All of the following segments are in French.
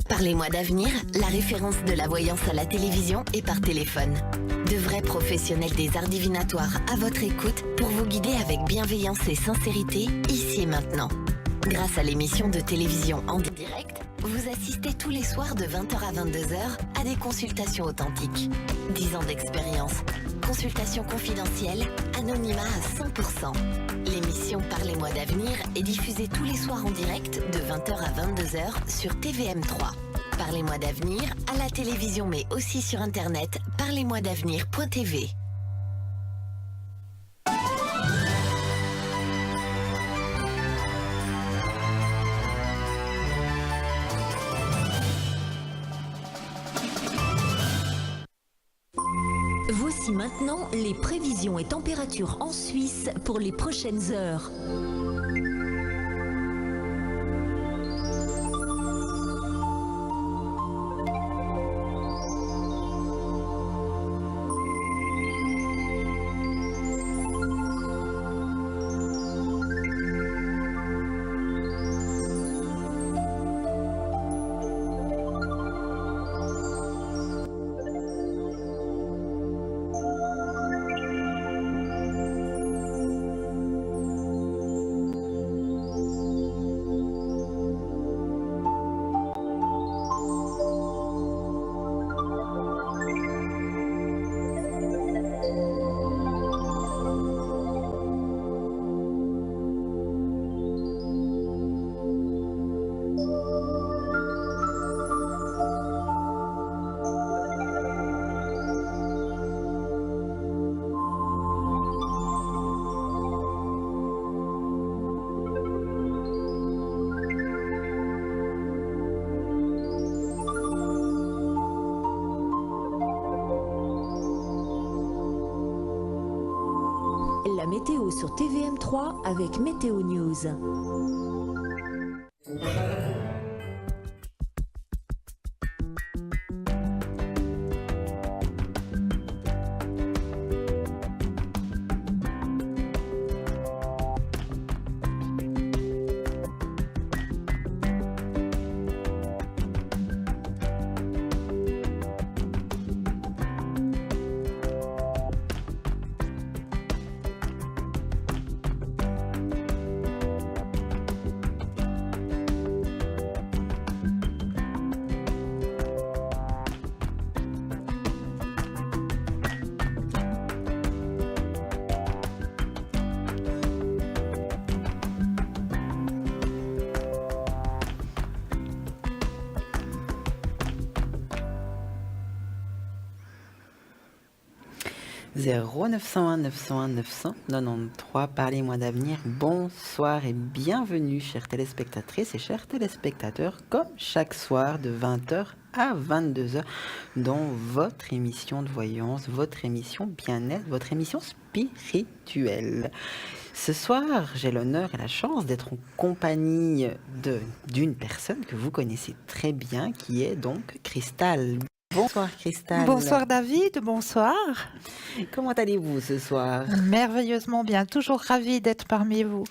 Parlez-moi d'avenir, la référence de la voyance à la télévision et par téléphone. De vrais professionnels des arts divinatoires à votre écoute pour vous guider avec bienveillance et sincérité, ici et maintenant. Grâce à l'émission de télévision en direct, vous assistez tous les soirs de 20h à 22h à des consultations authentiques. 10 ans d'expérience, consultations confidentielles, anonymat à 100%. L'émission Parlez-moi d'avenir est diffusée tous les soirs en direct de 20h à 22h sur TVM3. Parlez-moi d'avenir à la télévision mais aussi sur internet parlez-moi-d'avenir.tv. Voici maintenant les prévisions et températures en Suisse pour les prochaines heures. La météo sur TVM3 avec Météo News. « 0901 901 993, parlez-moi d'avenir. Bonsoir et bienvenue, chères téléspectatrices et chers téléspectateurs, comme chaque soir de 20h à 22h, dans votre émission de voyance, votre émission bien-être, votre émission spirituelle. Ce soir, j'ai l'honneur et la chance d'être en compagnie d'une personne que vous connaissez très bien, qui est donc Cristal. Bonsoir Cristal. Bonsoir David, bonsoir. Comment allez-vous ce soir? Merveilleusement bien, toujours ravie d'être parmi vous.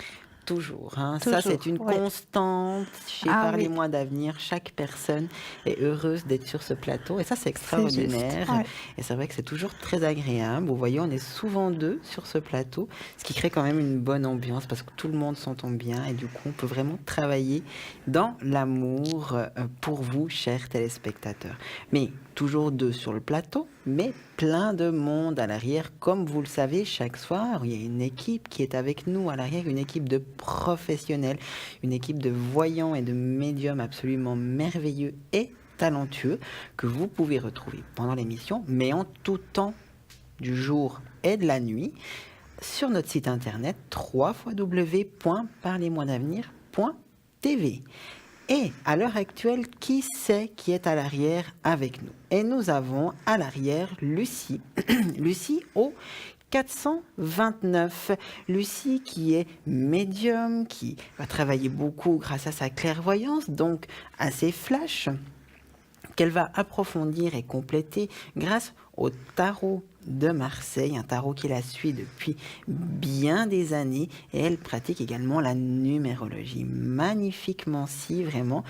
Toujours, hein. Toujours, ça c'est une constante chez Parlez-moi d'avenir. Chaque personne est heureuse d'être sur ce plateau et ça c'est extraordinaire. Et c'est vrai que c'est toujours très agréable. Vous voyez, on est souvent deux sur ce plateau, ce qui crée quand même une bonne ambiance parce que tout le monde s'entend bien et du coup on peut vraiment travailler dans l'amour pour vous, chers téléspectateurs. Mais toujours deux sur le plateau, mais plein de monde à l'arrière. Comme vous le savez, chaque soir, il y a une équipe qui est avec nous à l'arrière, une équipe de professionnels, une équipe de voyants et de médiums absolument merveilleux et talentueux que vous pouvez retrouver pendant l'émission, mais en tout temps du jour et de la nuit, sur notre site internet www.parlez-moi-d'avenir.tv. Et à l'heure actuelle, qui c'est qui est à l'arrière avec nous? Et nous avons à l'arrière Lucie, Lucie au 429. Lucie qui est médium, qui va travailler beaucoup grâce à sa clairvoyance, donc à ses flashs, qu'elle va approfondir et compléter grâce au tarot de Marseille, un tarot qui la suit depuis bien des années, et elle pratique également la numérologie magnifiquement, si vraiment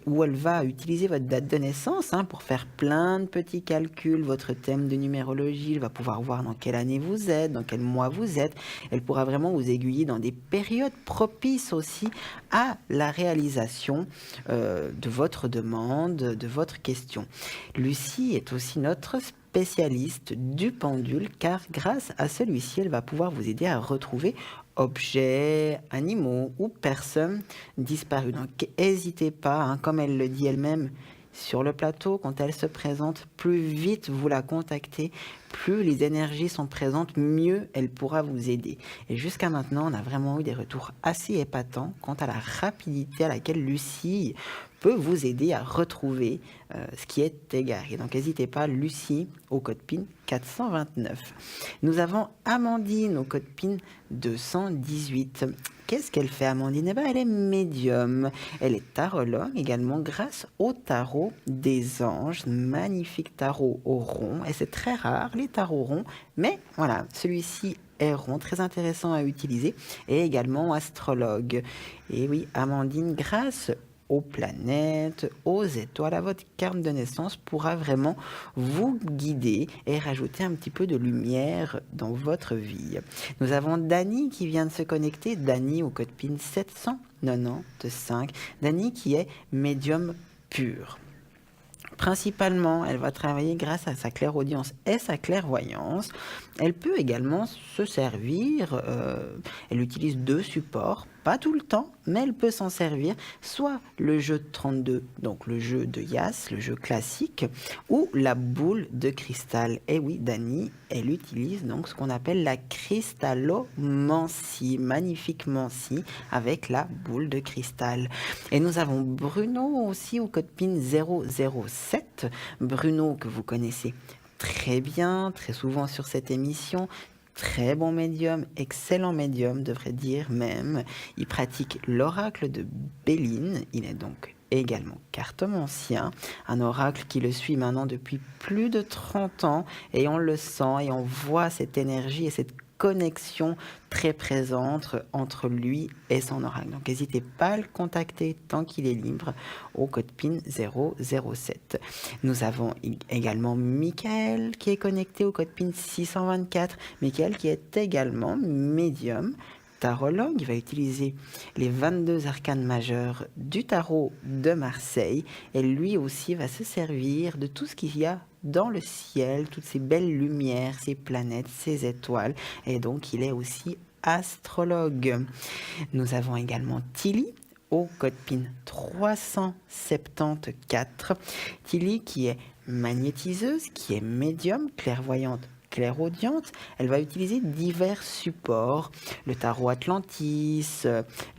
où elle va utiliser votre date de naissance pour faire plein de petits calculs, votre thème de numérologie. Elle va pouvoir voir dans quelle année vous êtes, dans quel mois vous êtes. Elle pourra vraiment vous aiguiller dans des périodes propices aussi à la réalisation de votre demande, de votre question. Lucie est aussi notre spécialiste du pendule, car grâce à celui-ci, elle va pouvoir vous aider à retrouver objets, animaux ou personnes disparues. Donc, n'hésitez pas, comme elle le dit elle-même sur le plateau, quand elle se présente, plus vite vous la contactez, plus les énergies sont présentes, mieux elle pourra vous aider. Et jusqu'à maintenant, on a vraiment eu des retours assez épatants quant à la rapidité à laquelle Lucie peut vous aider à retrouver ce qui est égaré. Donc n'hésitez pas, Lucie au code PIN 429. Nous avons Amandine au code PIN 218. Qu'est-ce qu'elle fait, Amandine? Elle est médium. Elle est tarologue également grâce au tarot des anges. Magnifique tarot au rond. Et c'est très rare, les tarots ronds. Mais voilà, celui-ci est rond, très intéressant à utiliser. Et également astrologue. Et oui, Amandine, grâce aux planètes, aux étoiles, à votre carte de naissance pourra vraiment vous guider et rajouter un petit peu de lumière dans votre vie. Nous avons Dani qui vient de se connecter, Dani au code PIN 795, Dani qui est médium pur. Principalement, elle va travailler grâce à sa clairaudience et sa clairvoyance. Elle peut également se servir, elle utilise 2 supports, pas tout le temps, mais elle peut s'en servir, soit le jeu de 32, donc le jeu de Yas, le jeu classique, ou la boule de cristal. Et oui, Dani, elle utilise donc ce qu'on appelle la cristallomancie, magnifique mancie avec la boule de cristal. Et nous avons Bruno aussi au code PIN 007, Bruno que vous connaissez très bien, très souvent sur cette émission. Très bon médium, excellent médium, devrait dire même. Il pratique l'oracle de Béline. Il est donc également cartomancien, un oracle qui le suit maintenant depuis plus de 30 ans. Et on le sent et on voit cette énergie et cette connexion très présente entre lui et son oracle. Donc n'hésitez pas à le contacter tant qu'il est libre au code PIN 007. Nous avons également Michael qui est connecté au code PIN 624. Michael qui est également médium tarologue. Il va utiliser les 22 arcanes majeurs du tarot de Marseille et lui aussi va se servir de tout ce qu'il y a dans le ciel, toutes ces belles lumières, ces planètes, ces étoiles, et donc il est aussi astrologue. Nous avons également Tilly au code PIN 374. Tilly qui est magnétiseuse, qui est médium, clairvoyante, clairaudiente. Elle va utiliser divers supports, le tarot Atlantis,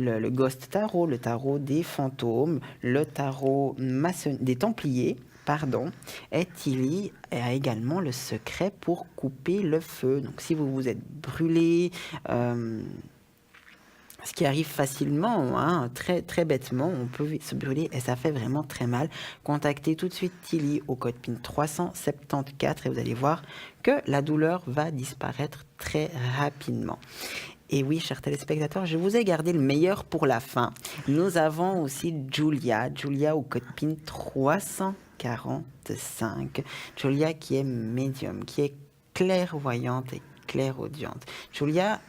le Ghost Tarot, le tarot des fantômes, le tarot des Templiers, et Tilly a également le secret pour couper le feu. Donc si vous vous êtes brûlé, ce qui arrive facilement, très, très bêtement, on peut se brûler et ça fait vraiment très mal. Contactez tout de suite Tilly au code PIN 374 et vous allez voir que la douleur va disparaître très rapidement. Et oui, chers téléspectateurs, je vous ai gardé le meilleur pour la fin. Nous avons aussi Julia au code PIN 345. Julia qui est médium, qui est clairvoyante et clairaudiente. Julia,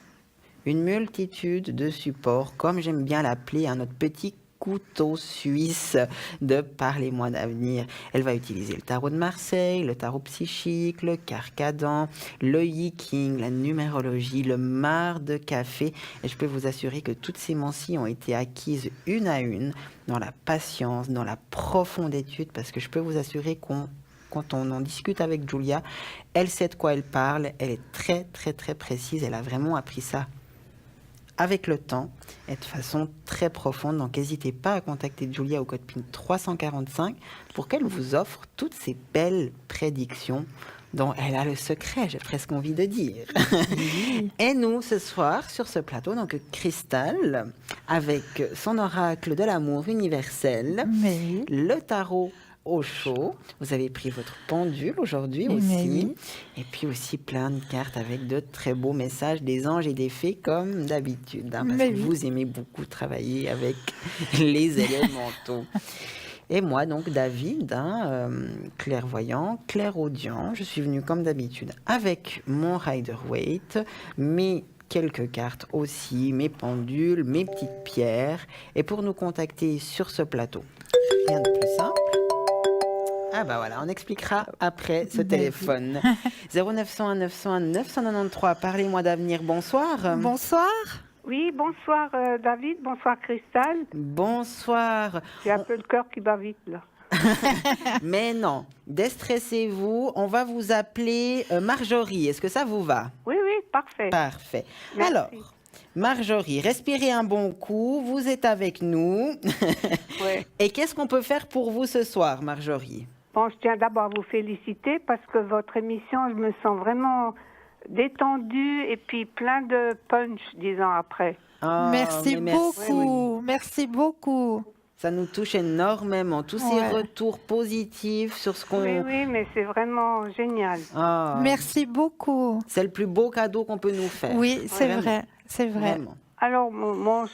une multitude de supports, comme j'aime bien l'appeler, notre petit couteau suisse de Par les mois d'avenir. Elle va utiliser le tarot de Marseille, le tarot psychique, le carcadan, le Yi-King, la numérologie, le marc de café. Et je peux vous assurer que toutes ces mancies ont été acquises une à une dans la patience, dans la profonde étude, parce que je peux vous assurer quand on en discute avec Julia, elle sait de quoi elle parle, elle est très très très précise, elle a vraiment appris ça avec le temps et de façon très profonde. Donc n'hésitez pas à contacter Julia au code PIN 345 pour qu'elle vous offre toutes ces belles prédictions dont elle a le secret, j'ai presque envie de dire. Et nous, ce soir, sur ce plateau, donc Cristal, avec son oracle de l'amour universel, le tarot au chaud. Vous avez pris votre pendule aujourd'hui aussi. Et puis aussi plein de cartes avec de très beaux messages des anges et des fées comme d'habitude. Parce que vous aimez beaucoup travailler avec les élémentaux. Et moi, donc, David, clairvoyant, clairaudient. Je suis venue comme d'habitude avec mon Rider-Waite, mes quelques cartes aussi, mes pendules, mes petites pierres. Et pour nous contacter sur ce plateau, rien de plus simple. Ah bah voilà, on expliquera après ce téléphone. 0901 901 993, parlez-moi d'avenir, bonsoir. Bonsoir. Oui, bonsoir David, bonsoir Cristal. Bonsoir. J'ai un peu le cœur qui bat vite là. Mais non, déstressez-vous, on va vous appeler Marjorie, est-ce que ça vous va? Oui, parfait. Parfait. Merci. Alors, Marjorie, respirez un bon coup, vous êtes avec nous. Ouais. Et qu'est-ce qu'on peut faire pour vous ce soir, Marjorie? Bon, je tiens d'abord à vous féliciter parce que votre émission, je me sens vraiment détendue et puis plein de punch, disons, après. Oh, Merci mais beaucoup. Merci beaucoup. Ça nous touche énormément, tous ces Ouais. retours positifs sur ce qu'on... Oui, mais c'est vraiment génial. Ah, Merci beaucoup. c'est le plus beau cadeau qu'on peut nous faire. Oui, c'est Vraiment, vrai. C'est vrai. Vraiment. Alors, moi,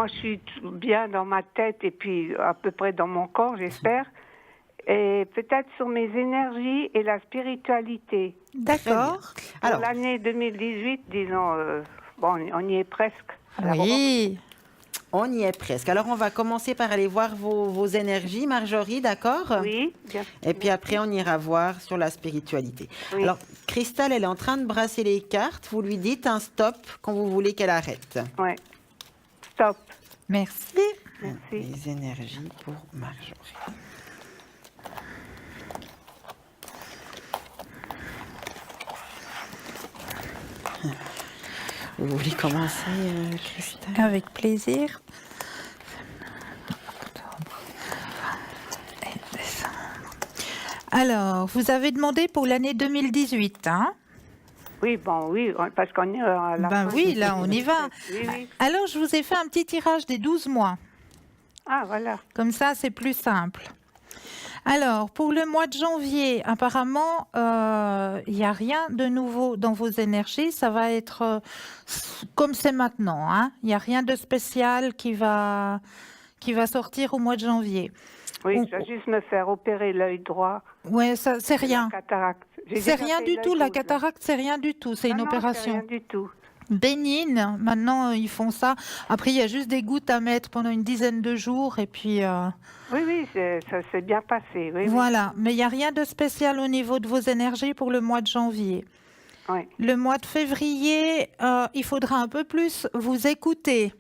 je suis bien dans ma tête et puis à peu près dans mon corps, j'espère. Et peut-être sur mes énergies et la spiritualité. D'accord. Pour Alors, l'année 2018, disons, on y est presque. Oui. on y est presque. Alors, on va commencer par aller voir vos énergies, Marjorie, d'accord? Oui, bien. Et puis après, on ira voir sur la spiritualité. Oui. Alors, Cristal, elle est en train de brasser les cartes. Vous lui dites un stop quand vous voulez qu'elle arrête. Ouais. Stop. Merci. Merci. Les énergies pour Marjorie. Vous voulez commencer, Cristal? Avec plaisir. Alors, vous avez demandé pour l'année 2018, hein? Oui, parce qu'on est à la Ben fin oui, du- là, on y va. Oui. Alors, je vous ai fait un petit tirage des 12 mois. Ah, voilà. Comme ça, c'est plus simple. Alors, pour le mois de janvier, apparemment, il n'y a rien de nouveau dans vos énergies. Ça va être comme c'est maintenant, hein. Il n'y a rien de spécial qui va sortir au mois de janvier. Oui, Ou- je vais juste me faire opérer l'œil droit. Ouais, ça, c'est rien. La cataracte. J'ai C'est déjà rien fait du l'œil tout. La gauche, là. cataracte, c'est rien du tout. C'est Ah une non, c'est opération rien du tout. bénigne. Maintenant, ils font ça. Après, il y a juste des gouttes à mettre pendant une dizaine de jours. Et puis, Oui, ça s'est bien passé. Oui, voilà. Mais il n'y a rien de spécial au niveau de vos énergies pour le mois de janvier. Oui. Le mois de février, il faudra un peu plus vous écouter.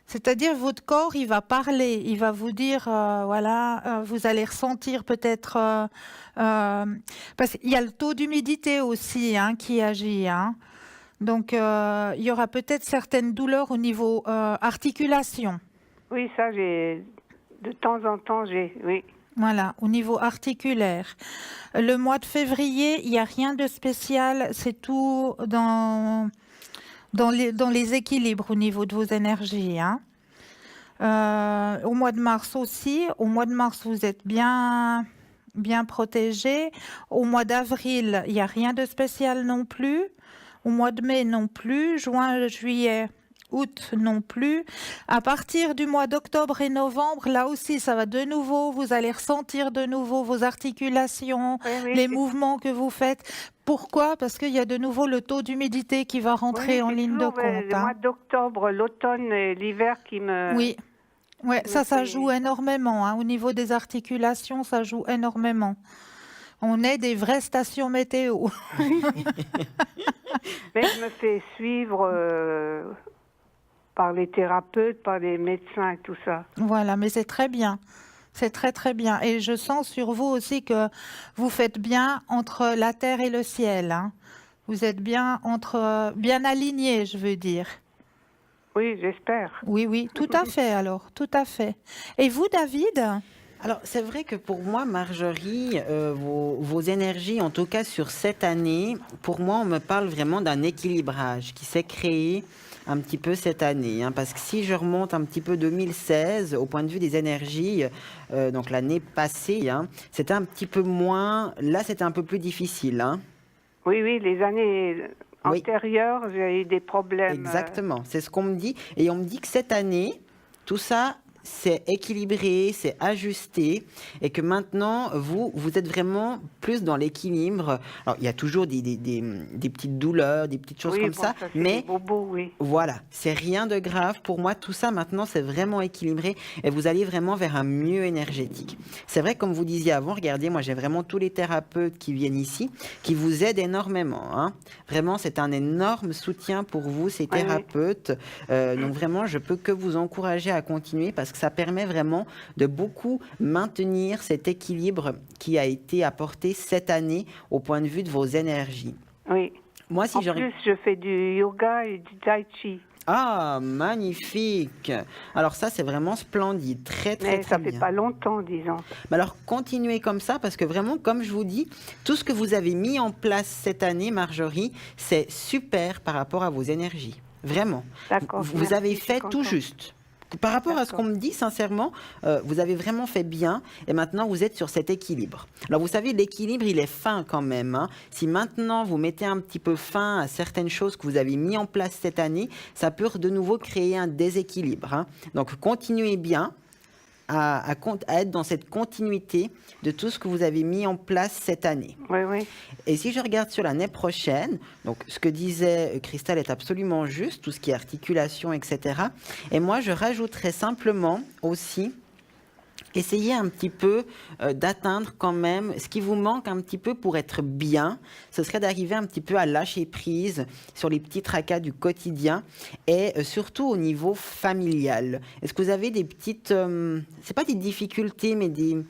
C'est-à-dire, votre corps, il va parler, il va vous dire, vous allez ressentir peut-être, parce qu'il y a le taux d'humidité aussi, hein, qui agit, hein. Donc, il y aura peut-être certaines douleurs au niveau articulation. Oui, ça, de temps en temps, oui. Voilà, au niveau articulaire. Le mois de février, il n'y a rien de spécial, c'est tout dans les équilibres au niveau de vos énergies, hein. Au mois de mars aussi, au mois de mars, vous êtes bien protégés. Au mois d'avril, il n'y a rien de spécial non plus. Au mois de mai non plus. Juin, juillet, août non plus. À partir du mois d'octobre et novembre, là aussi, ça va de nouveau. Vous allez ressentir de nouveau vos articulations, Oui, les c'est- mouvements que vous faites. Pourquoi? Parce qu'il y a de nouveau le taux d'humidité qui va rentrer oui, en c'est ligne de toujours, compte, le hein. mois d'octobre, l'automne et l'hiver qui me... Oui, ouais, me ça fait- joue énormément, hein. Au niveau des articulations, ça joue énormément. On est des vraies stations météo. Mais je me fais suivre par les thérapeutes, par les médecins et tout ça. Voilà, mais c'est très bien. C'est très très bien. Et je sens sur vous aussi que vous faites bien entre la terre et le ciel, hein. Vous êtes bien bien alignés, je veux dire. Oui, j'espère. Oui, tout à fait alors, tout à fait. Et vous, David? Alors, c'est vrai que pour moi, Marjorie, vos énergies, en tout cas sur cette année, pour moi, on me parle vraiment d'un équilibrage qui s'est créé un petit peu cette année, hein, parce que si je remonte un petit peu 2016, au point de vue des énergies, donc l'année passée, hein, c'était un petit peu moins, là c'était un peu plus difficile, hein. Oui, les années Oui. antérieures, j'ai eu des problèmes. Exactement, c'est ce qu'on me dit, et on me dit que cette année, tout ça c'est équilibré, c'est ajusté et que maintenant, vous êtes vraiment plus dans l'équilibre. Alors, il y a toujours des petites douleurs, des petites choses comme ça, mais voilà, c'est rien de grave. Pour moi, tout ça, maintenant, c'est vraiment équilibré et vous allez vraiment vers un mieux énergétique. C'est vrai, comme vous disiez avant, regardez, moi, j'ai vraiment tous les thérapeutes qui viennent ici, qui vous aident énormément. Hein. Vraiment, c'est un énorme soutien pour vous, ces thérapeutes. Donc, vraiment, je peux que vous encourager à continuer parce que ça permet vraiment de beaucoup maintenir cet équilibre qui a été apporté cette année au point de vue de vos énergies. Oui. Moi, si en plus, je fais du yoga et du tai chi. Ah, magnifique. Alors ça, c'est vraiment splendide. Très bien. Mais ça fait pas longtemps, disons. Mais alors, continuez comme ça, parce que vraiment, comme je vous dis, tout ce que vous avez mis en place cette année, Marjorie, c'est super par rapport à vos énergies. Vraiment. D'accord. Vous avez fait tout juste. Par rapport à ce qu'on me dit, sincèrement, vous avez vraiment fait bien et maintenant vous êtes sur cet équilibre. Alors vous savez, l'équilibre, il est fin quand même. Hein. Si maintenant vous mettez un petit peu fin à certaines choses que vous avez mis en place cette année, ça peut de nouveau créer un déséquilibre. Hein. Donc continuez bien à être dans cette continuité de tout ce que vous avez mis en place cette année. Oui, oui. Et si je regarde sur l'année prochaine, donc ce que disait Christelle est absolument juste, tout ce qui est articulation, etc. Et moi, je rajouterais simplement aussi essayez un petit peu d'atteindre quand même ce qui vous manque un petit peu pour être bien. Ce serait d'arriver un petit peu à lâcher prise sur les petits tracas du quotidien et surtout au niveau familial. Est-ce que vous avez des petites, c'est pas des difficultés, mais de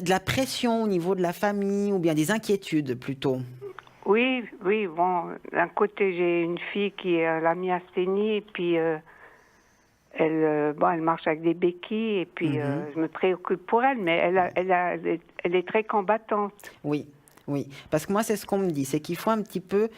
la pression au niveau de la famille ou bien des inquiétudes plutôt? Oui, bon, d'un côté j'ai une fille qui a la myasthénie et puis elle marche avec des béquilles et puis je me préoccupe pour elle, mais elle est très combattante. Oui, parce que moi c'est ce qu'on me dit, c'est qu'il faut un petit peu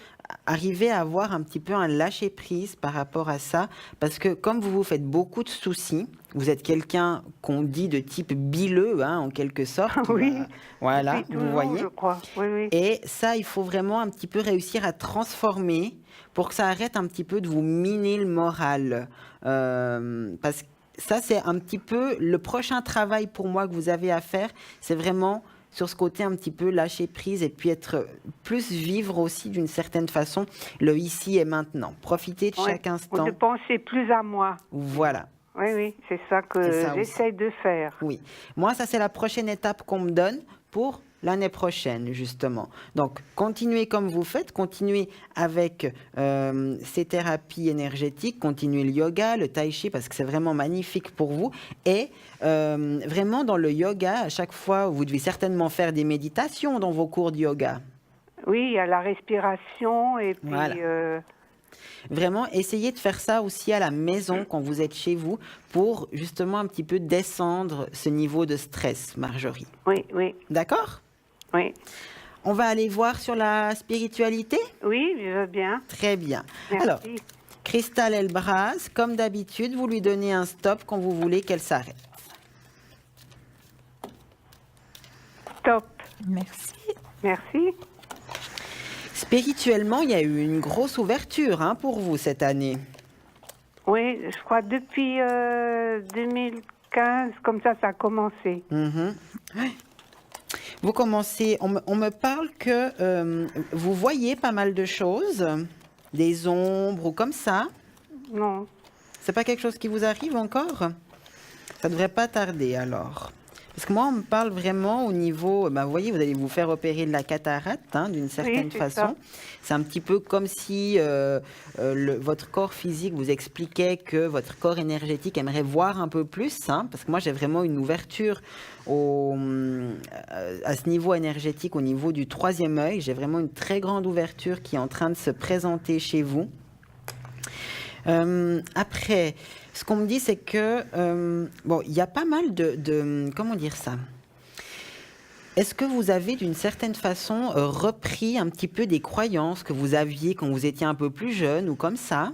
arriver à avoir un petit peu un lâcher prise par rapport à ça, parce que comme vous vous faites beaucoup de soucis, vous êtes quelqu'un qu'on dit de type bileux, hein, en quelque sorte. Oui. Voilà, vous voyez. Je crois. Oui. Et ça, il faut vraiment un petit peu réussir à transformer pour que ça arrête un petit peu de vous miner le moral. Parce que ça, c'est un petit peu le prochain travail pour moi que vous avez à faire. C'est vraiment sur ce côté un petit peu lâcher prise et puis plus vivre aussi d'une certaine façon le ici et maintenant. Profiter de chaque instant. De penser plus à moi. Voilà. Oui, c'est ça que j'essaie de faire. Oui. Moi, ça, c'est la prochaine étape qu'on me donne pour l'année prochaine, justement. Donc, continuez comme vous faites, continuez avec ces thérapies énergétiques, continuez le yoga, le tai chi, parce que c'est vraiment magnifique pour vous. Et vraiment, dans le yoga, à chaque fois, vous devez certainement faire des méditations dans vos cours de yoga. Oui, il y a la respiration et puis... Voilà. Vraiment, essayez de faire ça aussi à la maison quand vous êtes chez vous pour justement un petit peu descendre ce niveau de stress, Marjorie. Oui. D'accord ? Oui. On va aller voir sur la spiritualité ? Oui, je veux bien. Très bien. Merci. Alors, Christelle Elbraz, comme d'habitude, vous lui donnez un stop quand vous voulez qu'elle s'arrête. Stop. Merci. Spirituellement, il y a eu une grosse ouverture pour vous cette année. Oui, je crois depuis 2015, comme ça a commencé. Vous commencez, on me parle que vous voyez pas mal de choses, des ombres ou comme ça. Non. C'est pas quelque chose qui vous arrive encore? Ça devrait pas tarder alors. Parce que moi, on me parle vraiment au niveau... vous voyez, vous allez vous faire opérer de la cataracte, d'une certaine façon. C'est un petit peu comme si votre corps physique vous expliquait que votre corps énergétique aimerait voir un peu plus. Parce que moi, j'ai vraiment une ouverture à ce niveau énergétique, au niveau du troisième œil. J'ai vraiment une très grande ouverture qui est en train de se présenter chez vous. Après... Ce qu'on me dit, c'est que, il y a pas mal de comment dire ça? Est-ce que vous avez, d'une certaine façon, repris un petit peu des croyances que vous aviez quand vous étiez un peu plus jeune ou comme ça?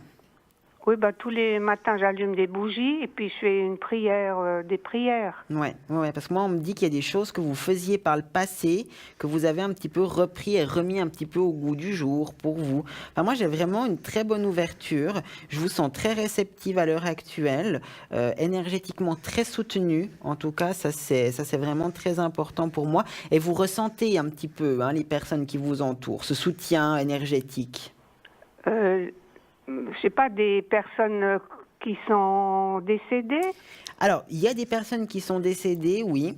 Oui, tous les matins, j'allume des bougies et puis je fais une prière, des prières. Ouais, parce que moi, on me dit qu'il y a des choses que vous faisiez par le passé, que vous avez un petit peu repris et remis un petit peu au goût du jour pour vous. Enfin, moi, j'ai vraiment une très bonne ouverture. Je vous sens très réceptive à l'heure actuelle, énergétiquement très soutenue. En tout cas, ça c'est vraiment très important pour moi. Et vous ressentez un petit peu, les personnes qui vous entourent, ce soutien énergétique. Je sais pas, des personnes qui sont décédées? Alors, il y a des personnes qui sont décédées, oui.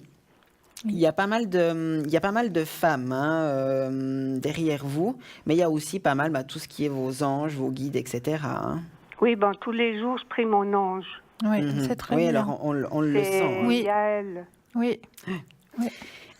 Il y a pas mal de femmes derrière vous, mais il y a aussi pas mal tout ce qui est vos anges, vos guides, etc. Oui, tous les jours, je prie mon ange. Oui, c'est très bien. Oui, alors on le sent. Oui. Yael. Oui.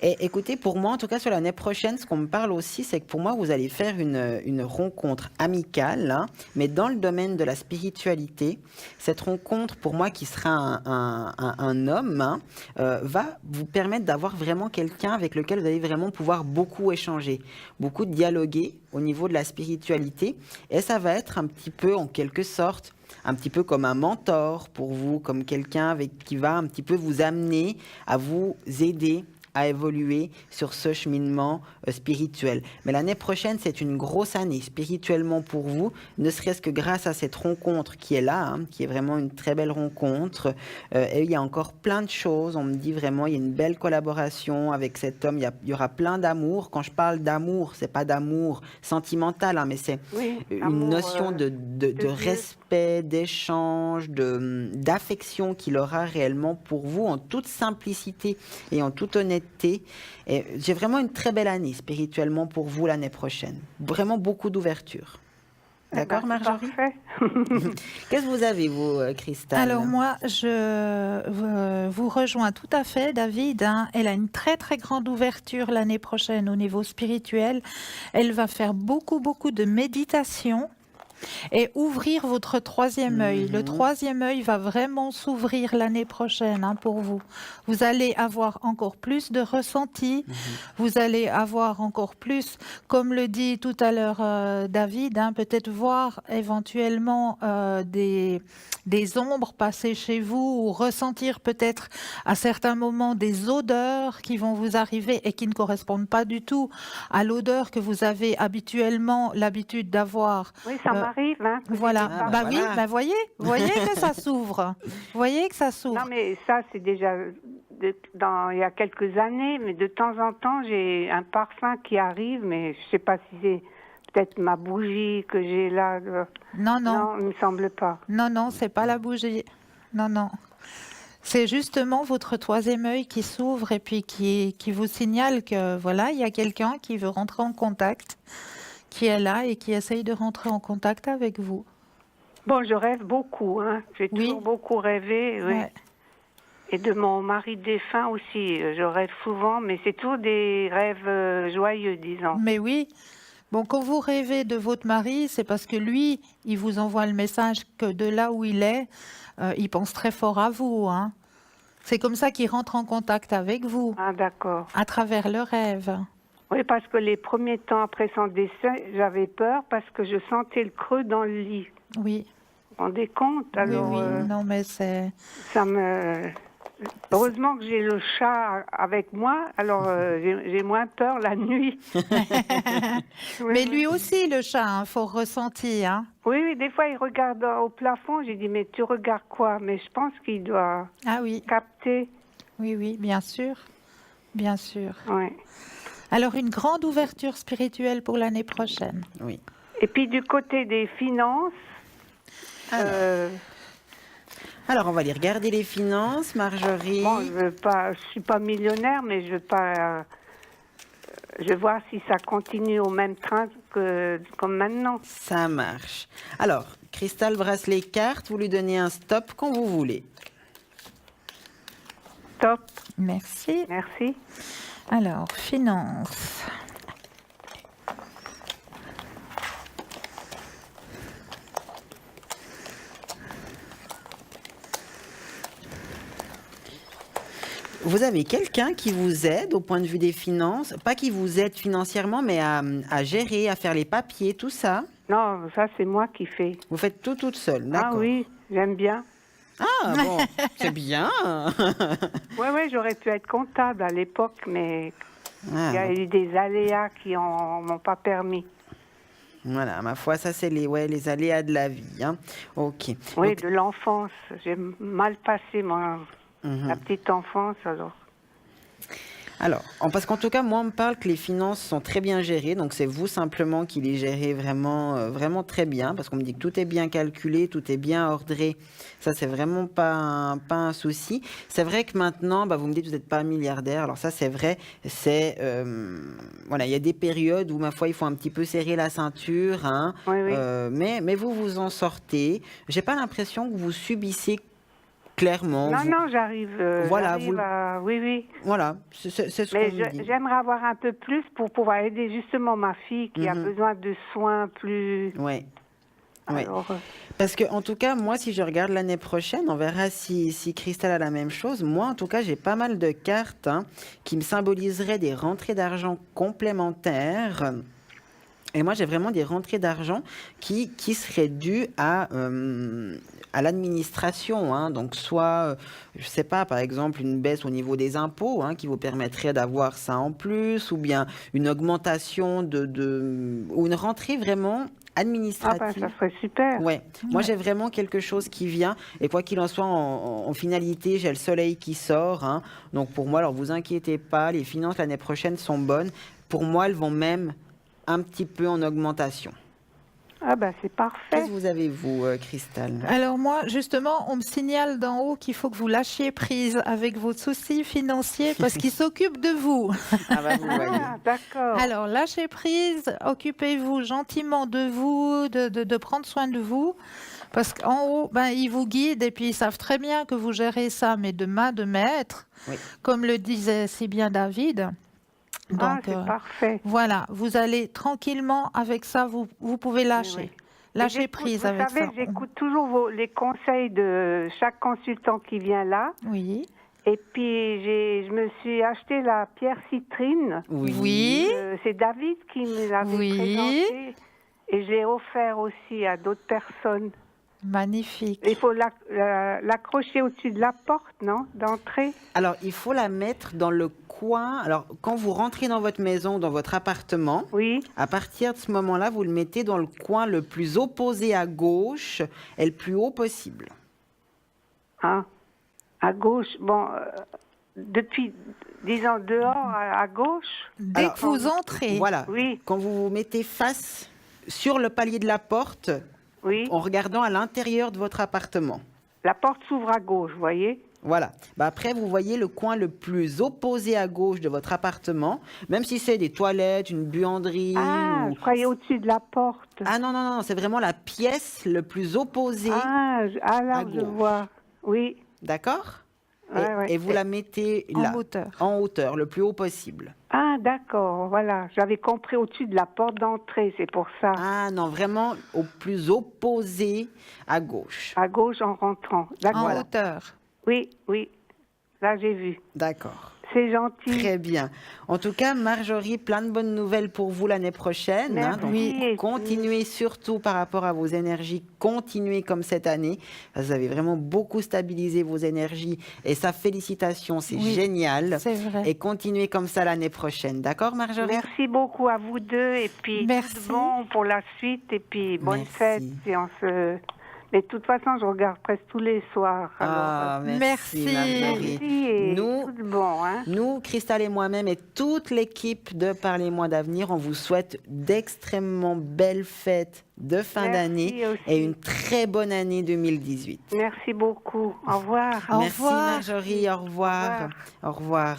Et écoutez, pour moi, en tout cas sur l'année prochaine, ce qu'on me parle aussi, c'est que pour moi, vous allez faire une rencontre amicale, mais dans le domaine de la spiritualité. Cette rencontre, pour moi, qui sera un homme, va vous permettre d'avoir vraiment quelqu'un avec lequel vous allez vraiment pouvoir beaucoup échanger, beaucoup dialoguer au niveau de la spiritualité. Et ça va être un petit peu, en quelque sorte, un petit peu comme un mentor pour vous, comme quelqu'un qui va un petit peu vous amener à vous aider à évoluer sur ce cheminement spirituel. Mais l'année prochaine, c'est une grosse année spirituellement pour vous, ne serait-ce que grâce à cette rencontre qui est là, qui est vraiment une très belle rencontre. Et il y a encore plein de choses. On me dit vraiment, il y a une belle collaboration avec cet homme. Il y aura plein d'amour. Quand je parle d'amour, c'est pas d'amour sentimental, mais c'est une notion de respect, d'échange, d'affection qu'il aura réellement pour vous en toute simplicité et en toute honnêteté. Et j'ai vraiment une très belle année spirituellement pour vous l'année prochaine. Vraiment beaucoup d'ouverture. D'accord, Marjorie? Parfait. Qu'est-ce que vous avez, vous, Cristal? Alors moi, je vous rejoins tout à fait, David. Elle a une très très grande ouverture l'année prochaine au niveau spirituel. Elle va faire beaucoup de méditation. Et ouvrir votre troisième œil. Le troisième œil va vraiment s'ouvrir l'année prochaine pour vous. Vous allez avoir encore plus de ressenti. Vous allez avoir encore plus, comme le dit tout à l'heure David, peut-être voir éventuellement des ombres passer chez vous ou ressentir peut-être à certains moments des odeurs qui vont vous arriver et qui ne correspondent pas du tout à l'odeur que vous avez habituellement l'habitude d'avoir. Oui, ça m'arrive. Voilà. Oui, voyez que ça s'ouvre. Voyez que ça s'ouvre. Non, mais ça, c'est déjà il y a quelques années, mais de temps en temps, j'ai un parfum qui arrive, mais je sais pas si c'est peut-être ma bougie que j'ai là. Non, il me semble pas. Non, c'est pas la bougie. Non. C'est justement votre troisième œil qui s'ouvre et puis qui vous signale que voilà, il y a quelqu'un qui veut rentrer en contact, qui est là et qui essaye de rentrer en contact avec vous. Bon, je rêve beaucoup. J'ai toujours beaucoup rêvé. Oui. Ouais. Et de mon mari défunt aussi. Je rêve souvent, mais c'est toujours des rêves joyeux, disons. Mais oui. Bon, quand vous rêvez de votre mari, c'est parce que lui, il vous envoie le message que de là où il est, il pense très fort à vous. C'est comme ça qu'il rentre en contact avec vous. Ah, d'accord. À travers le rêve. Oui, parce que les premiers temps après son décès, j'avais peur parce que je sentais le creux dans le lit. Oui. Vous vous rendez compte? Alors, oui. Non, mais c'est... Ça me... Heureusement que j'ai le chat avec moi, alors j'ai moins peur la nuit. Mais lui aussi, le chat, faut ressentir. Oui, des fois il regarde au plafond, j'ai dit, mais tu regardes quoi? Mais je pense qu'il doit capter. Oui, bien sûr. Bien sûr. Oui. Alors, une grande ouverture spirituelle pour l'année prochaine. Oui. Et puis, du côté des finances... Alors, on va aller regarder les finances, Marjorie. Bon, je suis pas millionnaire, mais je veux pas... je vais voir si ça continue au même train que comme maintenant. Ça marche. Alors, Cristal brasse les cartes, vous lui donnez un stop quand vous voulez. Stop. Merci. Merci. Alors, finances. Vous avez quelqu'un qui vous aide au point de vue des finances, pas qui vous aide financièrement, mais à gérer, à faire les papiers, tout ça? Non, ça c'est moi qui fais. Vous faites tout toute seule, d'accord. Ah oui, j'aime bien. Ah bon, c'est bien. Oui, j'aurais pu être comptable à l'époque, mais Ah, il y a eu des aléas qui m'ont pas permis. voilà, ma foi, ça c'est les aléas de la vie. Hein. Ok. Oui, Donc, de l'enfance. J'ai mal passé la petite enfance, alors, parce qu'en tout cas, moi, on me parle que les finances sont très bien gérées. Donc, c'est vous simplement qui les gérez vraiment, vraiment très bien. Parce qu'on me dit que tout est bien calculé, tout est bien ordré. Ça, c'est vraiment pas un souci. C'est vrai que maintenant, vous me dites que vous n'êtes pas milliardaire. Alors ça, c'est vrai. Voilà, il y a des périodes où, ma foi, il faut un petit peu serrer la ceinture. Hein. Oui. Mais vous vous en sortez. J'ai pas l'impression que vous subissez clairement. Non, j'arrive. Voilà, Oui. Voilà, c'est ce Mais qu'on me dit. j'aimerais avoir un peu plus pour pouvoir aider justement ma fille qui a besoin de soins plus. Oui. Alors, Parce que en tout cas, moi, si je regarde l'année prochaine, on verra si Christelle a la même chose. Moi, en tout cas, j'ai pas mal de cartes qui me symboliseraient des rentrées d'argent complémentaires. Et moi, j'ai vraiment des rentrées d'argent qui seraient dues à l'administration. Hein. Donc, soit, je sais pas, par exemple, une baisse au niveau des impôts qui vous permettrait d'avoir ça en plus, ou bien une augmentation ou une rentrée vraiment administrative. ça serait super. Ouais. Moi, j'ai vraiment quelque chose qui vient. Et quoi qu'il en soit, en finalité, j'ai le soleil qui sort. Hein. Donc, pour moi, alors vous inquiétez pas, les finances l'année prochaine sont bonnes. Pour moi, elles vont même un petit peu en augmentation. Ah c'est parfait. Qu'est-ce que vous avez, vous, Christelle? Alors moi, justement, on me signale d'en haut qu'il faut que vous lâchiez prise avec vos soucis financiers parce qu'ils s'occupent de vous. Ah vous voyez. Ah, d'accord. Alors, lâchez prise, occupez-vous gentiment de vous, de prendre soin de vous. Parce qu'en haut, ils vous guident et puis ils savent très bien que vous gérez ça, mais de main de maître, Oui. comme le disait si bien David. Donc, c'est parfait. voilà, vous allez tranquillement avec ça, vous pouvez lâcher. Oui. Lâcher prise avec ça. Vous savez, j'écoute toujours les conseils de chaque consultant qui vient là. Oui. Et puis, je me suis acheté la pierre citrine. Oui. C'est David qui me l'avait présentée. Et je l'ai offert aussi à d'autres personnes. Magnifique. Il faut l'accrocher au-dessus de la porte, non, d'entrée? Alors, il faut la mettre dans le coin. Alors, quand vous rentrez dans votre maison, dans votre appartement, oui. À partir de ce moment-là, vous le mettez dans le coin le plus opposé à gauche et le plus haut possible. Ah, à gauche. Bon, depuis, disons, dehors, à gauche. Dès que vous entrez. Voilà. Oui. Quand vous vous mettez face sur le palier de la porte, oui. En regardant à l'intérieur de votre appartement. La porte s'ouvre à gauche, vous voyez? Voilà. Après, vous voyez le coin le plus opposé à gauche de votre appartement, même si c'est des toilettes, une buanderie. Ah, je croyais au-dessus de la porte. Ah non, c'est vraiment la pièce le plus opposée à là, à gauche. Je vois. Oui. D'accord? Ouais. Et vous la mettez là, en hauteur, le plus haut possible. Ah, d'accord, voilà. J'avais compris au-dessus de la porte d'entrée, c'est pour ça. Ah non, vraiment au plus opposé à gauche. À gauche en rentrant. En hauteur. Oui. Là, j'ai vu. D'accord. C'est gentil. Très bien. En tout cas, Marjorie, plein de bonnes nouvelles pour vous l'année prochaine. Merci. Donc, continuez surtout par rapport à vos énergies. Continuez comme cette année. Vous avez vraiment beaucoup stabilisé vos énergies. Et ça, félicitations, c'est génial. C'est vrai. Et continuez comme ça l'année prochaine. D'accord, Marjorie? Merci beaucoup à vous deux. Et puis, tout bon pour la suite. Et puis, bonne fête. Et mais de toute façon, je regarde presque tous les soirs. Alors, merci. Marjorie. Et tout bon, hein. Nous, Christelle et moi-même et toute l'équipe de Parlez-moi d'avenir, on vous souhaite d'extrêmement belles fêtes de fin d'année et une très bonne année 2018. Merci beaucoup. Au revoir. Merci Marjorie, au revoir. Au revoir.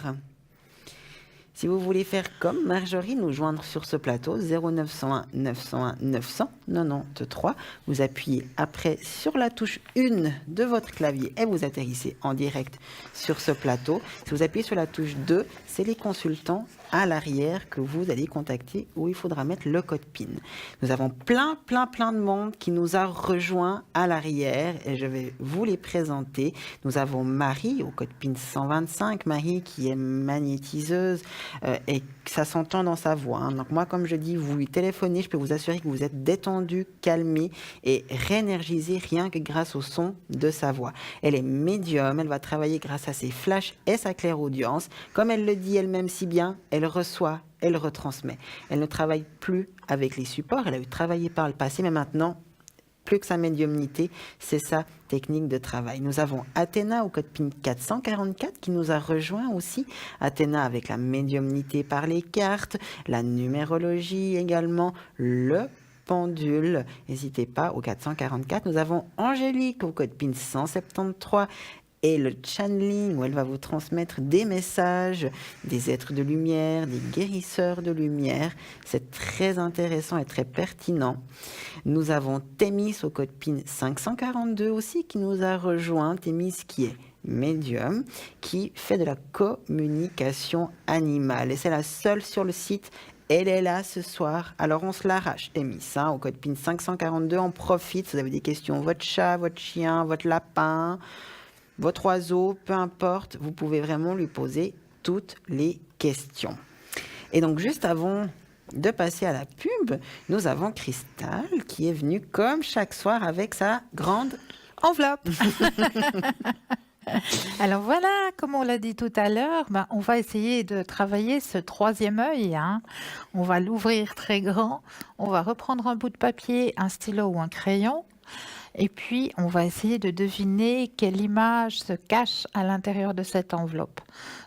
Si vous voulez faire comme Marjorie, nous joindre sur ce plateau 0901 901 900 93. Vous appuyez après sur la touche 1 de votre clavier et vous atterrissez en direct sur ce plateau. Si vous appuyez sur la touche 2, c'est les consultants à l'arrière que vous allez contacter où il faudra mettre le code PIN. Nous avons plein de monde qui nous a rejoints à l'arrière et je vais vous les présenter. Nous avons Marie au code PIN 125, Marie qui est magnétiseuse et ça s'entend dans sa voix. Hein. Donc moi, comme je dis, vous lui téléphonez, je peux vous assurer que vous êtes détendu, calmé et réénergisé rien que grâce au son de sa voix. Elle est médium, elle va travailler grâce à ses flashs et sa clairaudience. Comme elle le dit elle-même si bien, elle reçoit, elle retransmet. Elle ne travaille plus avec les supports, elle a eu travaillé par le passé, mais maintenant, plus que sa médiumnité, c'est sa technique de travail. Nous avons Athéna au code PIN 444 qui nous a rejoint aussi. Athéna avec la médiumnité par les cartes, la numérologie également, le pendule. N'hésitez pas au 444. Nous avons Angélique au code PIN 173 et le channeling où elle va vous transmettre des messages, des êtres de lumière, des guérisseurs de lumière. C'est très intéressant et très pertinent. Nous avons Thémis au code PIN 542 aussi qui nous a rejoint. Thémis qui est médium, qui fait de la communication animale. Et c'est la seule sur le site. Elle est là ce soir, alors on se l'arrache. Thémis, hein, au code PIN 542, on profite. Si vous avez des questions, votre chat, votre chien, votre lapin, votre oiseau, peu importe, vous pouvez vraiment lui poser toutes les questions. Et donc, juste avant de passer à la pub, nous avons Cristal qui est venue comme chaque soir avec sa grande enveloppe. Alors voilà, comme on l'a dit tout à l'heure, on va essayer de travailler ce troisième œil. Hein. On va l'ouvrir très grand, on va reprendre un bout de papier, un stylo ou un crayon. Et puis, on va essayer de deviner quelle image se cache à l'intérieur de cette enveloppe.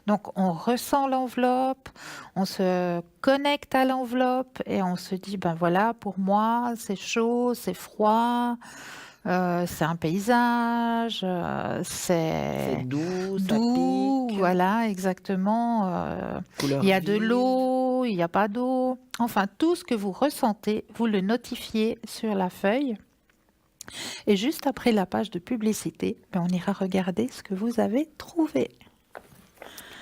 Donc, on ressent l'enveloppe, on se connecte à l'enveloppe et on se dit, voilà, pour moi, c'est chaud, c'est froid, c'est un paysage, c'est doux, ça pique. Voilà, exactement. Il y a de l'eau, il n'y a pas d'eau. Enfin, tout ce que vous ressentez, vous le notifiez sur la feuille. Et juste après la page de publicité, on ira regarder ce que vous avez trouvé.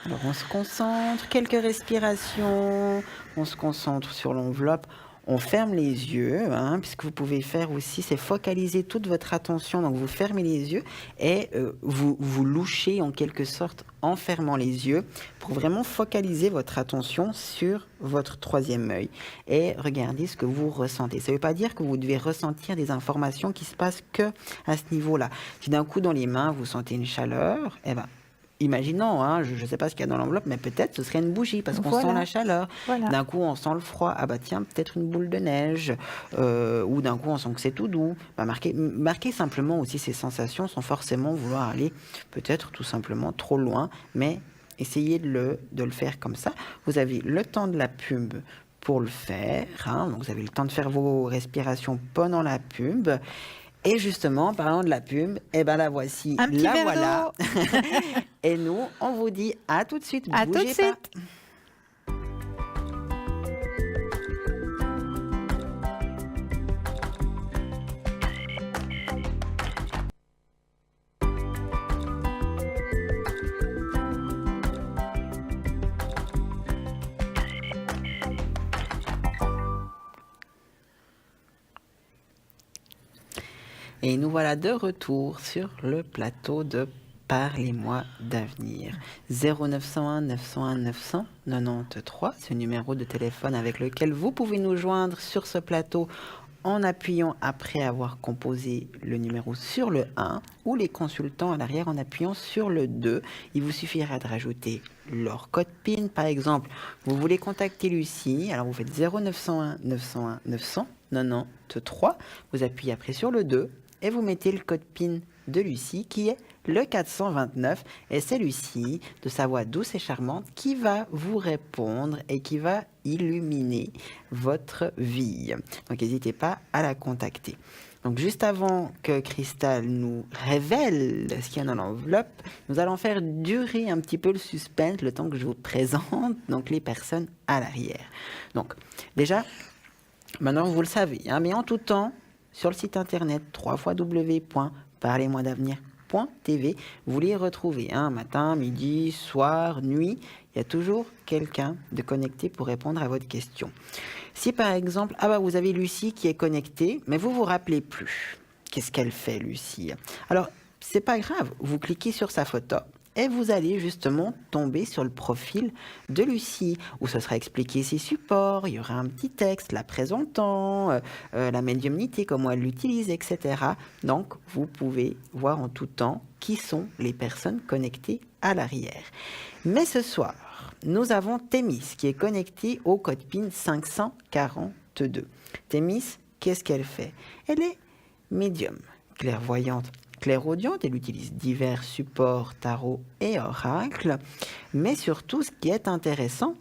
Alors on se concentre, quelques respirations, on se concentre sur l'enveloppe. On ferme les yeux, hein, puisque vous pouvez faire aussi, c'est focaliser toute votre attention. Donc vous fermez les yeux et vous louchez en quelque sorte en fermant les yeux pour vraiment focaliser votre attention sur votre troisième œil et regardez ce que vous ressentez. Ça ne veut pas dire que vous devez ressentir des informations qui se passent que à ce niveau-là. Si d'un coup dans les mains vous sentez une chaleur, imaginons, hein, je ne sais pas ce qu'il y a dans l'enveloppe, mais peut-être ce serait une bougie parce qu'on sent la chaleur. Voilà. D'un coup, on sent le froid. Tiens, peut-être une boule de neige. Ou d'un coup, on sent que c'est tout doux. Marquez simplement aussi ces sensations sans forcément vouloir aller peut-être tout simplement trop loin, mais essayez de le faire comme ça. Vous avez le temps de la pub pour le faire. Hein, donc vous avez le temps de faire vos respirations pendant la pub. Et justement, parlant de la pub, la voici, la voilà. Et nous, on vous dit à tout de suite. À bougez tout de suite. Et nous voilà de retour sur le plateau de Parlez-moi d'avenir. 0901 901 993, c'est le numéro de téléphone avec lequel vous pouvez nous joindre sur ce plateau en appuyant après avoir composé le numéro sur le 1 ou les consultants à l'arrière en appuyant sur le 2. Il vous suffira de rajouter leur code PIN. Par exemple, vous voulez contacter Lucie, alors vous faites 0901 901 993, vous appuyez après sur le 2 et vous mettez le code PIN de Lucie qui est le 429 et c'est Lucie de sa voix douce et charmante qui va vous répondre et qui va illuminer votre vie. Donc n'hésitez pas à la contacter. Donc juste avant que Cristal nous révèle ce qu'il y a dans l'enveloppe, nous allons faire durer un petit peu le suspense le temps que je vous présente donc les personnes à l'arrière. Donc déjà, maintenant vous le savez, hein, mais en tout temps, sur le site internet www.parlez-moi-d'avenir.com, voyance.tv. Vous les retrouvez, matin, midi, soir, nuit. Il y a toujours quelqu'un de connecté pour répondre à votre question. Si par exemple, vous avez Lucie qui est connectée, mais vous vous rappelez plus. Qu'est-ce qu'elle fait, Lucie? Alors, c'est pas grave. Vous cliquez sur sa photo. Et vous allez justement tomber sur le profil de Lucie, où ce sera expliqué ses supports, il y aura un petit texte la présentant, la médiumnité, comment elle l'utilise, etc. Donc, vous pouvez voir en tout temps qui sont les personnes connectées à l'arrière. Mais ce soir, nous avons Thémis qui est connectée au code PIN 542. Thémis, qu'est-ce qu'elle fait? Elle est médium, clairvoyante, clairaudiente, elle utilise divers supports, tarot et oracles, mais surtout ce qui est intéressant,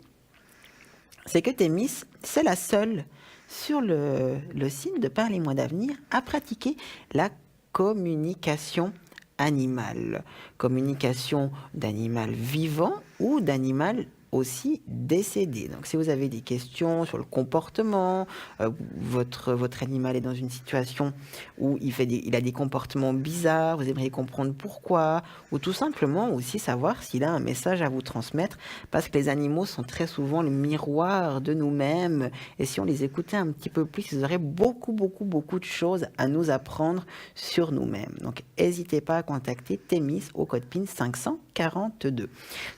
c'est que Thémis, c'est la seule sur le signe de Par les mois d'avenir à pratiquer la communication animale. Communication d'animal vivant ou d'animal aussi décédé. Donc, si vous avez des questions sur le comportement, votre animal est dans une situation où il a des comportements bizarres, vous aimeriez comprendre pourquoi, ou tout simplement aussi savoir s'il a un message à vous transmettre, parce que les animaux sont très souvent le miroir de nous-mêmes, et si on les écoutait un petit peu plus, ils auraient beaucoup de choses à nous apprendre sur nous-mêmes. Donc, n'hésitez pas à contacter Thémis au code PIN 542.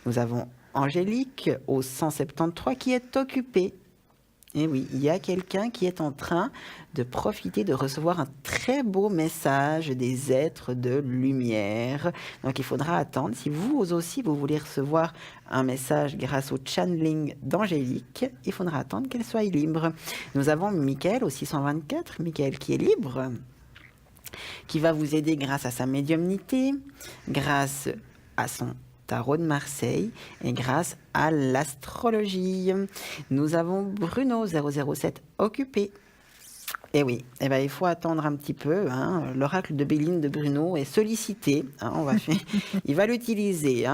Nous avons Angélique au 173 qui est occupée. Et oui, il y a quelqu'un qui est en train de profiter de recevoir un très beau message des êtres de lumière. Donc il faudra attendre. Si vous aussi vous voulez recevoir un message grâce au channeling d'Angélique, il faudra attendre qu'elle soit libre. Nous avons Mickaël au 624, Mickaël qui est libre, qui va vous aider grâce à sa médiumnité, grâce à son tarot de Marseille et grâce à l'astrologie. Nous avons Bruno 007 occupé. Et oui, il faut attendre un petit peu. L'oracle de Béline de Bruno est sollicité. Il va l'utiliser.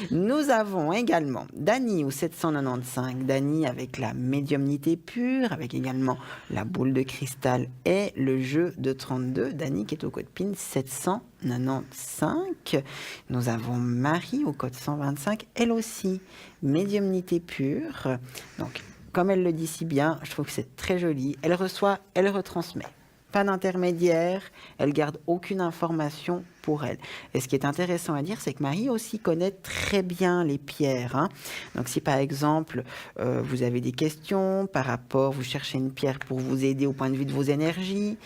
Nous avons également Dany au 795. Dany avec la médiumnité pure, avec également la boule de cristal et le jeu de 32. Dany qui est au code PIN 795. Nous avons Marie au code 125. Elle aussi, médiumnité pure. Donc, comme elle le dit si bien, je trouve que c'est très joli. Elle reçoit, elle retransmet. Pas d'intermédiaire, elle garde aucune information pour elle. Et ce qui est intéressant à dire, c'est que Marie aussi connaît très bien les pierres. Donc si par exemple, vous avez des questions par rapport, vous cherchez une pierre pour vous aider au point de vue de vos énergies,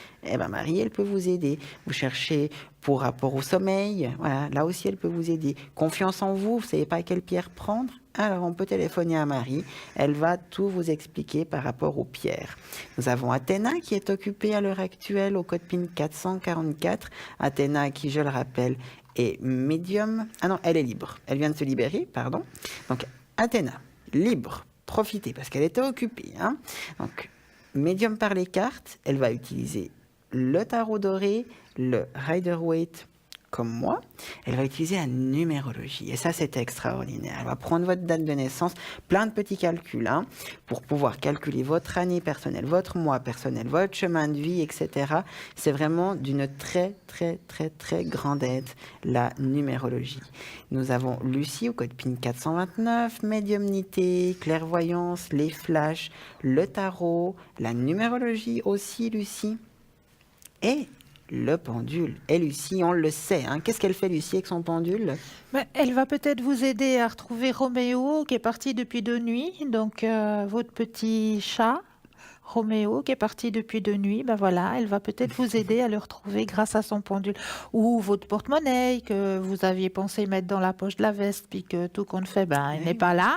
Marie, elle peut vous aider. Vous cherchez pour rapport au sommeil, voilà, là aussi, elle peut vous aider. Confiance en vous, vous ne savez pas quelle pierre prendre? Alors, on peut téléphoner à Marie. Elle va tout vous expliquer par rapport aux pierres. Nous avons Athéna qui est occupée à l'heure actuelle au code PIN 444. Athéna qui, je le rappelle, est médium. Ah non, elle est libre. Elle vient de se libérer, pardon. Donc, Athéna, libre, profitez parce qu'elle était occupée. Donc, médium par les cartes, elle va utiliser le tarot doré, le Rider-Waite, comme moi, elle va utiliser la numérologie. Et ça, c'est extraordinaire. Elle va prendre votre date de naissance, plein de petits calculs, pour pouvoir calculer votre année personnelle, votre mois personnel, votre chemin de vie, etc. C'est vraiment d'une très grande aide, la numérologie. Nous avons Lucie au code PIN 429, médiumnité, clairvoyance, les flashs, le tarot, la numérologie aussi, Lucie. Et le pendule. Et Lucie, on le sait. Qu'est-ce qu'elle fait, Lucie, avec son pendule? Elle va peut-être vous aider à retrouver Roméo, qui est parti depuis 2 nuits. Donc, votre petit chat, Roméo, qui est parti depuis 2 nuits, elle va peut-être vous aider à le retrouver grâce à son pendule. Ou votre porte-monnaie que vous aviez pensé mettre dans la poche de la veste, puis que tout compte fait, il n'est pas là.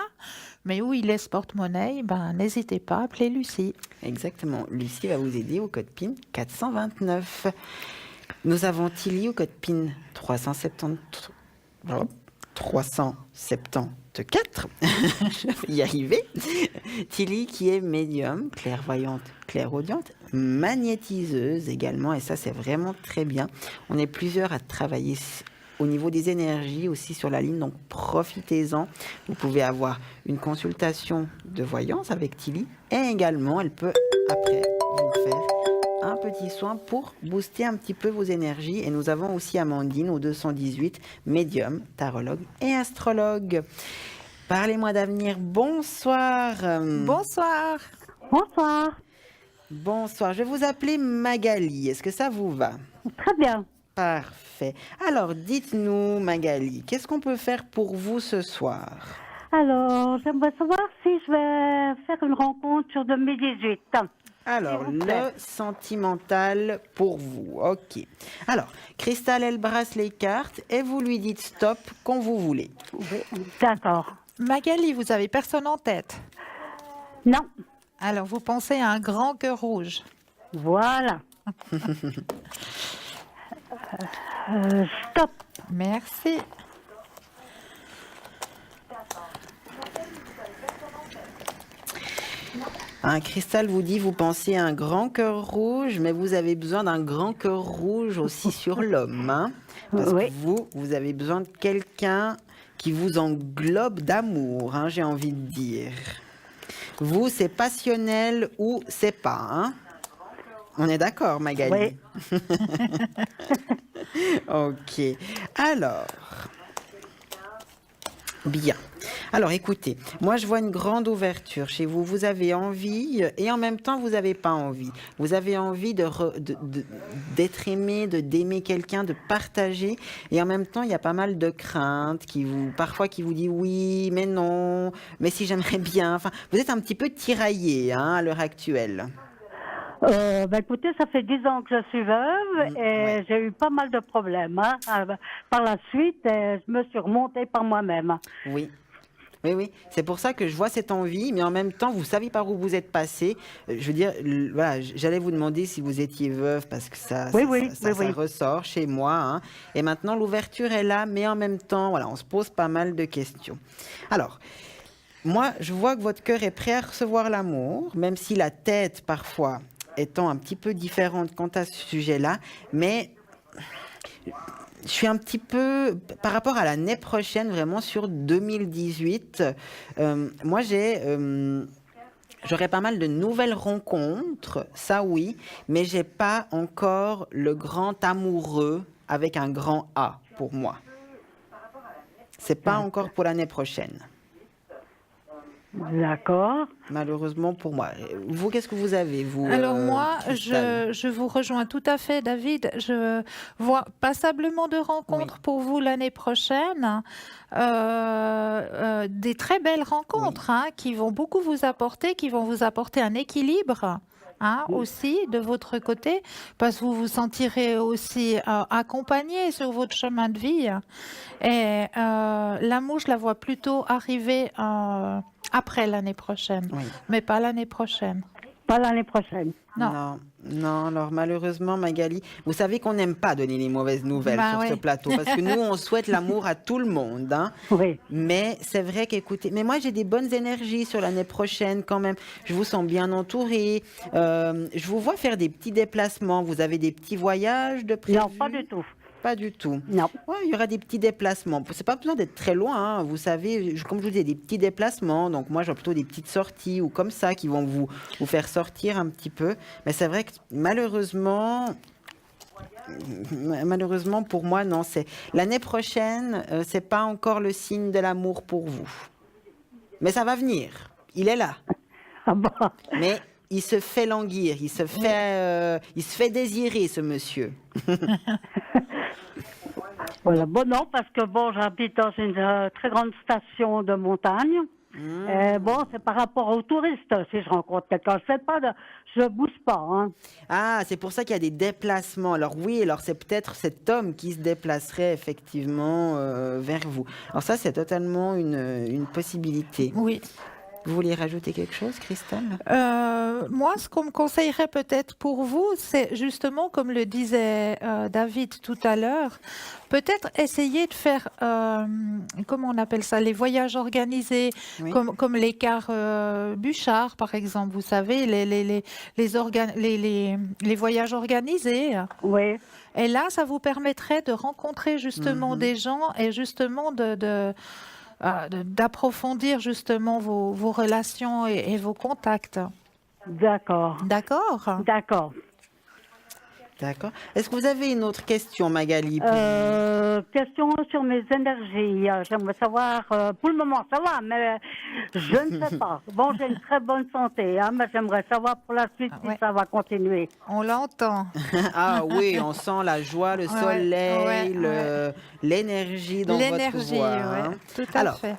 Mais où il est ce porte-monnaie, n'hésitez pas à appeler Lucie. Exactement. Lucie va vous aider au code PIN 429. Nous avons Tilly au code PIN 374. Je vais y arriver. Tilly qui est médium, clairvoyante, clairaudiente, magnétiseuse également. Et ça, c'est vraiment très bien. On est plusieurs à travailler au niveau des énergies aussi sur la ligne, donc profitez-en. Vous pouvez avoir une consultation de voyance avec Tilly et également elle peut après vous faire un petit soin pour booster un petit peu vos énergies. Et nous avons aussi Amandine au 218, médium, tarologue et astrologue. Parlez-moi d'avenir. Bonsoir. Bonsoir. Bonsoir. Bonsoir. Je vais vous appeler Magali. Est-ce que ça vous va? Très bien. Parfait. Alors, dites-nous, Magali, qu'est-ce qu'on peut faire pour vous ce soir? Alors, j'aimerais savoir si je vais faire une rencontre sur 2018. Alors, S'il vous plaît. le sentimental pour vous. OK. Alors, Cristal, elle brasse les cartes et vous lui dites stop quand vous voulez. Oui. D'accord. Magali, vous avez personne en tête. Non. Alors, vous pensez à un grand cœur rouge. Voilà. Stop. Merci. Un cristal vous dit, vous pensez à un grand cœur rouge, mais vous avez besoin d'un grand cœur rouge aussi sur l'homme. Hein, parce Oui. que vous avez besoin de quelqu'un qui vous englobe d'amour, hein, j'ai envie de dire. Vous, c'est passionnel ou c'est pas, hein? On est d'accord, Magali? Oui. Ok. Alors, bien. Alors, écoutez, moi, je vois une grande ouverture chez vous. Vous avez envie et en même temps, vous n'avez pas envie. Vous avez envie d'être aimé, d'aimer quelqu'un, de partager. Et en même temps, il y a pas mal de craintes parfois qui vous dit oui, mais non, mais si j'aimerais bien. Enfin, vous êtes un petit peu tiraillé, hein, à l'heure actuelle. Écoutez, ça fait 10 ans que je suis veuve et ouais. j'ai eu pas mal de problèmes. Hein. Par la suite, je me suis remontée par moi-même. Oui. Oui, oui, c'est pour ça que je vois cette envie, mais en même temps, vous savez par où vous êtes passé. Je veux dire, voilà, j'allais vous demander si vous étiez veuve, parce que ça ressort chez moi. Hein. Et maintenant, l'ouverture est là, mais en même temps, voilà, on se pose pas mal de questions. Alors, moi, je vois que votre cœur est prêt à recevoir l'amour, même si la tête, parfois, étant un petit peu différente quant à ce sujet-là, mais je suis un petit peu, par rapport à l'année prochaine, vraiment sur 2018, moi j'aurais pas mal de nouvelles rencontres, ça oui, mais j'ai pas encore le grand amoureux avec un grand A pour moi. C'est pas encore pour l'année prochaine. D'accord. Malheureusement pour moi. Vous, qu'est-ce que vous avez, vous? Alors moi, Cristal je vous rejoins tout à fait, David. Je vois passablement de rencontres pour vous l'année prochaine. Des très belles rencontres hein, qui vont beaucoup vous apporter, qui vont vous apporter un équilibre. Hein, aussi de votre côté, parce que vous vous sentirez aussi accompagné sur votre chemin de vie. Et l'amour, je la vois plutôt arriver après l'année prochaine, mais pas l'année prochaine. Pas l'année prochaine. Non. Non, alors malheureusement, Magali, vous savez qu'on n'aime pas donner les mauvaises nouvelles sur ce plateau, parce que nous, on souhaite l'amour à tout le monde. Hein. Oui. Mais c'est vrai qu'écoutez, mais moi, j'ai des bonnes énergies sur l'année prochaine quand même. Je vous sens bien entourée. Je vous vois faire des petits déplacements. Vous avez des petits voyages de prévu? Non, pas du tout. Pas du tout. Non. Ouais, il y aura des petits déplacements. C'est pas besoin d'être très loin. Hein. Vous savez, comme je vous disais, des petits déplacements. Donc moi, j'ai plutôt des petites sorties ou comme ça qui vont vous faire sortir un petit peu. Mais c'est vrai que malheureusement pour moi, non. C'est l'année prochaine. C'est pas encore le signe de l'amour pour vous. Mais ça va venir. Il est là. Ah bon. Mais il se fait languir. Il se fait désirer, ce monsieur. Voilà. Bon, non, parce que bon, j'habite dans une très grande station de montagne. Bon, c'est par rapport aux touristes. Si je rencontre quelqu'un, je bouge pas. Hein. Ah, c'est pour ça qu'il y a des déplacements. Alors oui, alors c'est peut-être cet homme qui se déplacerait effectivement vers vous. Alors ça, c'est totalement une possibilité. Oui. Vous vouliez rajouter quelque chose, Cristal? Moi, ce qu'on me conseillerait peut-être pour vous, c'est justement, comme le disait David tout à l'heure, peut-être essayer de faire, comment on appelle ça, les voyages organisés, comme les cars Bouchard, par exemple, vous savez, les voyages organisés. Oui. Et là, ça vous permettrait de rencontrer justement des gens et justement d'approfondir justement vos relations et vos contacts. D'accord. D'accord? D'accord. D'accord. Est-ce que vous avez une autre question, Magali? Question sur mes énergies. J'aimerais savoir, pour le moment ça va, mais je ne sais pas. Bon, j'ai une très bonne santé, hein, mais j'aimerais savoir pour la suite si ça va continuer. On l'entend. Ah oui, on sent la joie, le soleil, l'énergie dans votre voix. Hein. Tout à fait.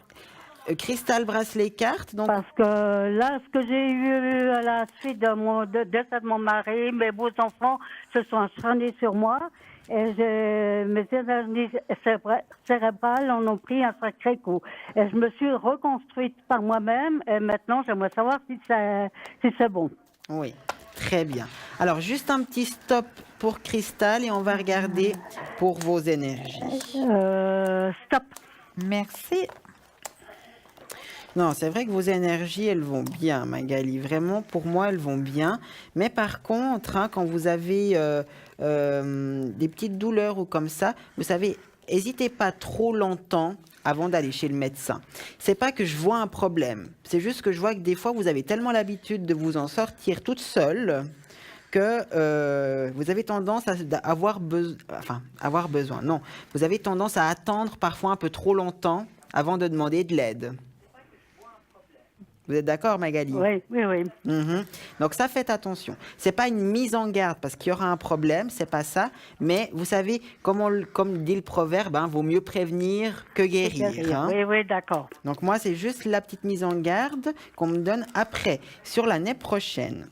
Cristal brasse les cartes. Donc... Parce que là, ce que j'ai eu à la suite de mon décès de mon mari, mes beaux enfants se sont acharnés sur moi et mes énergies cérébrales en ont pris un sacré coup. Et je me suis reconstruite par moi-même et maintenant j'aimerais savoir si c'est bon. Oui, très bien. Alors juste un petit stop pour Cristal et on va regarder pour vos énergies. Stop. Merci. Non, c'est vrai que vos énergies, elles vont bien, Magali. Vraiment, pour moi, elles vont bien. Mais par contre, hein, quand vous avez des petites douleurs ou comme ça, vous savez, n'hésitez pas trop longtemps avant d'aller chez le médecin. C'est pas que je vois un problème. C'est juste que je vois que des fois, vous avez tellement l'habitude de vous en sortir toute seule que vous avez tendance à avoir besoin. Non, vous avez tendance à attendre parfois un peu trop longtemps avant de demander de l'aide. Vous êtes d'accord, Magali? Oui. Donc ça, faites attention. C'est pas une mise en garde parce qu'il y aura un problème, c'est pas ça. Mais vous savez, comme dit le proverbe, hein, vaut mieux prévenir que guérir. Hein. Oui, d'accord. Donc moi, c'est juste la petite mise en garde qu'on me donne après, sur l'année prochaine.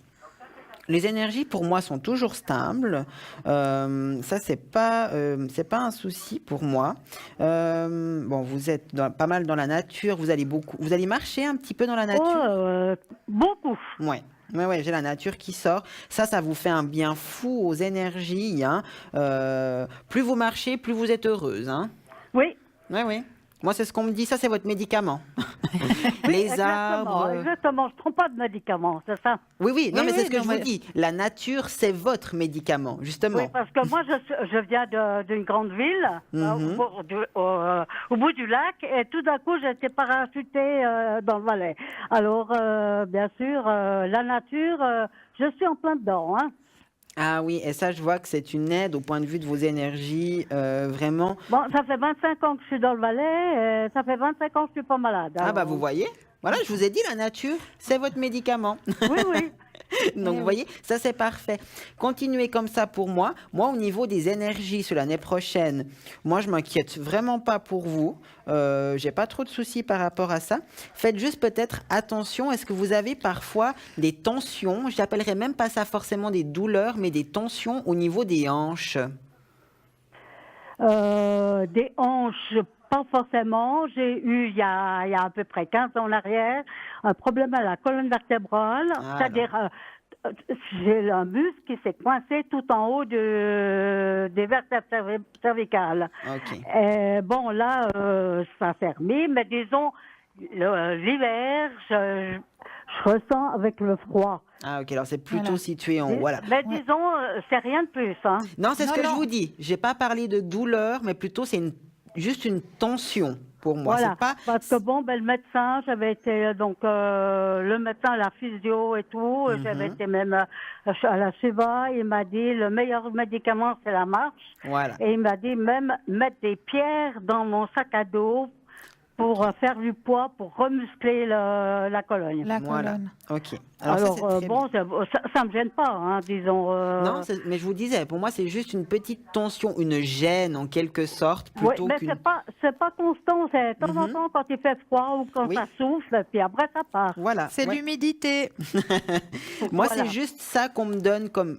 Les énergies, pour moi, sont toujours stables. Ça, c'est pas un souci pour moi. Bon, vous êtes pas mal dans la nature. Vous allez marcher un petit peu dans la nature. Beaucoup. Ouais. Oui, j'ai la nature qui sort. Ça vous fait un bien fou aux énergies. Hein. Plus vous marchez, plus vous êtes heureuse. Hein. Oui. Oui. Moi, c'est ce qu'on me dit. Ça, c'est votre médicament. Oui, les arbres. Exactement. Je ne prends pas de médicaments, c'est ça? Oui. Non, mais c'est ce que je vous dis. La nature, c'est votre médicament, justement. Oui, parce que moi, je viens d'une grande ville, au bout du lac, et tout d'un coup, j'ai été parachutée dans le Valais. Alors, bien sûr, la nature, je suis en plein dedans, hein. Ah oui, et ça, je vois que c'est une aide au point de vue de vos énergies, vraiment. Bon, ça fait 25 ans que je suis dans le Valais, et ça fait 25 ans que je suis pas malade. Alors... Ah bah, vous voyez, voilà, je vous ai dit, la nature, c'est votre médicament. Oui. Donc, vous voyez, ça, c'est parfait. Continuez comme ça pour moi. Moi, au niveau des énergies sur l'année prochaine, moi, je m'inquiète vraiment pas pour vous. J'ai pas trop de soucis par rapport à ça. Faites juste peut-être attention. Est-ce que vous avez parfois des tensions? Je n'appellerais même pas ça forcément des douleurs, mais des tensions au niveau des hanches. Des hanches, pas forcément. J'ai eu, il y a à peu près 15 ans en arrière, un problème à la colonne vertébrale. C'est-à-dire, j'ai un muscle qui s'est coincé tout en haut des vertèbres cervicales. Okay. Et bon, là, ça s'est remis, mais disons, l'hiver, je ressens avec le froid. Ah ok, alors c'est plutôt situé en haut, voilà. Mais disons, c'est rien de plus. Hein. Non, c'est ce que je vous dis. J'ai pas parlé de douleur, mais plutôt c'est juste une tension pour moi. Voilà, c'est pas... parce que bon, le médecin, j'avais été donc le médecin à la physio et tout, j'avais été même à la Suva, il m'a dit le meilleur médicament c'est la marche. Voilà. Et il m'a dit même mettre des pierres dans mon sac à dos pour faire du poids, pour remuscler la colonne. La voilà. colonne. Ok. Alors bon, ça me gêne pas, hein, disons. Non, mais je vous disais, pour moi, c'est juste une petite tension, une gêne en quelque sorte, plutôt oui, mais c'est pas constant, c'est de temps en temps quand il fait froid ou quand ça souffle, puis après ça part. Voilà. C'est l'humidité. Moi, c'est juste ça qu'on me donne comme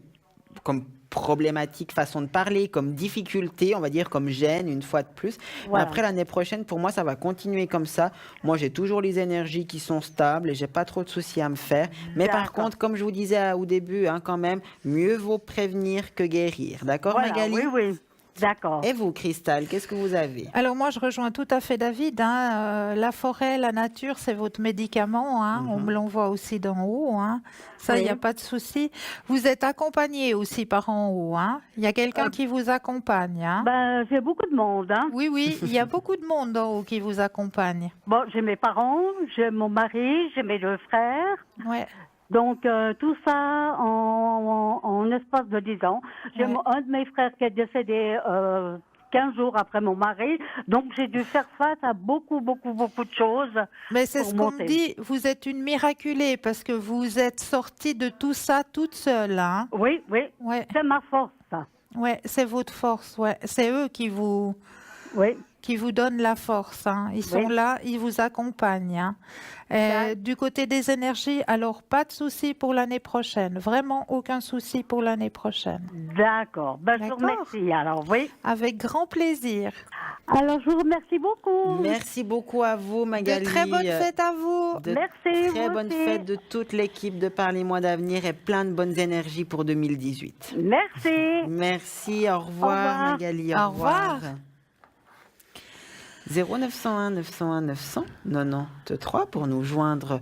problématique, façon de parler, comme difficulté, on va dire comme gêne une fois de plus. Voilà. Mais après l'année prochaine, pour moi, ça va continuer comme ça. Moi, j'ai toujours les énergies qui sont stables et j'ai pas trop de soucis à me faire. Mais par contre, comme je vous disais au début, hein, quand même, mieux vaut prévenir que guérir. D'accord, voilà, Magali? Oui. D'accord. Et vous, Cristal, qu'est-ce que vous avez? Alors moi, je rejoins tout à fait David. Hein. La forêt, la nature, c'est votre médicament. Hein. On me l'envoie aussi d'en haut. Hein. Ça, il n'y a pas de souci. Vous êtes accompagné aussi par en haut. Hein. Il y a quelqu'un qui vous accompagne. Hein. Ben, j'ai beaucoup de monde. Hein. Oui, il y a beaucoup de monde en haut qui vous accompagne. Bon, j'ai mes parents, j'ai mon mari, j'ai mes deux frères. Ouais. Donc, tout ça en espace de 10 ans. J'ai un de mes frères qui est décédé 15 jours après mon mari. Donc, j'ai dû faire face à beaucoup de choses. Mais c'est ce qu'on me dit, vous êtes une miraculée parce que vous êtes sortie de tout ça toute seule. Hein. Oui, Ouais. c'est ma force, ça. Oui, c'est votre force. Ouais. C'est eux qui vous donnent la force. Hein. Ils sont là, ils vous accompagnent. Hein. Du côté des énergies, alors pas de souci pour l'année prochaine. Vraiment aucun souci pour l'année prochaine. D'accord. Ben, je vous remercie. Alors, oui. Avec grand plaisir. Alors, je vous remercie beaucoup. Merci beaucoup à vous, Magali. De très bonnes fêtes à vous. Merci. Très bonnes fêtes de toute l'équipe de Parlez-moi d'avenir et plein de bonnes énergies pour 2018. Merci. Merci. Au revoir, Magali. Au revoir. 0901 901 900 93 pour nous joindre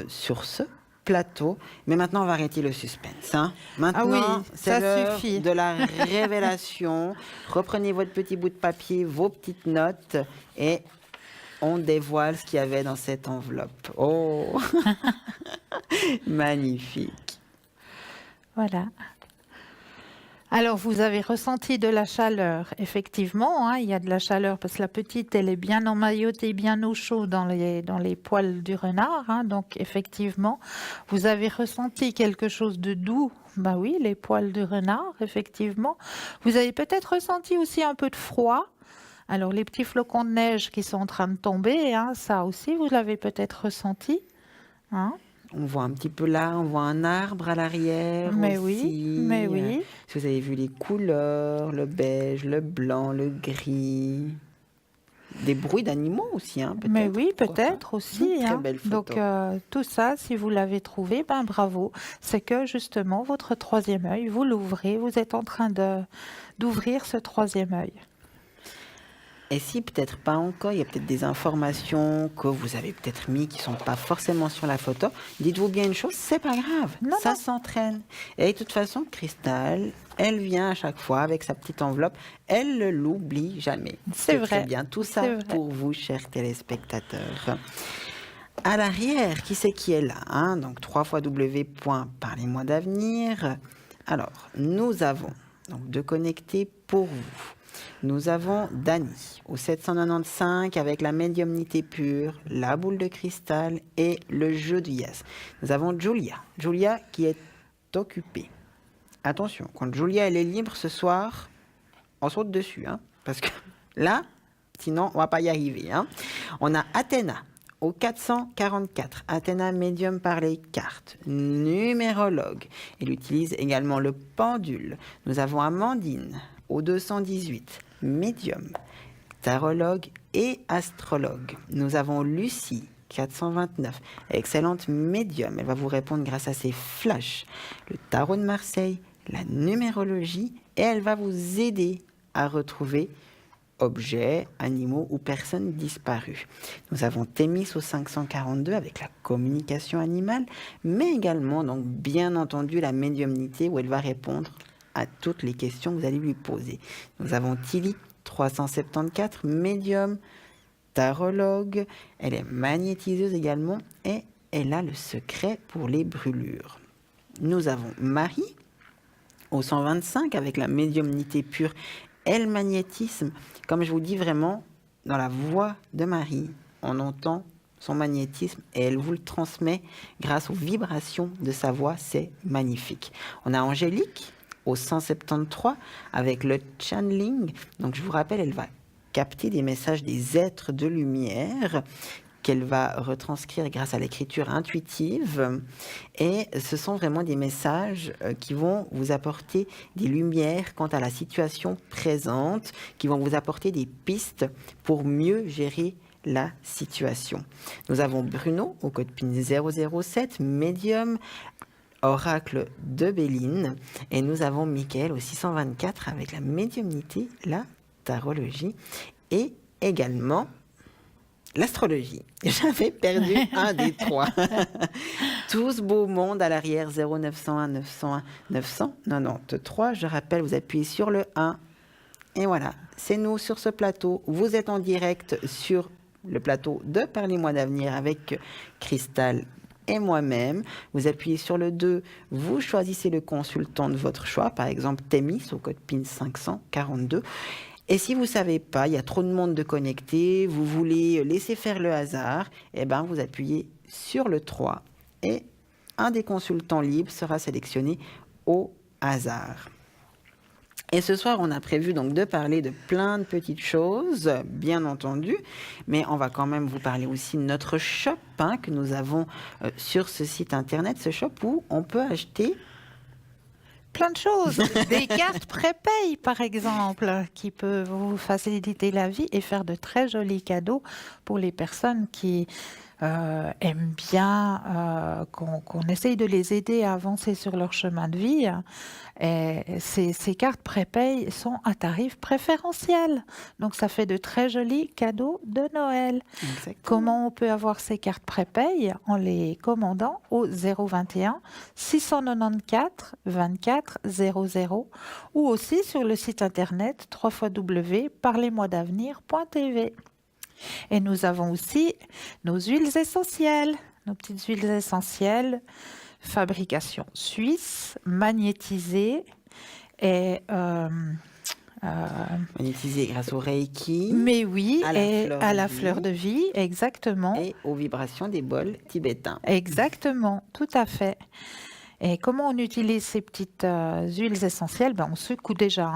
sur ce plateau. Mais maintenant, on va arrêter le suspense. Hein. Maintenant, c'est l'heure de la révélation. Reprenez votre petit bout de papier, vos petites notes et on dévoile ce qu'il y avait dans cette enveloppe. Oh, magnifique. Voilà. Alors, vous avez ressenti de la chaleur, effectivement, hein, il y a de la chaleur parce que la petite, elle est bien emmaillotée, bien au chaud dans les poils du renard, hein, donc effectivement, vous avez ressenti quelque chose de doux, bah oui, les poils du renard, effectivement. Vous avez peut-être ressenti aussi un peu de froid. Alors, les petits flocons de neige qui sont en train de tomber, hein, ça aussi, vous l'avez peut-être ressenti, hein. On voit un petit peu là, on voit un arbre à l'arrière aussi. Mais oui. Si vous avez vu les couleurs, le beige, le blanc, le gris. Des bruits d'animaux aussi, hein, peut-être. Mais oui, peut-être aussi. Très belle photo. Donc, tout ça, si vous l'avez trouvé, ben bravo. C'est que, justement, votre troisième œil, vous l'ouvrez, vous êtes en train d'ouvrir ce troisième œil. Et si peut-être pas encore, il y a peut-être des informations que vous avez peut-être mis qui sont pas forcément sur la photo. Dites-vous bien une chose, c'est pas grave, ça s'entraîne. Et de toute façon, Cristal, elle vient à chaque fois avec sa petite enveloppe, elle ne l'oublie jamais. C'est vrai. Très bien, tout ça pour vous, chers téléspectateurs. À l'arrière, qui c'est qui est là, hein? Donc www.parlez-moi d'avenir. Alors, nous avons donc de connecter pour vous. Nous avons Dany au 795 avec la médiumnité pure, la boule de cristal et le jeu de yes. Nous avons Julia. Julia qui est occupée. Attention, quand Julia elle est libre ce soir, on saute dessus, hein, parce que là, sinon on va pas y arriver. Hein. On a Athéna au 444. Athéna médium par les cartes, numérologue. Elle utilise également le pendule. Nous avons Amandine au 218, médium, tarologue et astrologue. Nous avons Lucie, 429, excellente médium. Elle va vous répondre grâce à ses flashs, le tarot de Marseille, la numérologie, et elle va vous aider à retrouver objets, animaux ou personnes disparues. Nous avons Thémis au 542 avec la communication animale, mais également, donc, bien entendu, la médiumnité où elle va répondre à toutes les questions que vous allez lui poser. Nous avons Tilly, 374, médium, tarologue. Elle est magnétiseuse également et elle a le secret pour les brûlures. Nous avons Marie, au 125, avec la médiumnité pure et le magnétisme. Comme je vous dis vraiment, dans la voix de Marie, on entend son magnétisme et elle vous le transmet grâce aux vibrations de sa voix. C'est magnifique. On a Angélique, au 173 avec le channeling. Donc je vous rappelle, elle va capter des messages des êtres de lumière qu'elle va retranscrire grâce à l'écriture intuitive. Et ce sont vraiment des messages qui vont vous apporter des lumières quant à la situation présente, qui vont vous apporter des pistes pour mieux gérer la situation. Nous avons Bruno au code PIN 007, médium, oracle de Béline, et nous avons Mickaël au 624 avec la médiumnité, la tarologie et également l'astrologie. J'avais perdu un des trois. Tout ce beau monde à l'arrière, 0901 901 993. Je rappelle, vous appuyez sur le 1 et voilà, c'est nous sur ce plateau. Vous êtes en direct sur le plateau de Parlez-moi d'avenir avec Cristal et moi-même. Vous appuyez sur le 2, vous choisissez le consultant de votre choix, par exemple Témis au code PIN 542. Et si vous ne savez pas, il y a trop de monde de connecté, vous voulez laisser faire le hasard, eh ben vous appuyez sur le 3 et un des consultants libres sera sélectionné au hasard. Et ce soir, on a prévu donc de parler de plein de petites choses, bien entendu, mais on va quand même vous parler aussi de notre shop que nous avons sur ce site internet, ce shop où on peut acheter plein de choses. Des cartes prépay, par exemple, qui peuvent vous faciliter la vie et faire de très jolis cadeaux pour les personnes qui aiment bien qu'on essaye de les aider à avancer sur leur chemin de vie. Et ces cartes prépay sont à tarif préférentiel. Donc, ça fait de très jolis cadeaux de Noël. Exactement. Comment on peut avoir ces cartes prépay? En les commandant au 021 694 24 00 ou aussi sur le site internet www.parlez-moi-d'avenir.tv. Et nous avons aussi nos huiles essentielles, nos petites huiles essentielles, fabrication suisse, magnétisées et magnétisé grâce au Reiki. Mais oui, à la fleur de vie, exactement. Et aux vibrations des bols tibétains. Exactement, tout à fait. Et comment on utilise ces petites huiles essentielles? On secoue déjà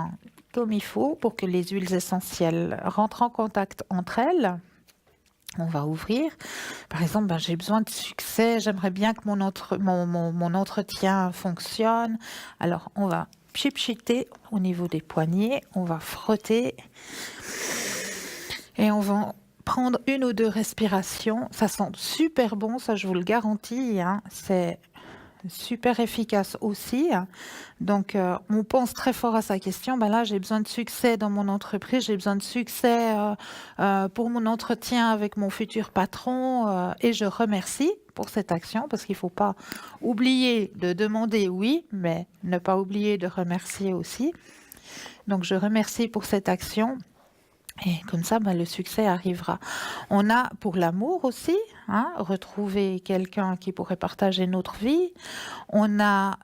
comme il faut pour que les huiles essentielles rentrent en contact entre elles. On va ouvrir. Par exemple, j'ai besoin de succès. J'aimerais bien que mon entretien fonctionne. Alors, on va pchiter au niveau des poignets. On va frotter. Et on va prendre 1 ou 2 respirations. Ça sent super bon, ça je vous le garantis. C'est super efficace aussi. Donc, on pense très fort à sa question. Là, j'ai besoin de succès dans mon entreprise, j'ai besoin de succès pour mon entretien avec mon futur patron et je remercie pour cette action parce qu'il ne faut pas oublier de demander oui, mais ne pas oublier de remercier aussi. Donc, je remercie pour cette action. Et comme ça, le succès arrivera. On a pour l'amour aussi, retrouver quelqu'un qui pourrait partager notre vie. On a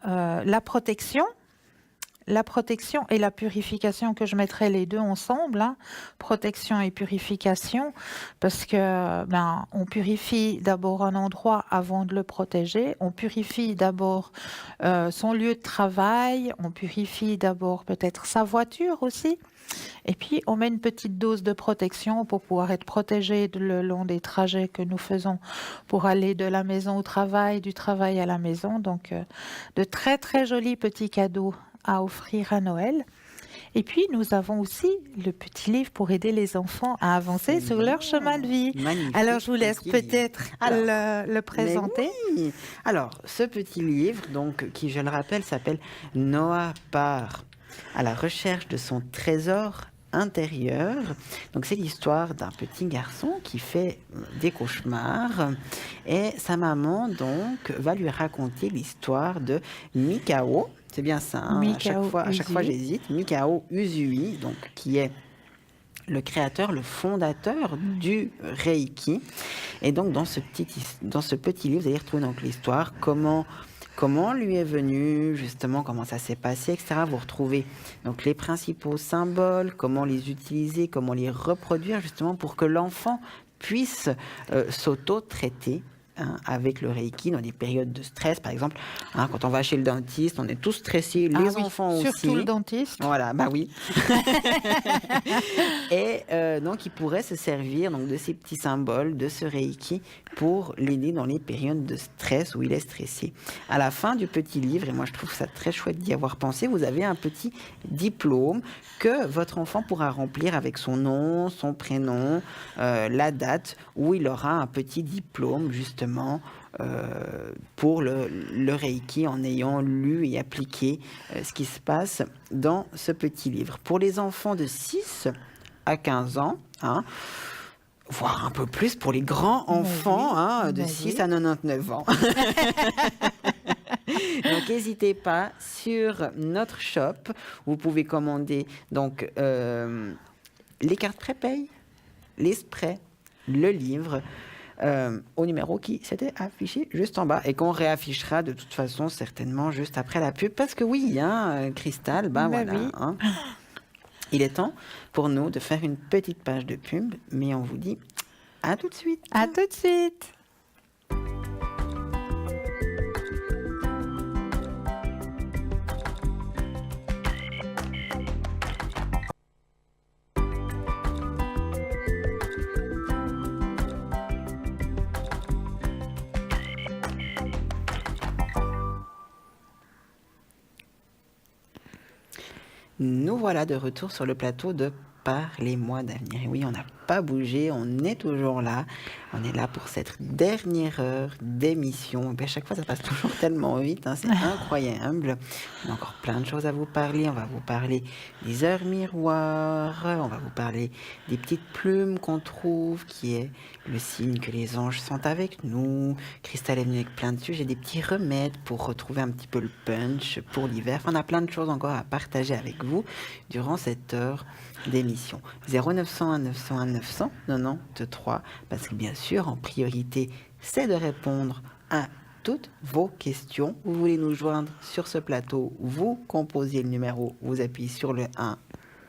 la protection et la purification que je mettrai les deux ensemble. Protection et purification, parce que on purifie d'abord un endroit avant de le protéger. On purifie d'abord son lieu de travail. On purifie d'abord peut-être sa voiture aussi. Et puis, on met une petite dose de protection pour pouvoir être protégé le long des trajets que nous faisons pour aller de la maison au travail, du travail à la maison. Donc, de très, très jolis petits cadeaux à offrir à Noël. Et puis, nous avons aussi le petit livre pour aider les enfants à avancer sur leur chemin de vie. Magnifique. Alors, je vous laisse peut-être le présenter. Oui. Alors, ce petit livre, donc, qui, je le rappelle, s'appelle « Noah part à la recherche de son trésor intérieur ». Donc, c'est l'histoire d'un petit garçon qui fait des cauchemars et sa maman, donc, va lui raconter l'histoire de Mikao. C'est bien ça, à chaque fois j'hésite. Mikao Usui, donc, qui est le créateur, le fondateur du Reiki. Et donc, dans ce petit livre, vous allez retrouver donc l'histoire, comment lui est venu, justement, comment ça s'est passé, etc. Vous retrouvez donc les principaux symboles, comment les utiliser, comment les reproduire, justement, pour que l'enfant puisse s'auto-traiter avec le Reiki dans des périodes de stress, par exemple. Quand on va chez le dentiste, on est tous stressés, les enfants aussi. Surtout le dentiste. Voilà, oui. Et donc, il pourrait se servir donc, de ces petits symboles, de ce Reiki, pour l'aider dans les périodes de stress où il est stressé. À la fin du petit livre, et moi je trouve ça très chouette d'y avoir pensé, vous avez un petit diplôme que votre enfant pourra remplir avec son nom, son prénom, la date, où il aura un petit diplôme, justement, pour le Reiki en ayant lu et appliqué ce qui se passe dans ce petit livre. Pour les enfants de 6 à 15 ans, voire un peu plus pour les grands enfants de 6 à 99 ans. Donc, n'hésitez pas, sur notre shop, vous pouvez commander donc, les cartes prépay, les sprays, le livre. au numéro qui s'était affiché juste en bas et qu'on réaffichera de toute façon certainement juste après la pub. Parce que oui, hein, Cristal, voilà. Oui. Hein. Il est temps pour nous de faire une petite page de pub, mais on vous dit à tout de suite. À tout de suite. Nous voilà de retour sur le plateau de Parlez-moi d'avenir. Et oui, on n'a pas bougé, on est toujours là. On est là pour cette dernière heure d'émission. Et à chaque fois, ça passe toujours tellement vite, hein, c'est incroyable. On a encore plein de choses à vous parler. On va vous parler des heures miroirs. On va vous parler des petites plumes qu'on trouve, qui est le signe que les anges sont avec nous. Cristal est venue avec plein de sujets, des petits remèdes pour retrouver un petit peu le punch pour l'hiver. Enfin, on a plein de choses encore à partager avec vous durant cette heure d'émission. 0901 901 900 93, parce que bien sûr, en priorité, c'est de répondre à toutes vos questions. Vous voulez nous joindre sur ce plateau, vous composez le numéro, vous appuyez sur le 1.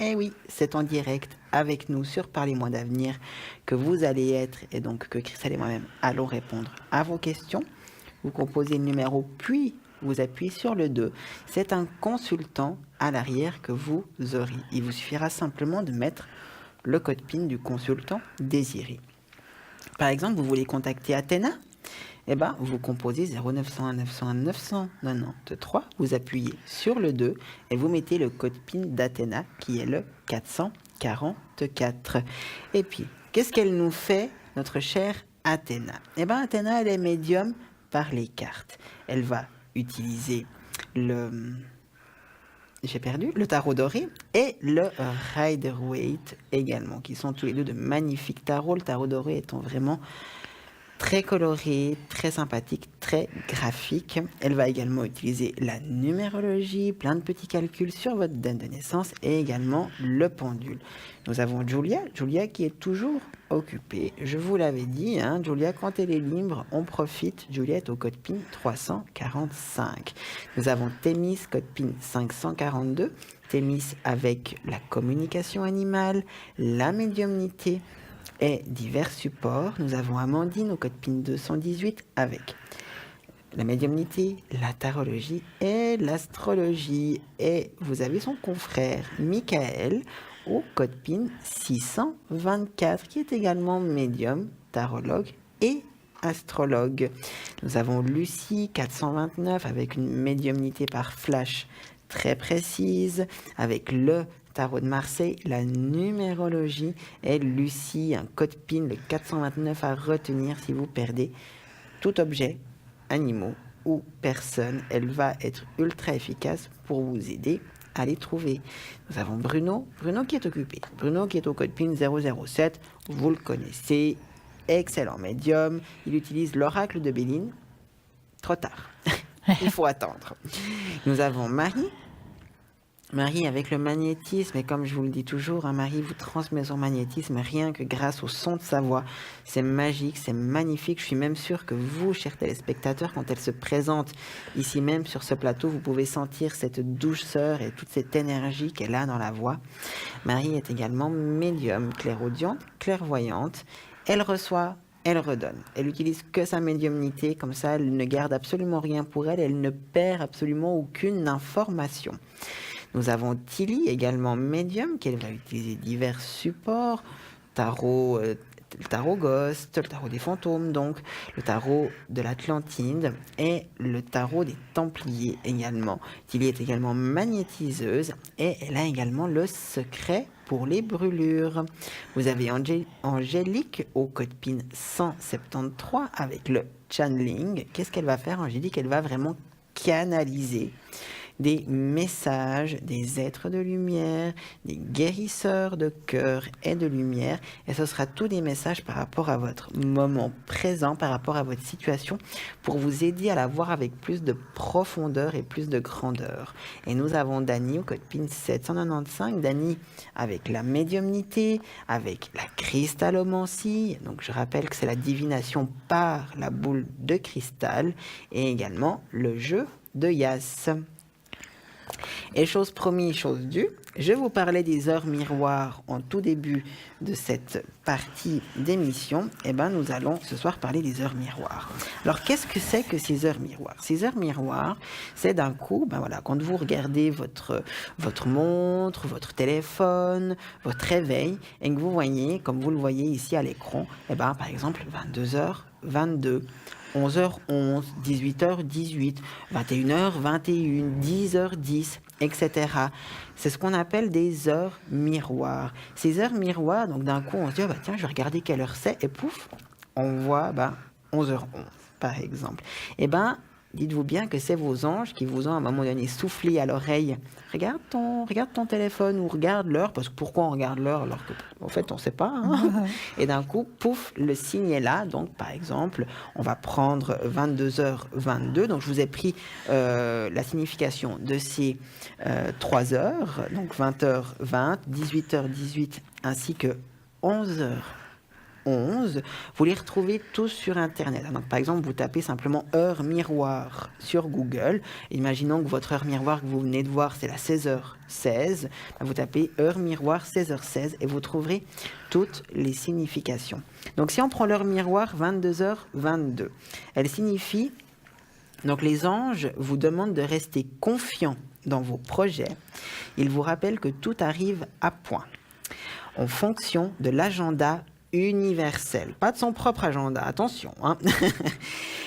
Et oui, c'est en direct avec nous sur Parlez-moi d'avenir que vous allez être, et donc que Cristal et moi-même allons répondre à vos questions. Vous composez le numéro, puis vous appuyez sur le 2. C'est un consultant à l'arrière que vous aurez. Il vous suffira simplement de mettre le code PIN du consultant désiré. Par exemple, vous voulez contacter Athéna, eh ben, vous composez 0901 901 993, vous appuyez sur le 2 et vous mettez le code PIN d'Athéna qui est le 444. Et puis, qu'est-ce qu'elle nous fait, notre chère Athéna? Eh ben, Athéna, elle est médium par les cartes. Elle va utiliser le tarot doré et le Rider-Waite également, qui sont tous les deux de magnifiques tarots. Le tarot doré étant vraiment très coloré, très sympathique, très graphique. Elle va également utiliser la numérologie, plein de petits calculs sur votre date de naissance et également le pendule. Nous avons Julia qui est toujours occupée. Je vous l'avais dit, hein, Julia, quand elle est libre, on profite. Julia est au code PIN 345. Nous avons Thémis, code PIN 542. Thémis avec la communication animale, la médiumnité et divers supports. Nous avons Amandine au code PIN 218 avec la médiumnité, la tarologie et l'astrologie. Et vous avez son confrère Michael au code PIN 624 qui est également médium, tarologue et astrologue. Nous avons Lucie 429 avec une médiumnité par flash très précise, avec le tarot de Marseille, la numérologie et Lucie, un code PIN, le 429 à retenir si vous perdez tout objet, animaux ou personne. Elle va être ultra efficace pour vous aider à les trouver. Nous avons Bruno qui est occupé. Bruno qui est au code PIN 007, vous le connaissez, excellent médium. Il utilise l'oracle de Béline. Trop tard, il faut attendre. Nous avons Marie avec le magnétisme, et comme je vous le dis toujours, hein, Marie vous transmet son magnétisme rien que grâce au son de sa voix. C'est magique, c'est magnifique. Je suis même sûre que vous, chers téléspectateurs, quand elle se présente ici même sur ce plateau, vous pouvez sentir cette douceur et toute cette énergie qu'elle a dans la voix. Marie est également médium, clairaudiente, clairvoyante. Elle reçoit, elle redonne. Elle n'utilise que sa médiumnité, comme ça elle ne garde absolument rien pour elle, elle ne perd absolument aucune information. Nous avons Tilly, également médium, qu'elle va utiliser divers supports, tarot, le tarot Ghost, le tarot des fantômes, donc le tarot de l'Atlantide et le tarot des Templiers également. Tilly est également magnétiseuse et elle a également le secret pour les brûlures. Vous avez Angélique au code PIN 173 avec le channeling. Qu'est-ce qu'elle va faire, Angélique? Elle va vraiment canaliser des messages des êtres de lumière, des guérisseurs de cœur et de lumière. Et ce sera tous des messages par rapport à votre moment présent, par rapport à votre situation, pour vous aider à la voir avec plus de profondeur et plus de grandeur. Et nous avons Dany au code PIN 795, Dany avec la médiumnité, avec la cristallomancie. Donc je rappelle que c'est la divination par la boule de cristal et également le jeu de Yas. Et chose promise, chose due, je vous parlais des heures miroirs en tout début de cette partie d'émission. Et ben nous allons ce soir parler des heures miroirs. Alors qu'est-ce que c'est que ces heures miroirs? Ces heures miroirs, c'est d'un coup, quand vous regardez votre montre, votre téléphone, votre réveil, et que vous voyez, comme vous le voyez ici à l'écran, par exemple 22h22. 11h11, 18h18, 21h21, 10h10, etc. C'est ce qu'on appelle des heures miroirs. Ces heures miroirs, donc d'un coup, on se dit, tiens, je vais regarder quelle heure c'est, et pouf, on voit 11h11, par exemple. Dites-vous bien que c'est vos anges qui vous ont à un moment donné soufflé à l'oreille. Regarde ton téléphone ou regarde l'heure, parce que pourquoi on regarde l'heure alors qu'en fait on ne sait pas. Et d'un coup, pouf, le signe est là. Donc par exemple, on va prendre 22h22. Donc je vous ai pris la signification de ces 3 heures, donc 20h20, 18h18 ainsi que 11h11, vous les retrouvez tous sur Internet. Donc, par exemple, vous tapez simplement heure miroir sur Google. Imaginons que votre heure miroir que vous venez de voir, c'est la 16h16. Vous tapez heure miroir 16h16 et vous trouverez toutes les significations. Donc, si on prend l'heure miroir 22h22, elle signifie... Donc, les anges vous demandent de rester confiants dans vos projets. Ils vous rappellent que tout arrive à point, en fonction de l'agenda universel, pas de son propre agenda, attention.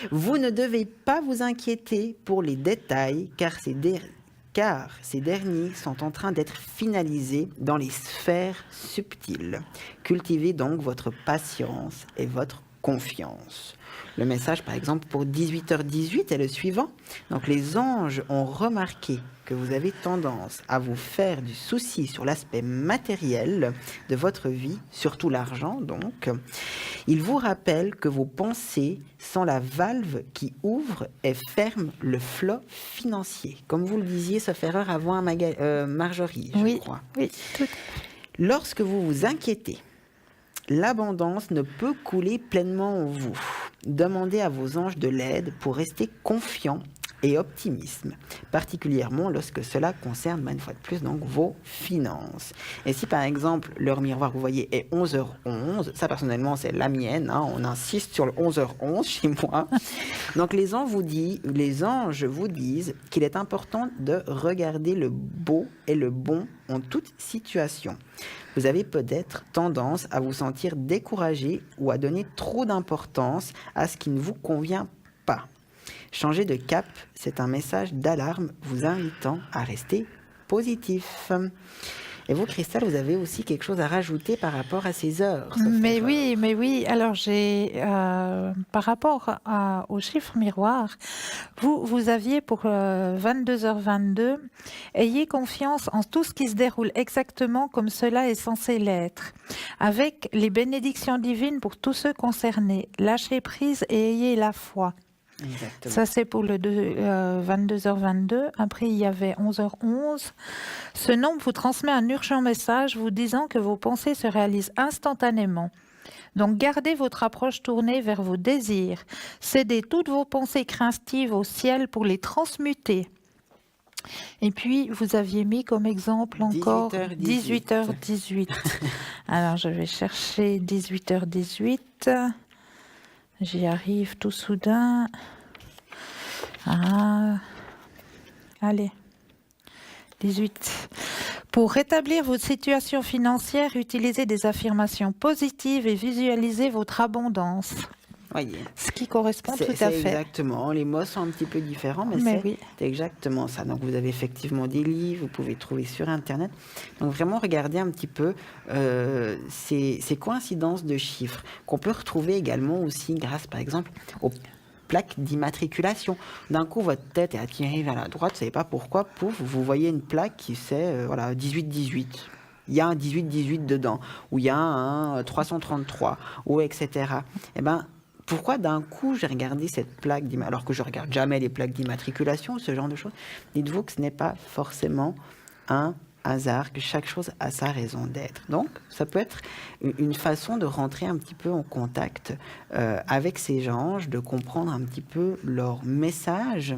Vous ne devez pas vous inquiéter pour les détails, car ces derniers sont en train d'être finalisés dans les sphères subtiles. Cultivez donc votre patience et votre confiance. Le message, par exemple, pour 18h18 est le suivant. Donc, les anges ont remarqué que vous avez tendance à vous faire du souci sur l'aspect matériel de votre vie, surtout l'argent, donc. Ils vous rappellent que vos pensées sont la valve qui ouvre et ferme le flot financier. Comme vous le disiez, sauf erreur avant Marjorie, je crois. Oui, tout. Lorsque vous vous inquiétez, l'abondance ne peut couler pleinement en vous. Demandez à vos anges de l'aide pour rester confiants et optimisme, particulièrement lorsque cela concerne, une fois de plus, donc vos finances. Et si par exemple l'heure miroir que vous voyez est 11h11, ça personnellement c'est la mienne, on insiste sur le 11h11 chez moi. Donc les anges vous disent qu'il est important de regarder le beau et le bon en toute situation. Vous avez peut-être tendance à vous sentir découragé ou à donner trop d'importance à ce qui ne vous convient pas. Changer de cap, c'est un message d'alarme vous invitant à rester positif. Et vous, Christelle, vous avez aussi quelque chose à rajouter par rapport à ces heures? Mais oui. Alors, j'ai par rapport au chiffre miroir, vous aviez pour 22h22, ayez confiance en tout ce qui se déroule exactement comme cela est censé l'être, avec les bénédictions divines pour tous ceux concernés. Lâchez prise et ayez la foi. Exactement. Ça, c'est pour le 22h22. Après, il y avait 11h11. Ce nombre vous transmet un urgent message vous disant que vos pensées se réalisent instantanément. Donc, gardez votre approche tournée vers vos désirs. Cédez toutes vos pensées craintives au ciel pour les transmuter. Et puis, vous aviez mis comme exemple encore 18h18. Alors, je vais chercher 18h18. J'y arrive tout soudain. Allez. 18. Pour rétablir votre situation financière, utilisez des affirmations positives et visualisez votre abondance. Voyez. Ce qui correspond tout à fait. Exactement. Les mots sont un petit peu différents, mais c'est exactement ça. Donc, vous avez effectivement des livres, vous pouvez trouver sur Internet. Donc, vraiment, regardez un petit peu ces coïncidences de chiffres qu'on peut retrouver également aussi grâce, par exemple, au plaque d'immatriculation. D'un coup, votre tête est attirée vers la droite, vous ne savez pas pourquoi, pouf, vous voyez une plaque qui c'est 18-18. Il y a un 18-18 dedans, ou il y a un 333, ou etc. Eh bien, pourquoi d'un coup j'ai regardé cette plaque, alors que je ne regarde jamais les plaques d'immatriculation, ce genre de choses? Dites-vous que ce n'est pas forcément un hasard, que chaque chose a sa raison d'être. Donc, ça peut être une façon de rentrer un petit peu en contact avec ces anges, de comprendre un petit peu leur message,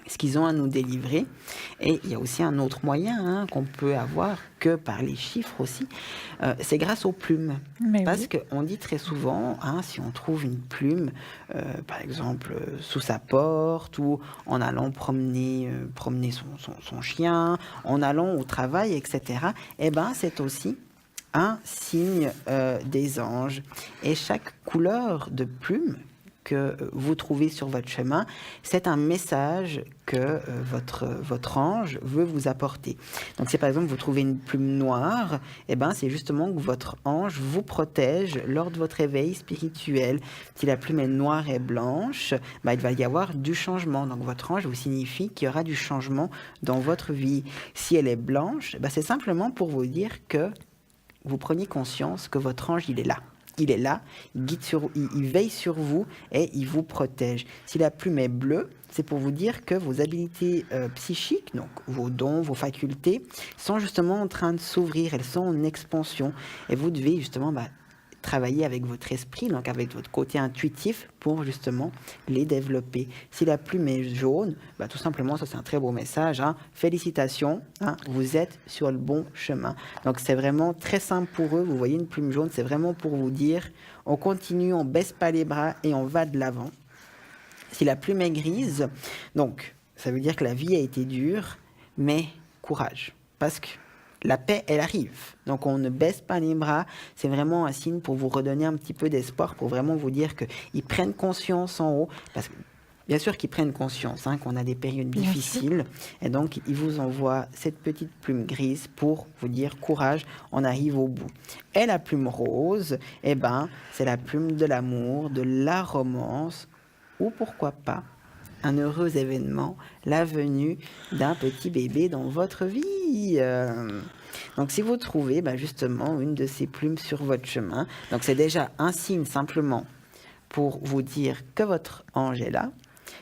ce qu'ils ont à nous délivrer. Et il y a aussi un autre moyen qu'on peut avoir que par les chiffres aussi, c'est grâce aux plumes. Parce qu'on dit très souvent, si on trouve une plume, par exemple sous sa porte ou en allant promener son chien, en allant au travail, etc., eh ben, c'est aussi un signe des anges. Et chaque couleur de plume que vous trouvez sur votre chemin, c'est un message que votre ange veut vous apporter. Donc, si par exemple vous trouvez une plume noire, eh ben, c'est justement que votre ange vous protège lors de votre éveil spirituel. Si la plume est noire et blanche, il va y avoir du changement. Donc, votre ange vous signifie qu'il y aura du changement dans votre vie. Si elle est blanche, c'est simplement pour vous dire que vous preniez conscience que votre ange, il est là. Il est là, il veille sur vous et il vous protège. Si la plume est bleue, c'est pour vous dire que vos habiletés psychiques, donc vos dons, vos facultés, sont justement en train de s'ouvrir, elles sont en expansion. Et vous devez justement travailler avec votre esprit, donc avec votre côté intuitif, pour justement les développer. Si la plume est jaune, tout simplement, ça c'est un très beau message. Félicitations, vous êtes sur le bon chemin. Donc c'est vraiment très simple pour eux. Vous voyez une plume jaune, c'est vraiment pour vous dire, on continue, on baisse pas les bras et on va de l'avant. Si la plume est grise, donc ça veut dire que la vie a été dure, mais courage, parce que la paix, elle arrive. Donc, on ne baisse pas les bras. C'est vraiment un signe pour vous redonner un petit peu d'espoir, pour vraiment vous dire qu'ils prennent conscience en haut. Parce que, bien sûr qu'ils prennent conscience qu'on a des périodes difficiles. Et donc, ils vous envoient cette petite plume grise pour vous dire courage, on arrive au bout. Et la plume rose, c'est la plume de l'amour, de la romance, ou pourquoi pas un heureux événement, la venue d'un petit bébé dans votre vie. Donc, si vous trouvez justement une de ces plumes sur votre chemin, donc c'est déjà un signe simplement pour vous dire que votre ange est là.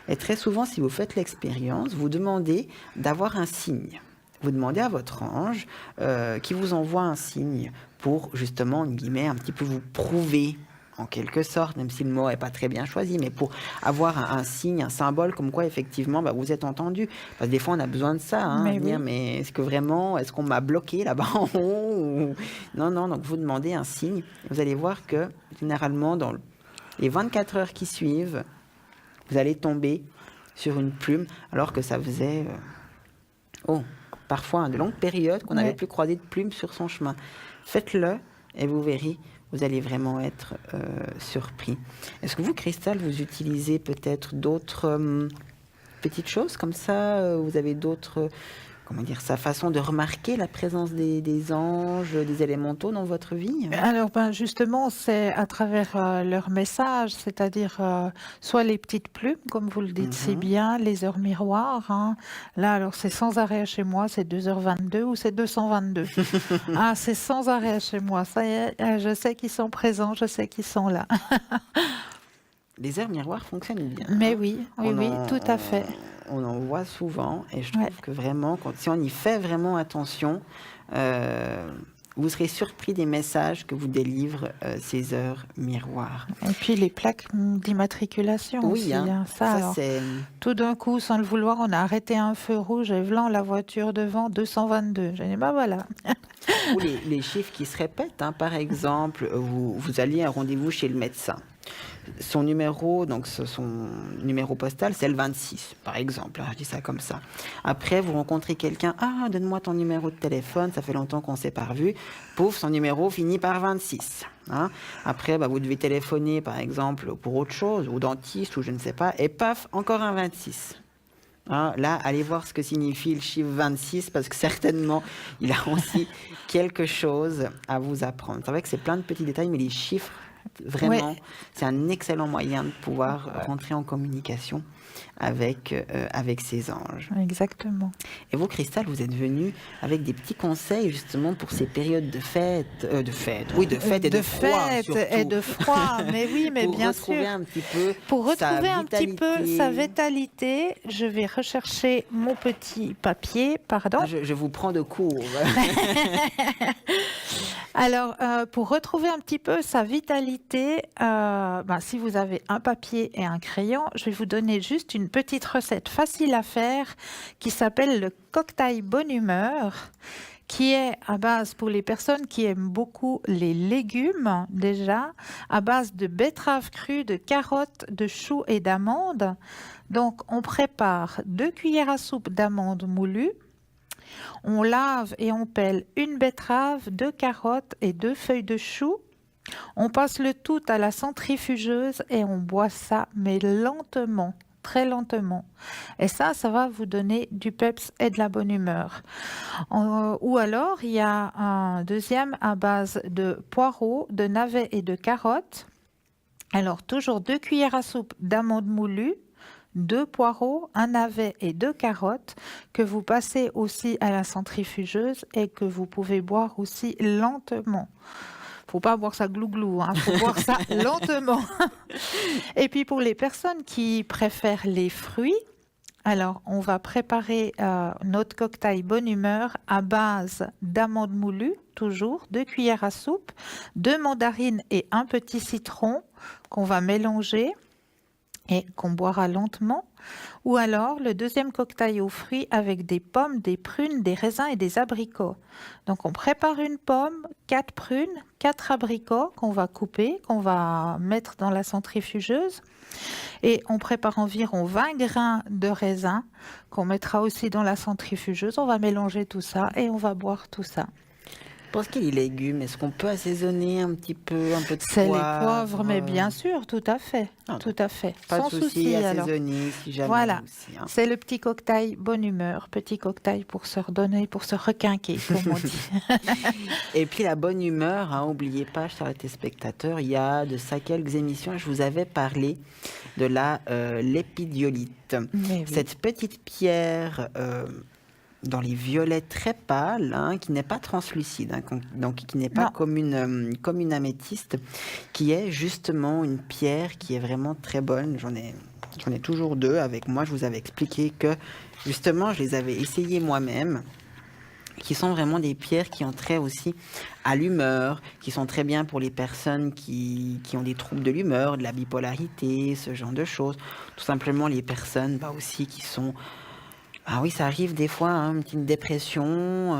Et très souvent, si vous faites l'expérience, vous demandez d'avoir un signe. Vous demandez à votre ange qui vous envoie un signe pour justement, en guillemets, un petit peu vous prouver, en quelque sorte, même si le mot n'est pas très bien choisi, mais pour avoir un signe, un symbole, comme quoi, effectivement, vous êtes entendu. Parce que des fois, on a besoin de ça, mais est-ce qu'on m'a bloqué là-bas en haut Non, donc vous demandez un signe. Vous allez voir que, généralement, dans les 24 heures qui suivent, vous allez tomber sur une plume, alors que ça faisait, parfois, de longues périodes qu'on n'avait plus croisé de plumes sur son chemin. Faites-le et vous verrez, vous allez vraiment être surpris. Est-ce que vous, Cristal, vous utilisez peut-être d'autres petites choses comme ça? Vous avez d'autres, sa façon de remarquer la présence des anges, des élémentaux dans votre vie? Alors, justement, c'est à travers leurs messages, c'est-à-dire soit les petites plumes, comme vous le dites si bien, les heures miroirs. Là, alors, c'est sans arrêt chez moi, c'est 2h22 ou c'est 222. C'est sans arrêt chez moi. Ça y est, je sais qu'ils sont présents, je sais qu'ils sont là. Les heures miroirs fonctionnent bien. Mais oui, tout à fait. On en voit souvent et je trouve que vraiment, si on y fait vraiment attention, vous serez surpris des messages que vous délivrent ces heures miroirs. Et puis les plaques d'immatriculation aussi. Ça c'est... Tout d'un coup, sans le vouloir, on a arrêté un feu rouge et voilà la voiture devant 222. J'ai dit, voilà. Ou les chiffres qui se répètent. Par exemple, vous alliez à un rendez-vous chez le médecin. Son numéro postal, c'est le 26, par exemple. Je dis ça comme ça. Après, vous rencontrez quelqu'un. Donne-moi ton numéro de téléphone. Ça fait longtemps qu'on ne s'est pas revu. Pouf, son numéro finit par 26. Après, vous devez téléphoner, par exemple, pour autre chose, au dentiste, ou je ne sais pas. Et paf, encore un 26. Là, allez voir ce que signifie le chiffre 26, parce que certainement, il a aussi quelque chose à vous apprendre. C'est vrai que c'est plein de petits détails, mais les chiffres Vraiment, c'est un excellent moyen de pouvoir rentrer en communication avec ces anges. Exactement. Et vous, Christelle, vous êtes venue avec des petits conseils justement pour ces périodes de fête et de froid surtout. Et de froid, mais oui, mais bien sûr. Pour retrouver un petit peu sa vitalité, je vais rechercher mon petit papier, pardon. Je vous prends de court. Alors, pour retrouver un petit peu sa vitalité, si vous avez un papier et un crayon, je vais vous donner juste une petite recette facile à faire qui s'appelle le cocktail bonne humeur, qui est à base, pour les personnes qui aiment beaucoup les légumes déjà, à base de betteraves crues, de carottes, de choux et d'amandes. Donc, on prépare 2 cuillères à soupe d'amandes moulues. On lave et on pèle une betterave, 2 carottes et 2 feuilles de chou. On passe le tout à la centrifugeuse et on boit ça, mais lentement, très lentement. Et ça va vous donner du peps et de la bonne humeur. Ou alors, il y a un deuxième à base de poireaux, de navets et de carottes. Alors, toujours 2 cuillères à soupe d'amandes moulues, 2 poireaux, un navet et 2 carottes que vous passez aussi à la centrifugeuse et que vous pouvez boire aussi lentement. Faut pas boire ça glou-glou, faut boire ça lentement. Et puis pour les personnes qui préfèrent les fruits, alors on va préparer notre cocktail bonne humeur à base d'amandes moulues, toujours 2 cuillères à soupe, 2 mandarines et un petit citron qu'on va mélanger et qu'on boira lentement. Ou alors le deuxième cocktail aux fruits avec des pommes, des prunes, des raisins et des abricots. Donc on prépare une pomme, 4 prunes, 4 abricots qu'on va couper, qu'on va mettre dans la centrifugeuse. Et on prépare environ 20 grains de raisin qu'on mettra aussi dans la centrifugeuse. On va mélanger tout ça et on va boire tout ça. Pour ce qui est des légumes, est-ce qu'on peut assaisonner un petit peu, un peu de poivre? C'est les poivres, mais bien sûr, tout à fait. Tout à fait. Pas sans de souci, assaisonner si jamais. Voilà, aussi, c'est le petit cocktail bonne humeur, petit cocktail pour se redonner, pour se requinquer, comme on dit. Et puis la bonne humeur, n'oubliez pas, chers téléspectateurs, il y a de ça quelques émissions, je vous avais parlé de l'épidiolite. Oui. Cette petite pierre dans les violets très pâles, qui n'est pas translucide, donc qui n'est pas comme une améthyste, qui est justement une pierre qui est vraiment très bonne. J'en ai toujours 2 avec moi. Je vous avais expliqué que justement je les avais essayées moi-même, qui sont vraiment des pierres qui ont trait aussi à l'humeur, qui sont très bien pour les personnes qui ont des troubles de l'humeur, de la bipolarité, ce genre de choses. Tout simplement les personnes aussi qui sont... Ah oui, ça arrive des fois, une petite dépression,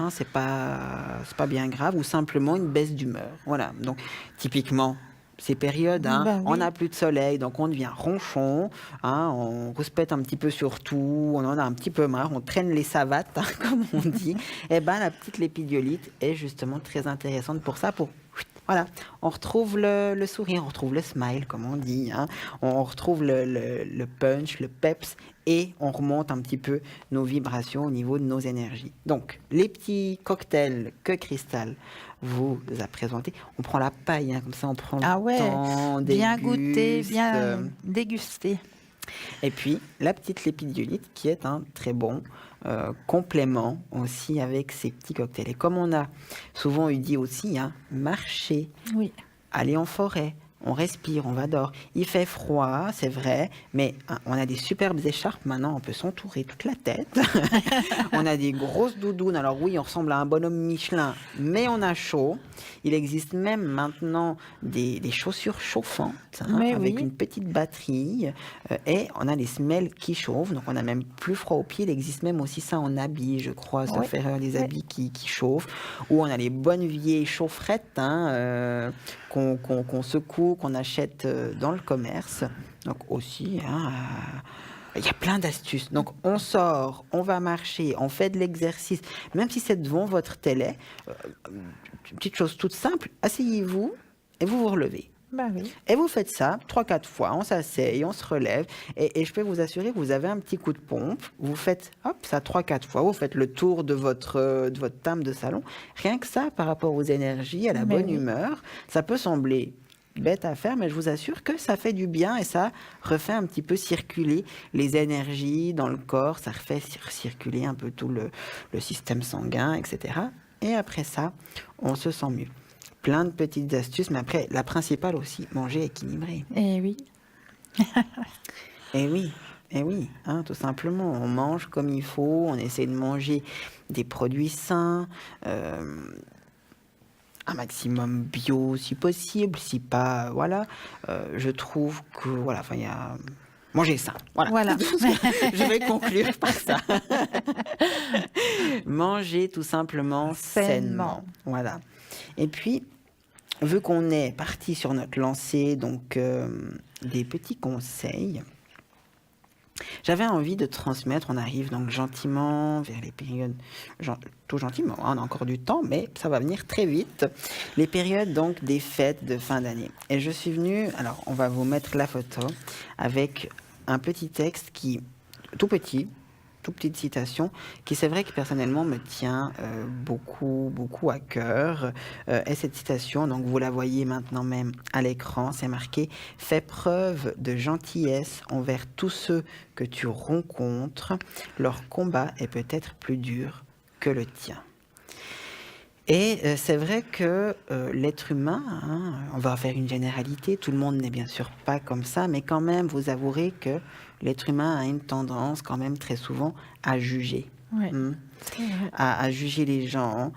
c'est pas bien grave, ou simplement une baisse d'humeur. Voilà, donc typiquement, ces périodes, on n'a plus de soleil, donc on devient ronchon, on rouspète un petit peu sur tout, on en a un petit peu marre, on traîne les savates, comme on dit. Et la petite lépidiolite est justement très intéressante pour ça, voilà, on retrouve le sourire, on retrouve le smile, comme on dit, on retrouve le punch, le peps, et on remonte un petit peu nos vibrations au niveau de nos énergies. Donc, les petits cocktails que Christelle vous a présentés, on prend la paille, comme ça on prend le temps, bien goûter, bien déguster. Et puis, la petite lépidiolite qui est un très bon complément aussi avec ces petits cocktails. Et comme on a souvent eu dit aussi, marcher, aller en forêt, on respire, on va dehors. Il fait froid, c'est vrai, mais on a des superbes écharpes maintenant, on peut s'entourer toute la tête. On a des grosses doudounes, alors oui, on ressemble à un bonhomme Michelin, mais on a chaud. Il existe même maintenant des chaussures chauffantes, avec une petite batterie, et on a des semelles qui chauffent, donc on a même plus froid aux pieds. Il existe même aussi ça en habits, je crois, sauf erreur, des habits qui chauffent, ou on a les bonnes vieilles chaufferettes, qu'on secoue, qu'on achète dans le commerce. Donc aussi, il y a plein d'astuces. Donc on sort, on va marcher, on fait de l'exercice, même si c'est devant votre télé. Une petite chose toute simple, asseyez-vous et vous vous relevez. Et vous faites ça 3-4 fois, on s'asseye, on se relève, et je peux vous assurer que vous avez un petit coup de pompe, vous faites ça 3-4 fois, vous faites le tour de votre table de salon. Rien que ça, par rapport aux énergies, à la bonne humeur, ça peut sembler bête à faire, mais je vous assure que ça fait du bien et ça refait un petit peu circuler les énergies dans le corps, ça refait circuler un peu tout le système sanguin, etc. Et après ça, on se sent mieux. Plein de petites astuces, mais après, la principale aussi, manger équilibré. Eh oui. Eh oui, eh oui, hein, tout simplement. On mange comme il faut, on essaie de manger des produits sains, un maximum bio si possible, si pas, voilà. Je trouve que, voilà, enfin, il y a... Manger sain, voilà. Je vais conclure par ça. Manger tout simplement sainement. Voilà. Et puis, vu qu'on est parti sur notre lancée, donc des petits conseils, j'avais envie de transmettre. On arrive donc gentiment vers les périodes, tout gentiment, hein, on a encore du temps, mais ça va venir très vite. Les périodes donc des fêtes de fin d'année. Et je suis venue, alors on va vous mettre la photo avec un petit texte qui, tout petite citation, qui c'est vrai que personnellement me tient beaucoup à cœur. Et cette citation, donc vous la voyez maintenant même à l'écran, c'est marqué « Fais preuve de gentillesse envers tous ceux que tu rencontres, leur combat est peut-être plus dur que le tien ». Et c'est vrai que l'être humain, hein, on va faire une généralité, tout le monde n'est bien sûr pas comme ça, mais quand même, vous avouerez que l'être humain a une tendance quand même très souvent à juger. Ouais, à juger les gens,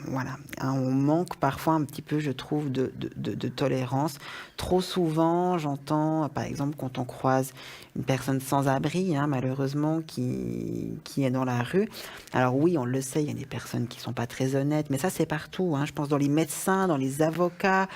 voilà, hein, on manque parfois un petit peu, je trouve, de tolérance. Trop souvent, j'entends, par exemple, quand on croise une personne sans abri, hein, malheureusement, qui est dans la rue. Alors oui, on le sait, il y a des personnes qui sont pas très honnêtes, mais ça, c'est partout. Hein, je pense dans les médecins, dans les avocats,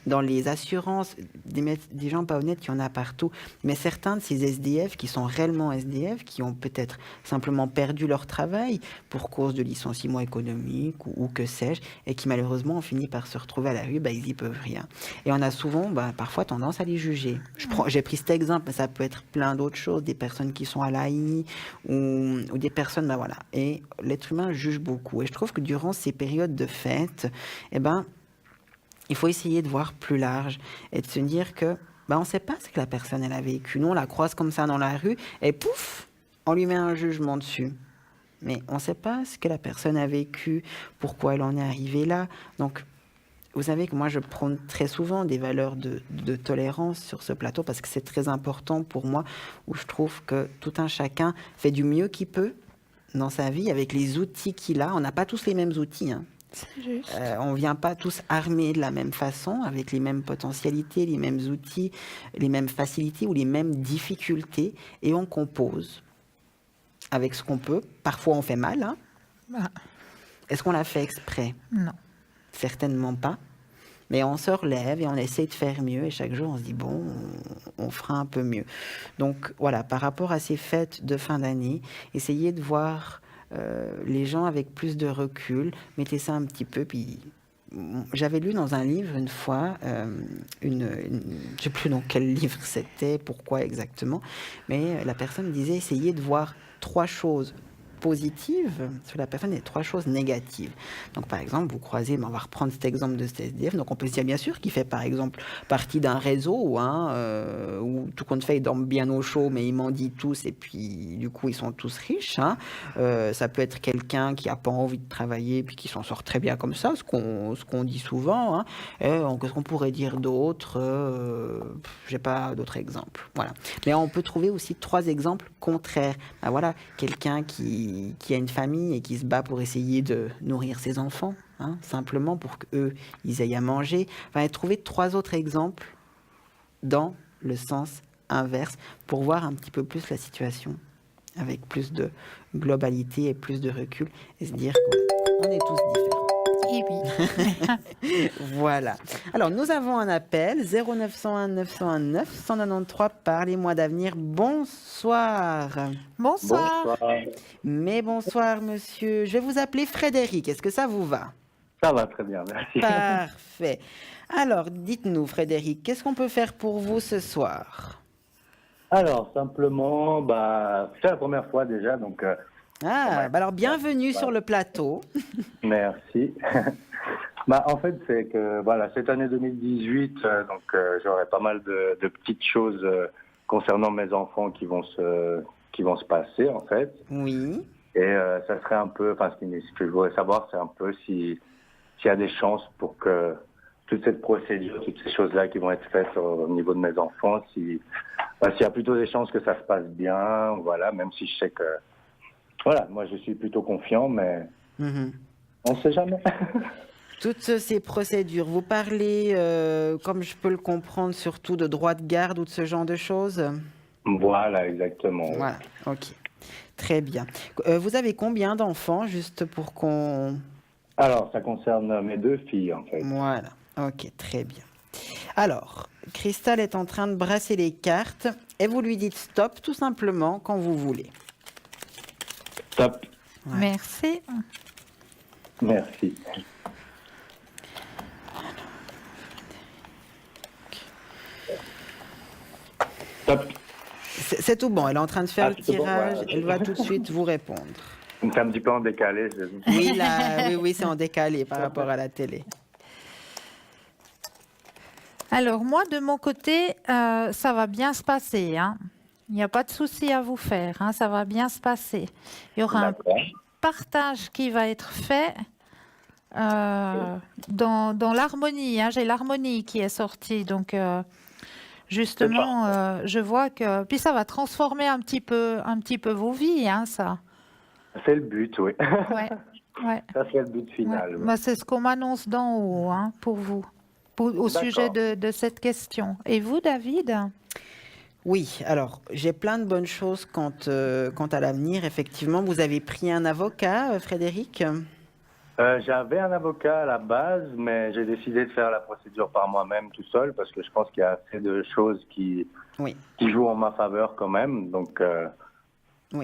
dans les assurances, des gens pas honnêtes, il y en a partout. Mais certains de ces SDF qui sont réellement SDF, qui ont peut-être simplement perdu leur travail pour cause de licenciement économique, ou que sais-je, et qui malheureusement ont fini par se retrouver à la rue, ils y peuvent rien. Et on a souvent, parfois, tendance à les juger. J'ai pris cet exemple, mais ça peut être plein d'autres choses, des personnes qui sont à l'AI, ou des personnes, voilà. Et l'être humain juge beaucoup. Et je trouve que durant ces périodes de fête, il faut essayer de voir plus large et de se dire que, on ne sait pas ce que la personne, elle a vécu. Nous, on la croise comme ça dans la rue, et pouf, on lui met un jugement dessus. Mais on ne sait pas ce que la personne a vécu, pourquoi elle en est arrivée là. Donc, vous savez que moi, je prône très souvent des valeurs de tolérance sur ce plateau parce que c'est très important pour moi, où je trouve que tout un chacun fait du mieux qu'il peut dans sa vie avec les outils qu'il a. On n'a pas tous les mêmes outils, hein. C'est juste. On ne vient pas tous armés de la même façon, avec les mêmes potentialités, les mêmes outils, les mêmes facilités ou les mêmes difficultés, et on compose avec ce qu'on peut. Parfois, on fait mal. Hein. Est-ce qu'on l'a fait exprès? Non. Certainement pas. Mais on se relève et on essaie de faire mieux. Et chaque jour, on se dit, on fera un peu mieux. Donc, voilà, par rapport à ces fêtes de fin d'année, essayez de voir les gens avec plus de recul. Mettez ça un petit peu, puis... J'avais lu dans un livre une fois, je ne sais plus dans quel livre c'était, pourquoi exactement, mais la personne disait essayez de voir 3 choses positives sur la personne et 3 choses négatives. Donc par exemple, vous croisez, on va reprendre cet exemple de cet SDF, donc on peut se dire bien sûr qu'il fait par exemple partie d'un réseau où tout compte fait ils dorment bien au chaud mais ils mendient tous et puis du coup ils sont tous riches. Hein. Ça peut être quelqu'un qui n'a pas envie de travailler puis qui s'en sort très bien comme ça, ce qu'on dit souvent. Hein. Qu'est-ce qu'on pourrait dire d'autre? J'ai pas d'autres exemples. Voilà. Mais on peut trouver aussi 3 exemples contraires. Voilà, quelqu'un qui a une famille et qui se bat pour essayer de nourrir ses enfants, hein, simplement pour qu'eux, ils aient à manger. Enfin, trouver 3 autres exemples dans le sens inverse pour voir un petit peu plus la situation avec plus de globalité et plus de recul et se dire qu'on est tous différents. Et oui. Voilà. Alors, nous avons un appel, 0901 901 993. Parlez-moi d'avenir. Bonsoir. Bonsoir. Mais bonsoir, monsieur. Je vais vous appeler Frédéric. Est-ce que ça vous va? Ça va très bien, merci. Parfait. Alors, dites-nous, Frédéric, qu'est-ce qu'on peut faire pour vous ce soir? Alors, simplement, c'est la première fois déjà, donc... alors bienvenue sur le plateau. Merci. Bah, en fait, c'est que voilà, cette année 2018, j'aurai pas mal de petites choses concernant mes enfants qui vont se passer en fait. Oui. Et ça serait un peu, enfin, ce que je voudrais savoir, c'est un peu s'il y a des chances pour que toute cette procédure, toutes ces choses-là qui vont être faites au niveau de mes enfants, s'il y a plutôt des chances que ça se passe bien, voilà, même si je sais que, voilà, moi je suis plutôt confiant, mais on ne sait jamais. Toutes ces procédures, vous parlez, comme je peux le comprendre, surtout de droit de garde ou de ce genre de choses? Voilà, exactement. Voilà, ok. Très bien. Vous avez combien d'enfants, juste pour qu'on... Alors, ça concerne mes 2 filles, en fait. Voilà, ok, très bien. Alors, Cristal est en train de brasser les cartes et vous lui dites stop tout simplement quand vous voulez. Top. Ouais. Merci. Merci. Top. C'est tout bon, elle est en train de faire le c'est bon, tirage, voilà. elle va tout de suite vous répondre. C'est un petit peu en décalé. Oui, là, oui, c'est en décalé par rapport à la télé. Alors moi, de mon côté, ça va bien se passer. Hein. Il n'y a pas de souci à vous faire. Hein, ça va bien se passer. Il y aura un partage qui va être fait dans l'harmonie. Hein. J'ai l'harmonie qui est sortie. Donc, justement, je vois que... Puis ça va transformer un petit peu vos vies, hein, ça. C'est le but, oui. Ouais. Ça, c'est le but final. Ouais. Oui. Moi, c'est ce qu'on m'annonce d'en haut, hein, pour vous, au sujet de cette question. Et vous, David? Oui, alors, j'ai plein de bonnes choses quant à l'avenir. Effectivement, vous avez pris un avocat, Frédéric? J'avais un avocat à la base, mais j'ai décidé de faire la procédure par moi-même tout seul parce que je pense qu'il y a assez de choses qui jouent en ma faveur quand même. Donc,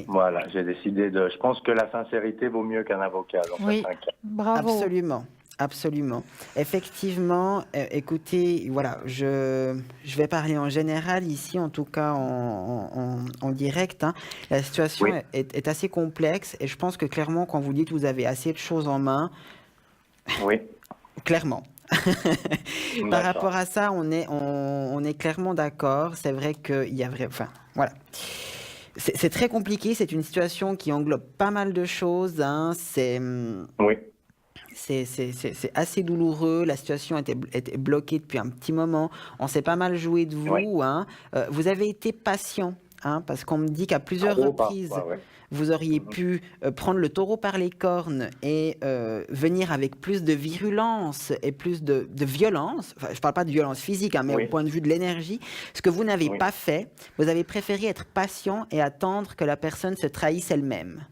voilà, j'ai décidé de... Je pense que la sincérité vaut mieux qu'un avocat. Dans certains cas. Bravo. Absolument. Absolument. Effectivement, écoutez, voilà, je vais parler en général ici, en tout cas en direct. Hein. La situation est assez complexe et je pense que clairement, quand vous dites que vous avez assez de choses en main, clairement. Par rapport à ça, on est clairement d'accord. C'est vrai qu'il y a enfin, voilà. C'est très compliqué. C'est une situation qui englobe pas mal de choses. Hein. C'est assez douloureux. La situation était bloquée depuis un petit moment. On s'est pas mal joué de vous. Hein. Vous avez été patient, hein, parce qu'on me dit qu'à plusieurs reprises, vous auriez pu prendre le taureau par les cornes et venir avec plus de virulence et plus de violence. Enfin, je ne parle pas de violence physique, hein, mais au point de vue de l'énergie. Ce que vous n'avez pas fait, vous avez préféré être patient et attendre que la personne se trahisse elle-même.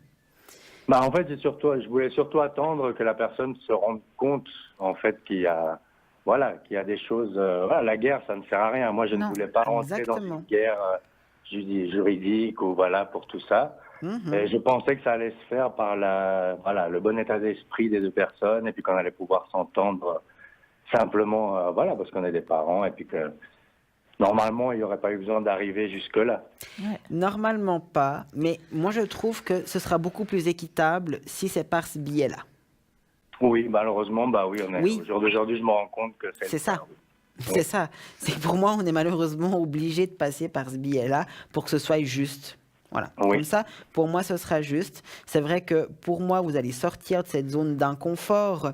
Bah, en fait, je voulais surtout attendre que la personne se rende compte, en fait, qu'il y a des choses... la guerre, ça ne sert à rien. Moi, je ne voulais pas rentrer dans une guerre juridique ou pour tout ça. Et je pensais que ça allait se faire par le bon état d'esprit des 2 personnes et puis qu'on allait pouvoir s'entendre simplement, parce qu'on est des parents et puis que... Normalement, il n'y aurait pas eu besoin d'arriver jusque-là. Normalement pas, mais moi je trouve que ce sera beaucoup plus équitable si c'est par ce biais-là. Oui, malheureusement, au jour d'aujourd'hui, je me rends compte que c'est ça. C'est ça. C'est que pour moi, on est malheureusement obligé de passer par ce biais-là pour que ce soit juste. Voilà. Comme ça, pour moi, ce sera juste. C'est vrai que pour moi, vous allez sortir de cette zone d'inconfort,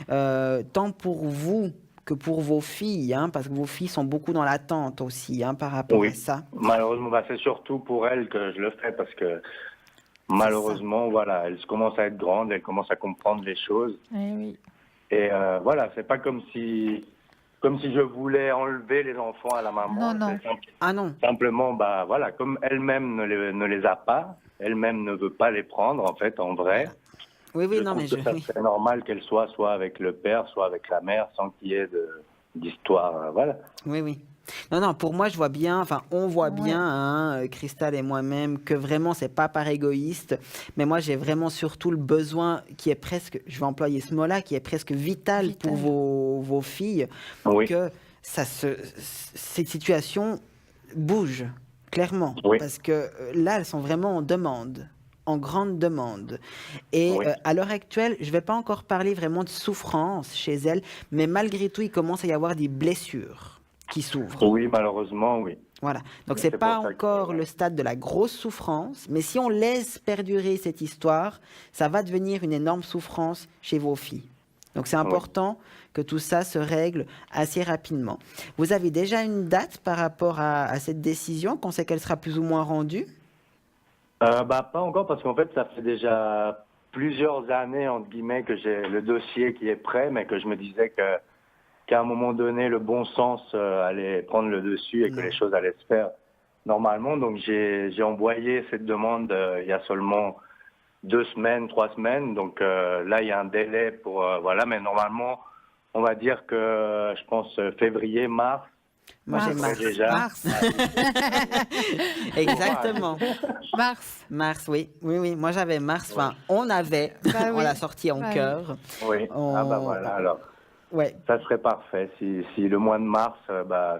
tant pour vous que pour vos filles, hein, parce que vos filles sont beaucoup dans l'attente aussi, hein, par rapport à ça. Malheureusement, c'est surtout pour elles que je le fais, parce que malheureusement, elles commencent à être grandes, elles commencent à comprendre les choses. Et c'est pas comme si je voulais enlever les enfants à la maman. Non. Simplement, comme elle-même ne les a pas, elle-même ne veut pas les prendre, en fait, en vrai. C'est normal qu'elle soit avec le père, soit avec la mère, sans qu'il y ait d'histoire, Oui. Non, pour moi, je vois bien, on voit bien, hein, Cristal et moi-même, que vraiment, c'est pas par égoïste, mais moi, j'ai vraiment surtout le besoin qui est presque, je vais employer ce mot-là, qui est presque vital pour vos filles, que cette situation bouge, clairement, parce que là, elles sont vraiment en demande. en grande demande. Et à l'heure actuelle, je ne vais pas encore parler vraiment de souffrance chez elle, mais malgré tout, il commence à y avoir des blessures qui s'ouvrent. Oui, malheureusement, oui. Voilà. Donc, ce n'est pas encore le stade de la grosse souffrance, mais si on laisse perdurer cette histoire, ça va devenir une énorme souffrance chez vos filles. Donc, c'est important que tout ça se règle assez rapidement. Vous avez déjà une date par rapport à cette décision, qu'on sait qu'elle sera plus ou moins rendue? Pas encore, parce qu'en fait, ça fait déjà plusieurs années, entre guillemets, que j'ai le dossier qui est prêt, mais que je me disais qu'à un moment donné, le bon sens allait prendre le dessus et que les choses allaient se faire normalement. Donc, j'ai envoyé cette demande il y a seulement 2 semaines, 3 semaines. Donc, là, il y a un délai pour... voilà, mais normalement, on va dire que, je pense, février, mars. Moi, j'ai mars. Déjà. Mars. Exactement. Mars, oui. Moi, j'avais mars. Enfin, on avait. On l'a sorti en cœur. Oui. Voilà, alors. Ouais. Ça serait parfait. Si le mois de mars,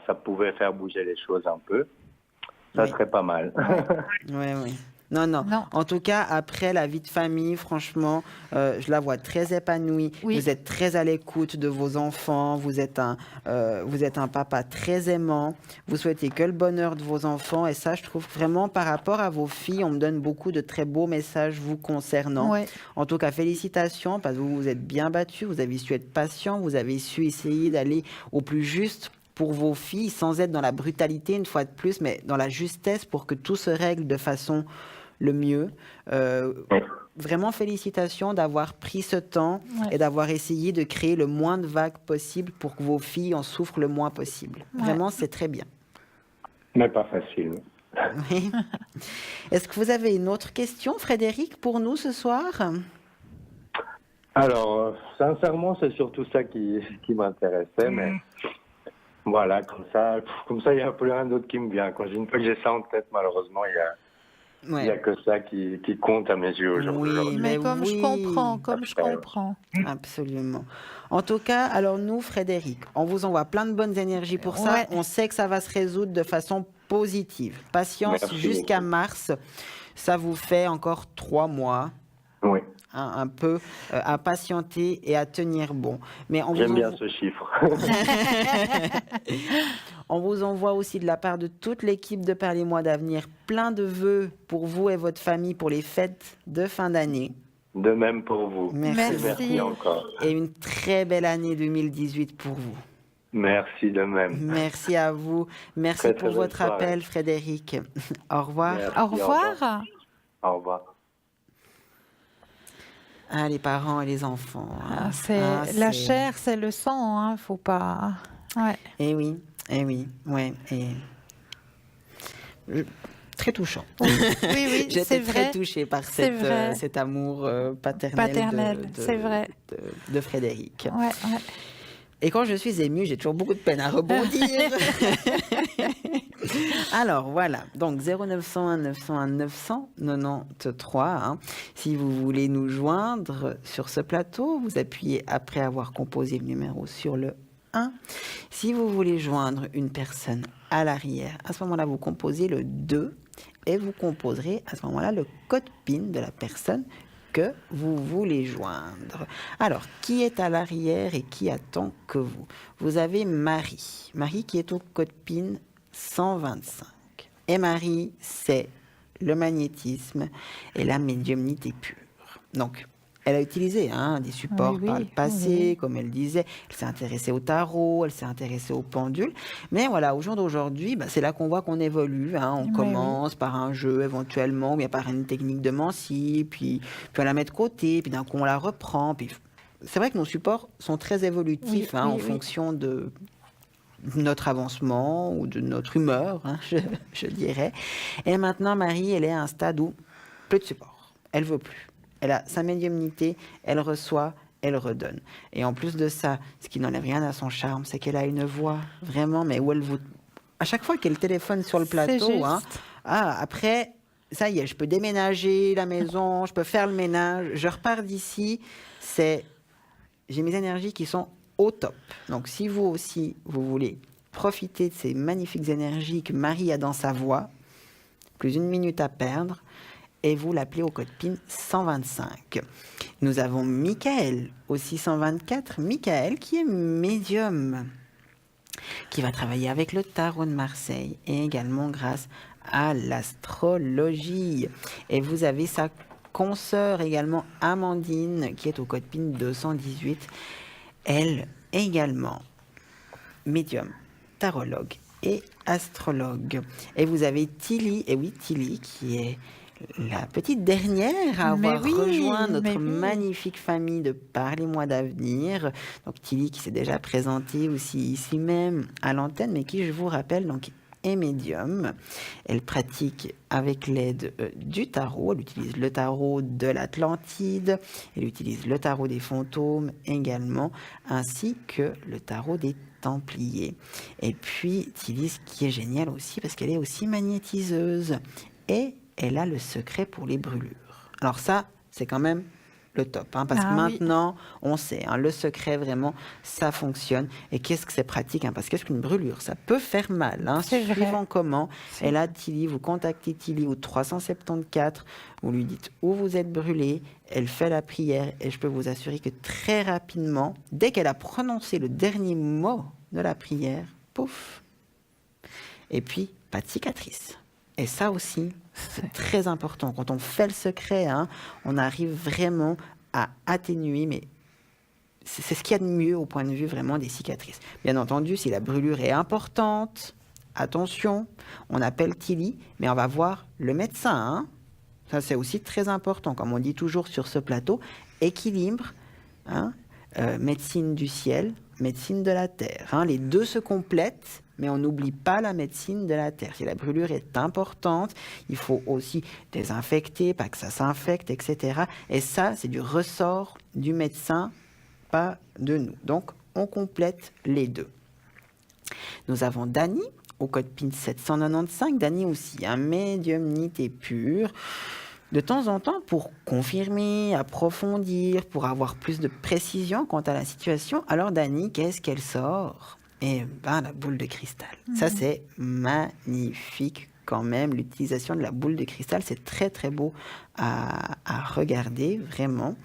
ça pouvait faire bouger les choses un peu, ça serait pas mal. Oui. Non. En tout cas, après la vie de famille, franchement, je la vois très épanouie. Oui. Vous êtes très à l'écoute de vos enfants. Vous êtes un papa très aimant. Vous souhaitez que le bonheur de vos enfants. Et ça, je trouve vraiment, par rapport à vos filles, on me donne beaucoup de très beaux messages vous concernant. Ouais. En tout cas, félicitations, parce que vous vous êtes bien battus. Vous avez su être patient. Vous avez su essayer d'aller au plus juste pour vos filles, sans être dans la brutalité, une fois de plus, mais dans la justesse pour que tout se règle de façon le mieux. Vraiment, félicitations d'avoir pris ce temps et d'avoir essayé de créer le moins de vagues possible pour que vos filles en souffrent le moins possible. Vraiment, c'est très bien. Mais pas facile. Oui. Est-ce que vous avez une autre question, Frédéric, pour nous ce soir? Alors, sincèrement, c'est surtout ça qui m'intéressait, mais... Voilà, comme ça, il n'y a plus rien d'autre qui me vient. Une fois que j'ai ça en tête, malheureusement, il n'y a que ça qui compte à mes yeux aujourd'hui. Oui, mais je comprends. Absolument. En tout cas, alors nous, Frédéric, on vous envoie plein de bonnes énergies pour ça. On sait que ça va se résoudre de façon positive. Patience jusqu'à mars. Ça vous fait encore 3 mois. Oui. Un peu à patienter et à tenir bon. J'aime bien ce chiffre. On vous envoie aussi de la part de toute l'équipe de Parlez-moi d'avenir plein de vœux pour vous et votre famille pour les fêtes de fin d'année. De même pour vous. Merci encore. Et une très belle année 2018 pour vous. Merci de même. Merci à vous. Merci pour votre appel, Frédéric. Au revoir. Merci, au revoir. Au revoir. Ah, les parents et les enfants. La chair, c'est le sang, hein, faut pas. Ouais. Eh oui, ouais. Très touchant. Oui, J'étais très touchée par cet amour paternel de Frédéric. Ouais. Et quand je suis émue, j'ai toujours beaucoup de peine à rebondir. Alors voilà, donc 0901 901 993. Si vous voulez nous joindre sur ce plateau, vous appuyez après avoir composé le numéro sur le 1. Si vous voulez joindre une personne à l'arrière, à ce moment-là, vous composez le 2 et vous composerez à ce moment-là le code PIN de la personne que vous voulez joindre. Alors, qui est à l'arrière et qui attend que vous? Vous avez Marie. Marie qui est au code PIN 125. Et Marie, c'est le magnétisme et la médiumnité pure. Donc, elle a utilisé des supports par le passé, comme elle disait. Elle s'est intéressée au tarot, elle s'est intéressée aux pendules. Mais voilà, au jour d'aujourd'hui, c'est là qu'on voit qu'on évolue. On commence par un jeu éventuellement, ou bien par une technique de Mancy, puis on la met de côté, puis d'un coup on la reprend. Puis... C'est vrai que nos supports sont très évolutifs en fonction de notre avancement ou de notre humeur, je dirais. Et maintenant, Marie, elle est à un stade où plus de support. Elle veut plus. Elle a sa médiumnité, elle reçoit, elle redonne. Et en plus de ça, ce qui n'enlève rien à son charme, c'est qu'elle a une voix vraiment, mais où elle vous... À chaque fois qu'elle téléphone sur le plateau, après, ça y est, je peux déménager la maison, je peux faire le ménage, je repars d'ici, j'ai mes énergies qui sont au top. Donc, si vous aussi, vous voulez profiter de ces magnifiques énergies que Marie a dans sa voix, plus 1 minute à perdre, et vous l'appelez au code PIN 125. Nous avons Michael au 624. Michael qui est médium, qui va travailler avec le tarot de Marseille et également grâce à l'astrologie. Et vous avez sa consoeur également, Amandine, qui est au code PIN 218. Elle également, médium, tarologue et astrologue. Et vous avez Tilly, et oui, Tilly, qui est la petite dernière à avoir rejoint notre magnifique famille de Parlez-moi d'avenir. Donc Tilly qui s'est déjà présentée aussi ici même à l'antenne, mais qui, je vous rappelle, donc est médium. Elle pratique avec l'aide du tarot. Elle utilise le tarot de l'Atlantide. Elle utilise le tarot des fantômes également, ainsi que le tarot des Templiers. Et puis Tilly, ce qui est génial aussi, parce qu'elle est aussi magnétiseuse. Et elle a le secret pour les brûlures. Alors ça, c'est quand même le top, hein, parce que maintenant, on sait, hein, le secret, vraiment, ça fonctionne. Et qu'est-ce que c'est pratique, hein, parce qu'est-ce qu'une brûlure? Ça peut faire mal, hein, suivant comment. Et là, Tilly, vous contactez Tilly au 374, vous lui dites où vous êtes brûlé, elle fait la prière, et je peux vous assurer que très rapidement, dès qu'elle a prononcé le dernier mot de la prière, pouf, et puis, pas de cicatrice. Et ça aussi, c'est très important. Quand on fait le secret, hein, on arrive vraiment à atténuer, mais c'est ce qu'il y a de mieux au point de vue vraiment des cicatrices. Bien entendu, si la brûlure est importante, attention, on appelle Tilly, mais on va voir le médecin. Hein. Ça, c'est aussi très important. Comme on dit toujours sur ce plateau, équilibre, hein, médecine du ciel, médecine de la terre. Hein. Les deux se complètent, mais on n'oublie pas la médecine de la terre. Si la brûlure est importante, il faut aussi désinfecter, pas que ça s'infecte, etc. Et ça, c'est du ressort du médecin, pas de nous. Donc, on complète les deux. Nous avons Dany, au code PIN 795. Dany aussi, un médiumnité pure. De temps en temps, pour confirmer, approfondir, pour avoir plus de précision quant à la situation, alors Dany, qu'est-ce qu'elle sort ? Et ben, la boule de cristal. Ça, c'est magnifique quand même. L'utilisation de la boule de cristal, c'est très, très beau à regarder, vraiment.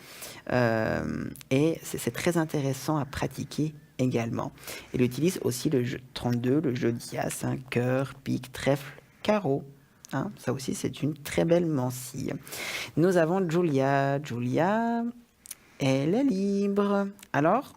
Et c'est très intéressant à pratiquer également. Elle utilise aussi le jeu 32, le jeu d'Ias, hein, cœur, pique, trèfle, carreau. Hein, ça aussi, c'est une très belle mancille. Nous avons Julia. Julia, elle est libre. Alors,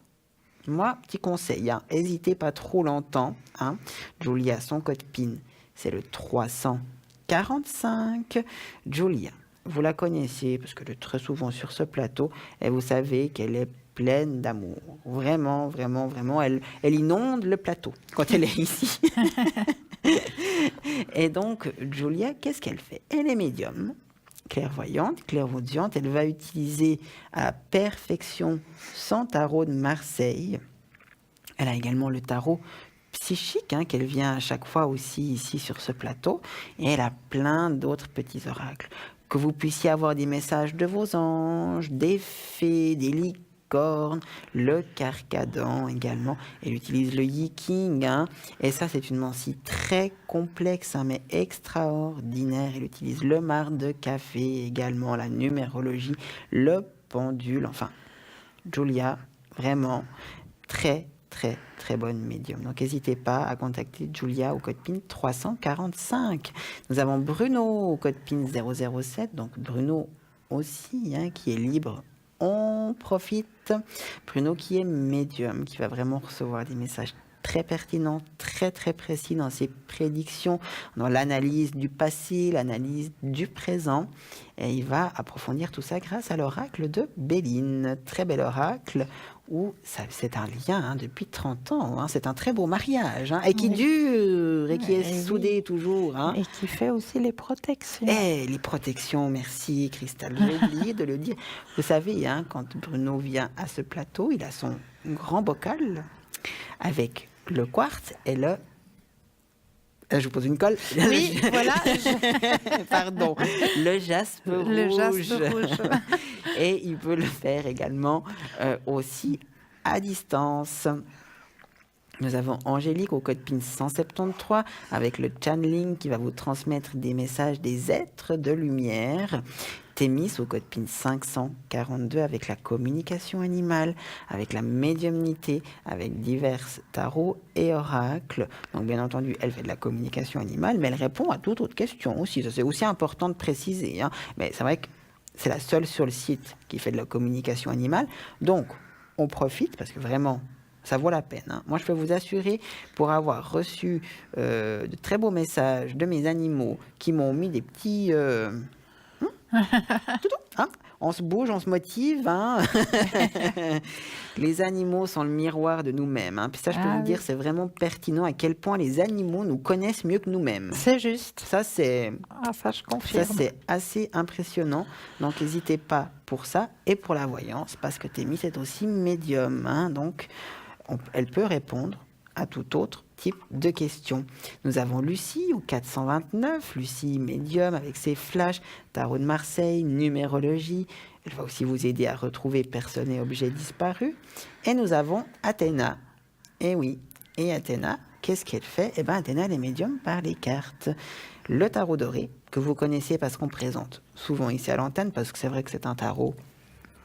moi, petit conseil, hein, n'hésitez pas trop longtemps. Hein. Julia, son code PIN, c'est le 345. Julia, vous la connaissez, parce que très souvent sur ce plateau, et vous savez qu'elle est pleine d'amour. Vraiment, vraiment, vraiment. Elle inonde le plateau quand elle est ici. Et donc, Julia, qu'est-ce qu'elle fait? Elle est médium, clairvoyante, clairaudiente. Elle va utiliser à la perfection son tarot de Marseille. Elle a également le tarot psychique, hein, qu'elle vient à chaque fois aussi ici sur ce plateau. Et elle a plein d'autres petits oracles. Que vous puissiez avoir des messages de vos anges, des fées, des licornes, le carcadon également. Elle utilise le yiking, hein, et ça c'est une mancille très complexe, hein, mais extraordinaire. Elle utilise le marc de café également, la numérologie, le pendule. Enfin, Julia, vraiment très très très bonne médium. Donc n'hésitez pas à contacter Julia au code PIN 345. Nous avons Bruno au code PIN 007, donc Bruno aussi, hein, qui est libre. On profite. Bruno qui est médium, qui va vraiment recevoir des messages très pertinents, très très précis dans ses prédictions, dans l'analyse du passé, l'analyse du présent. Et il va approfondir tout ça grâce à l'oracle de Béline. Très bel oracle où c'est un lien, hein, depuis 30 ans. Hein, c'est un très beau mariage, hein, et qui dure et qui est soudé toujours. Hein. Et qui fait aussi les protections. Et les protections, merci Christelle. J'ai oublié de le dire. Vous savez, hein, quand Bruno vient à ce plateau, il a son grand bocal avec le quartz et le... Je vous pose une colle. Oui, voilà. Pardon. Le jaspe rouge. Le jaspe rouge. Et il peut le faire également aussi à distance. Nous avons Angélique au code PIN 173 avec le channeling qui va vous transmettre des messages des êtres de lumière. Thémis au code PIN 542 avec la communication animale, avec la médiumnité, avec divers tarots et oracles. Donc bien entendu, elle fait de la communication animale, mais elle répond à toute autre question aussi. Ça, c'est aussi important de préciser, hein. Mais c'est vrai que c'est la seule sur le site qui fait de la communication animale. Donc, on profite parce que vraiment, ça vaut la peine, hein. Moi, je peux vous assurer, pour avoir reçu de très beaux messages de mes animaux qui m'ont mis des petits... hein, on se bouge, on se motive. Hein. Les animaux sont le miroir de nous-mêmes. Hein. Puis ça, je peux vous dire, c'est vraiment pertinent à quel point les animaux nous connaissent mieux que nous-mêmes. C'est juste. Ça, c'est... ça, je confirme. Ça, c'est assez impressionnant. Donc, n'hésitez pas pour ça et pour la voyance, parce que Thémis est aussi médium. Hein. Donc, elle peut répondre à tout autre type de questions. Nous avons Lucie au 429, Lucie médium avec ses flashs, tarot de Marseille, numérologie. Elle va aussi vous aider à retrouver personnes et objets disparus. Et nous avons Athéna. Et oui, et Athéna, qu'est-ce qu'elle fait? Eh bien, Athéna, elle est médium par les cartes. Le tarot doré, que vous connaissez parce qu'on présente souvent ici à l'antenne, parce que c'est vrai que c'est un tarot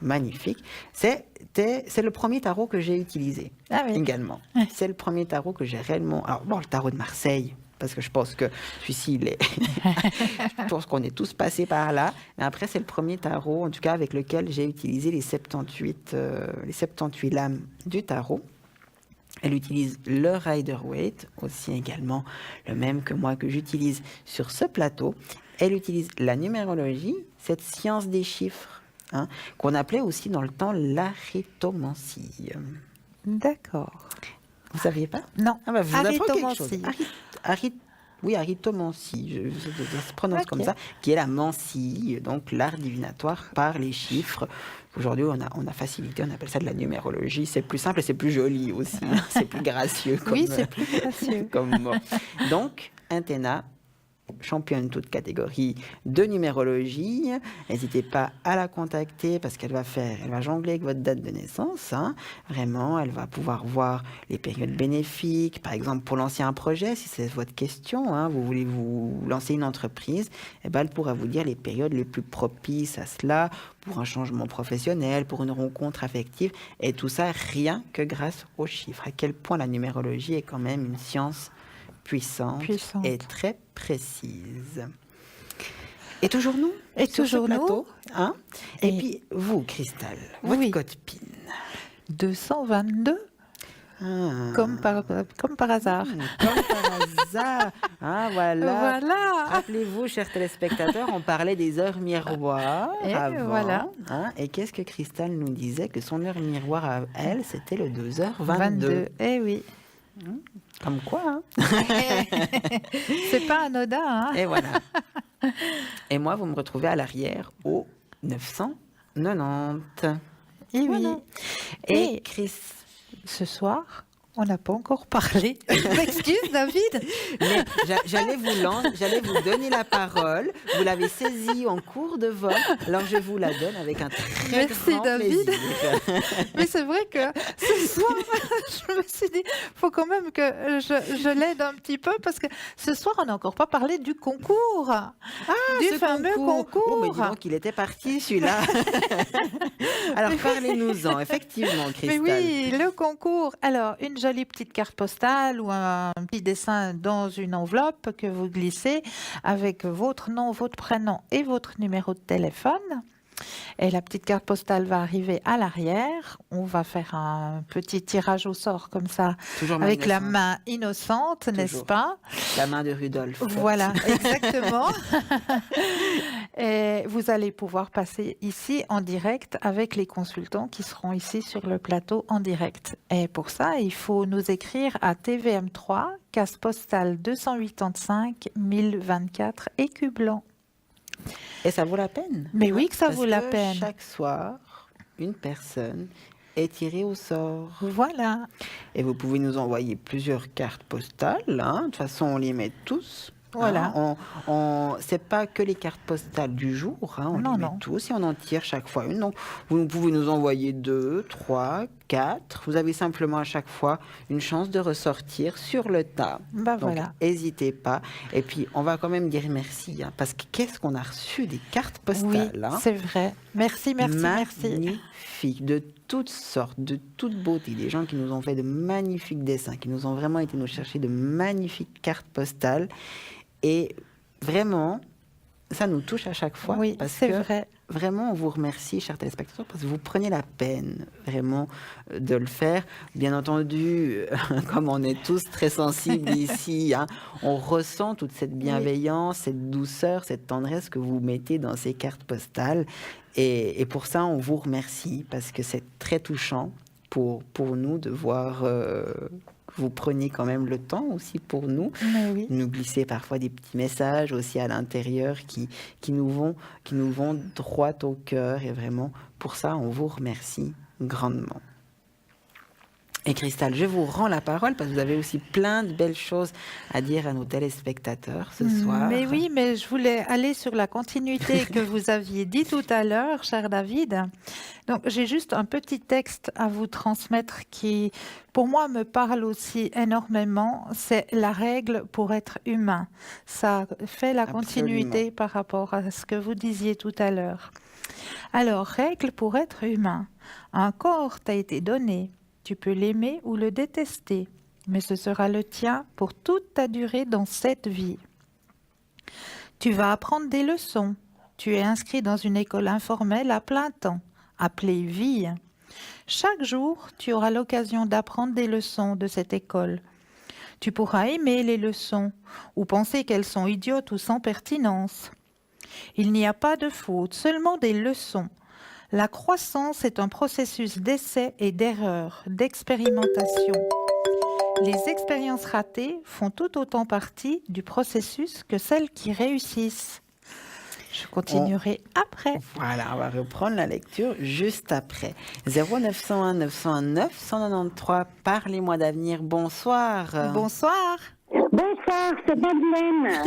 magnifique. C'est le premier tarot que j'ai utilisé également. C'est le premier tarot que j'ai réellement... Alors, bon, le tarot de Marseille, parce que je pense que celui-ci, je pense qu'on est tous passés par là. Mais après, c'est le premier tarot, en tout cas, avec lequel j'ai utilisé les 78 lames du tarot. Elle utilise le Rider-Waite, aussi également le même que moi, que j'utilise sur ce plateau. Elle utilise la numérologie, cette science des chiffres, hein, qu'on appelait aussi dans le temps l'arithtomancie. D'accord. Vous ne saviez pas? Non. Ah bah, vous apprenez quelque chose. Arithtomancie. Oui, arithtomancie, ça se prononce comme ça, qui est la mancie, donc l'art divinatoire par les chiffres. Aujourd'hui, on a facilité, on appelle ça de la numérologie. C'est plus simple et c'est plus joli aussi. C'est plus gracieux. Oui, c'est plus gracieux. Comme mot. Donc, Athéna, championne toute catégorie de numérologie. N'hésitez pas à la contacter parce qu'elle va jongler avec votre date de naissance. Hein. Vraiment, elle va pouvoir voir les périodes bénéfiques. Par exemple, pour lancer un projet, si c'est votre question, hein, vous voulez vous lancer une entreprise, eh ben, elle pourra vous dire les périodes les plus propices à cela, pour un changement professionnel, pour une rencontre affective. Et tout ça, rien que grâce aux chiffres. À quel point la numérologie est quand même une science puissante et très précise. Et toujours nous? Et toujours plateau, hein? Et puis, vous, Cristal, votre code PIN? 222. Comme par hasard. Comme par hasard. Ah, voilà. Rappelez-vous, chers téléspectateurs, on parlait des heures miroirs avant. Voilà. Hein, et qu'est-ce que Cristal nous disait? Que son heure miroir à elle, c'était le 2h22. Eh oui. Comme quoi, hein? C'est pas anodin, hein? Et voilà. Et moi, vous me retrouvez à l'arrière au 990. Et voilà. oui. Et Chris, ce soir, on n'a pas encore parlé. Excuse, David. Mais j'allais vous donner la parole. Vous l'avez saisie en cours de vol. Alors je vous la donne avec un très grand David. plaisir. Mais c'est vrai que ce soir, je me suis dit, faut quand même que je l'aide un petit peu parce que ce soir, on n'a encore pas parlé du concours. Du fameux concours. Oh, mais dis donc, il était parti celui-là. Alors parlez-nous-en, effectivement, Christelle. Mais oui, le concours. Alors, une jolie petite carte postale ou un petit dessin dans une enveloppe que vous glissez avec votre nom, votre prénom et votre numéro de téléphone. Et la petite carte postale va arriver à l'arrière. On va faire un petit tirage au sort comme ça, toujours avec la main innocente, n'est-ce pas? La main de Rudolf. Voilà, exactement. Et vous allez pouvoir passer ici en direct avec les consultants qui seront ici sur le plateau en direct. Et pour ça, il faut nous écrire à TVM3, case postale 285 1024 Écu Blanc. Et ça vaut la peine. Mais oui que ça vaut la peine. Chaque soir, une personne est tirée au sort. Voilà. Et vous pouvez nous envoyer plusieurs cartes postales. Hein. De toute façon, on les met tous. Voilà. Hein. C'est pas que les cartes postales du jour. Hein. On les met tous et on en tire chaque fois une. Donc, vous pouvez nous envoyer 2, 3, 4, vous avez simplement à chaque fois une chance de ressortir sur le tas. Donc, voilà. n'hésitez pas. Et puis, on va quand même dire merci, hein, parce que qu'est-ce qu'on a reçu des cartes postales. Oui, hein. c'est vrai. Merci. Magnifique, de toutes sortes, de toute beauté. Des gens qui nous ont fait de magnifiques dessins, qui nous ont vraiment été nous chercher de magnifiques cartes postales. Et vraiment, ça nous touche à chaque fois. Oui, parce c'est que vrai. Vraiment, on vous remercie, chers téléspectateurs, parce que vous prenez la peine vraiment de le faire. Bien entendu, comme on est tous très sensibles ici, hein, on ressent toute cette bienveillance, cette douceur, cette tendresse que vous mettez dans ces cartes postales. Et pour ça, on vous remercie, parce que c'est très touchant pour nous de voir... vous preniez quand même le temps aussi pour nous, nous glisser parfois des petits messages aussi à l'intérieur qui nous vont droit au cœur, et vraiment pour ça on vous remercie grandement. Et Christelle, je vous rends la parole parce que vous avez aussi plein de belles choses à dire à nos téléspectateurs ce soir. Mais oui, mais je voulais aller sur la continuité que vous aviez dit tout à l'heure, cher David. Donc, j'ai juste un petit texte à vous transmettre qui, pour moi, me parle aussi énormément. C'est la règle pour être humain. Ça fait la continuité par rapport à ce que vous disiez tout à l'heure. Alors, règle pour être humain. Un corps t'a été donné. Tu peux l'aimer ou le détester, mais ce sera le tien pour toute ta durée dans cette vie. Tu vas apprendre des leçons. Tu es inscrit dans une école informelle à plein temps, appelée vie. Chaque jour, tu auras l'occasion d'apprendre des leçons de cette école. Tu pourras aimer les leçons ou penser qu'elles sont idiotes ou sans pertinence. Il n'y a pas de faute, seulement des leçons. La croissance est un processus d'essai et d'erreur, d'expérimentation. Les expériences ratées font tout autant partie du processus que celles qui réussissent. Je continuerai après. Voilà, on va reprendre la lecture juste après. 0901 901 993, parlez-moi d'avenir. Bonsoir. Bonsoir. Bonsoir, c'est Madeleine.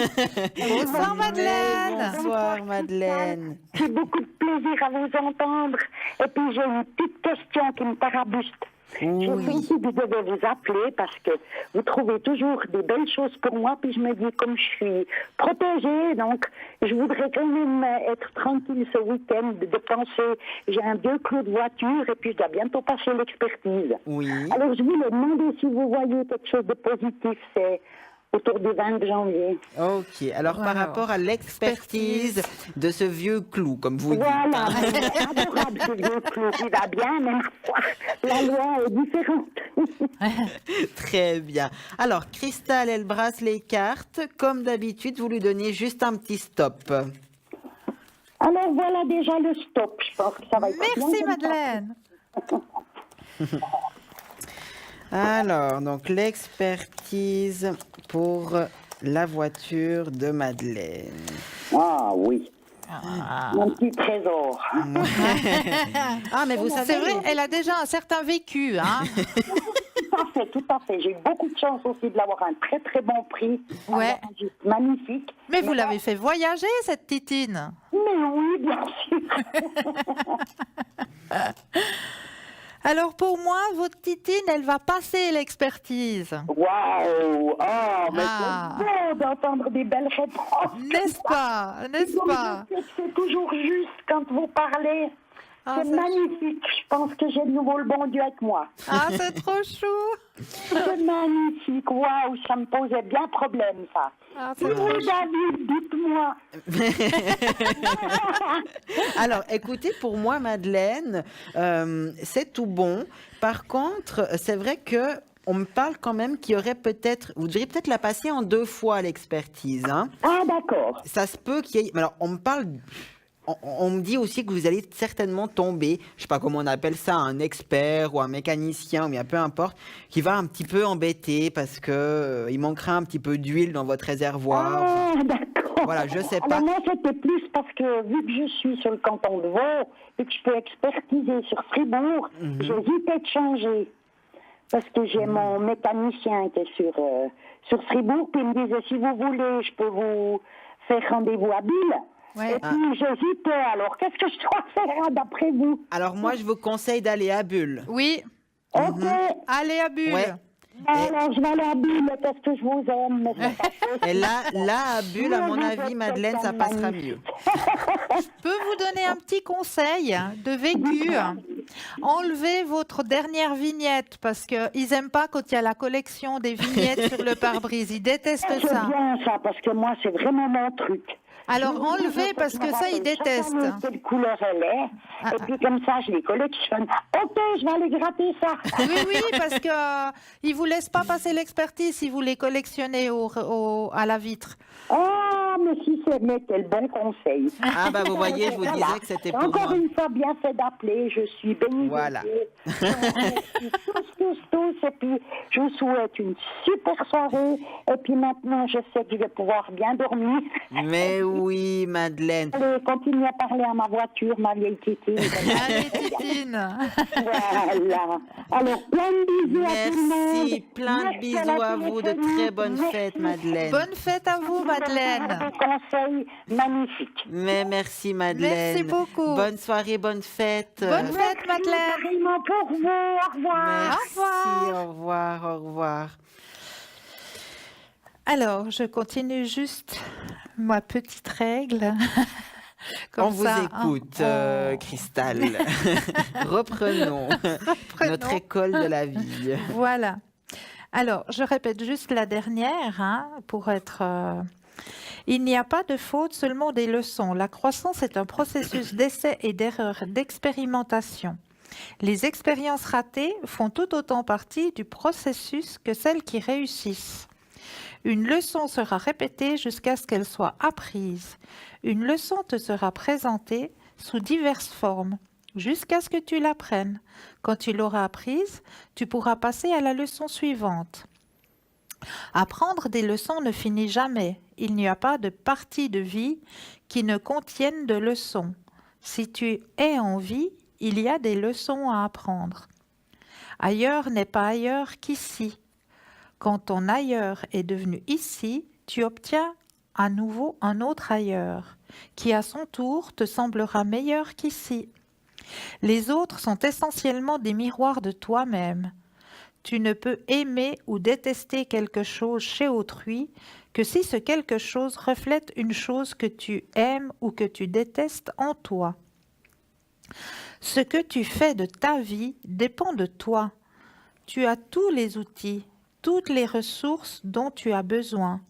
Bonsoir Madeleine. Bonsoir Madeleine. J'ai beaucoup de plaisir à vous entendre. Et puis j'ai une petite question qui me tarabuste. Je me suis dit que vous devez vous appeler parce que vous trouvez toujours des belles choses pour moi. Puis je me dis, comme je suis protégée, donc je voudrais quand même être tranquille ce week-end, de penser, j'ai un vieux clou de voiture et puis je dois bientôt passer l'expertise. Oui. Alors je voulais demander si vous voyez quelque chose de positif, c'est autour du 20 janvier. Ok, alors par rapport à l'expertise de ce vieux clou, comme vous dites. Voilà, c'est adorable ce vieux clou, il va bien, mais ma foi, la loi est différente. Très bien. Alors, Christelle, elle brasse les cartes. Comme d'habitude, vous lui donnez juste un petit stop. Alors voilà déjà le stop, je pense que ça va être Merci Madeleine. Alors, donc l'expertise pour la voiture de Madeleine. Ah oui. Mon petit trésor. Ah, mais vous savez, c'est vrai, elle a déjà un certain vécu, hein. Tout à fait. J'ai eu beaucoup de chance aussi de l'avoir à un très très bon prix. Ouais. Magnifique. Mais vous l'avez fait voyager, cette titine. Mais oui, bien sûr. Alors pour moi, votre titine, elle va passer l'expertise. Waouh! Oh, mais c'est beau d'entendre des belles réponses. N'est-ce pas? N'est-ce pas? C'est toujours juste quand vous parlez. C'est magnifique. Je pense que j'ai de nouveau le bon Dieu avec moi. Ah, c'est trop chou. C'est magnifique. Waouh, ça me posait bien problème, ça. Ah, oui, David, dites-moi. Alors, écoutez, pour moi, Madeleine, c'est tout bon. Par contre, c'est vrai que on me parle quand même qu'il y aurait peut-être... Vous devriez peut-être la passer en 2 fois, l'expertise. Hein. Ah, d'accord. Ça se peut qu'il y ait... Alors, on me parle... On me dit aussi que vous allez certainement tomber, je ne sais pas comment on appelle ça, un expert ou un mécanicien, ou bien peu importe, qui va un petit peu embêter parce que il manquera un petit peu d'huile dans votre réservoir. Ah, d'accord. Voilà, je sais pas. Alors moi, c'était plus parce que vu que je suis sur le canton de Vaud et que je peux expertiser sur Fribourg, j'hésitais de changer. Parce que j'ai mon mécanicien qui est sur Fribourg, puis il me disait, si vous voulez, je peux vous faire rendez-vous à Bulle. Ouais. Et puis j'hésitais, alors qu'est-ce que je dois faire d'après vous? Alors moi je vous conseille d'aller à Bulle. Oui. Ok. Allez à Bulle. Ouais. Alors, je vais aller à Bulle parce que je vous aime. Mais Et là, à Bulle, à mon avis, Madeleine, ça passera mieux. Je peux vous donner un petit conseil de vécu. Enlevez votre dernière vignette parce qu'ils n'aiment pas quand il y a la collection des vignettes sur le pare-brise. Ils détestent ça. c'est bien ça, parce que moi, c'est vraiment mon truc. Alors enlevez parce que ça, ils détestent. Quelle couleur elle est, et puis comme ça, je les collectionne. Ok, je vais aller gratter ça. Oui, parce que ils vous laissent pas passer l'expertise si vous les collectionnez à la vitre. Ah, mais si mais quel bon conseil. Ah bah vous voyez, je vous disais que c'était pour Encore moi. une fois, bien fait d'appeler, je suis bénie. Voilà. tous, et puis je vous souhaite une super soirée, et puis maintenant, je sais que je vais pouvoir bien dormir. Mais oui, Madeleine. Allez, continuez à parler à ma voiture, ma vieille Titine. Allez, Titine. Voilà. Alors, plein de bisous à tout le monde. Merci, plein de bisous à vous, de très bonnes fêtes, Madeleine. Bonne fête à vous, Madeleine. Des conseils magnifiques. Mais merci, Madeleine. Merci beaucoup. Bonne soirée, bonne fête. Bonne fête, Madeleine. Carrément pour vous. Au revoir. Merci, au revoir, au revoir. Alors, je continue juste ma petite règle. Comme on vous ça, écoute, hein, Cristal. Reprenons notre école de la vie. Voilà. Alors, je répète juste la dernière, hein, pour être... Il n'y a pas de faute, seulement des leçons. La croissance est un processus d'essai et d'erreur, d'expérimentation. Les expériences ratées font tout autant partie du processus que celles qui réussissent. Une leçon sera répétée jusqu'à ce qu'elle soit apprise. Une leçon te sera présentée sous diverses formes, jusqu'à ce que tu l'apprennes. Quand tu l'auras apprise, tu pourras passer à la leçon suivante. Apprendre des leçons ne finit jamais. Il n'y a pas de partie de vie qui ne contienne de leçons. Si tu es en vie, il y a des leçons à apprendre. Ailleurs n'est pas ailleurs qu'ici. Quand ton ailleurs est devenu ici, tu obtiens à nouveau un autre ailleurs, qui à son tour te semblera meilleur qu'ici. Les autres sont essentiellement des miroirs de toi-même. Tu ne peux aimer ou détester quelque chose chez autrui que si ce quelque chose reflète une chose que tu aimes ou que tu détestes en toi. Ce que tu fais de ta vie dépend de toi. Tu as tous les outils, toutes les ressources dont tu as besoin.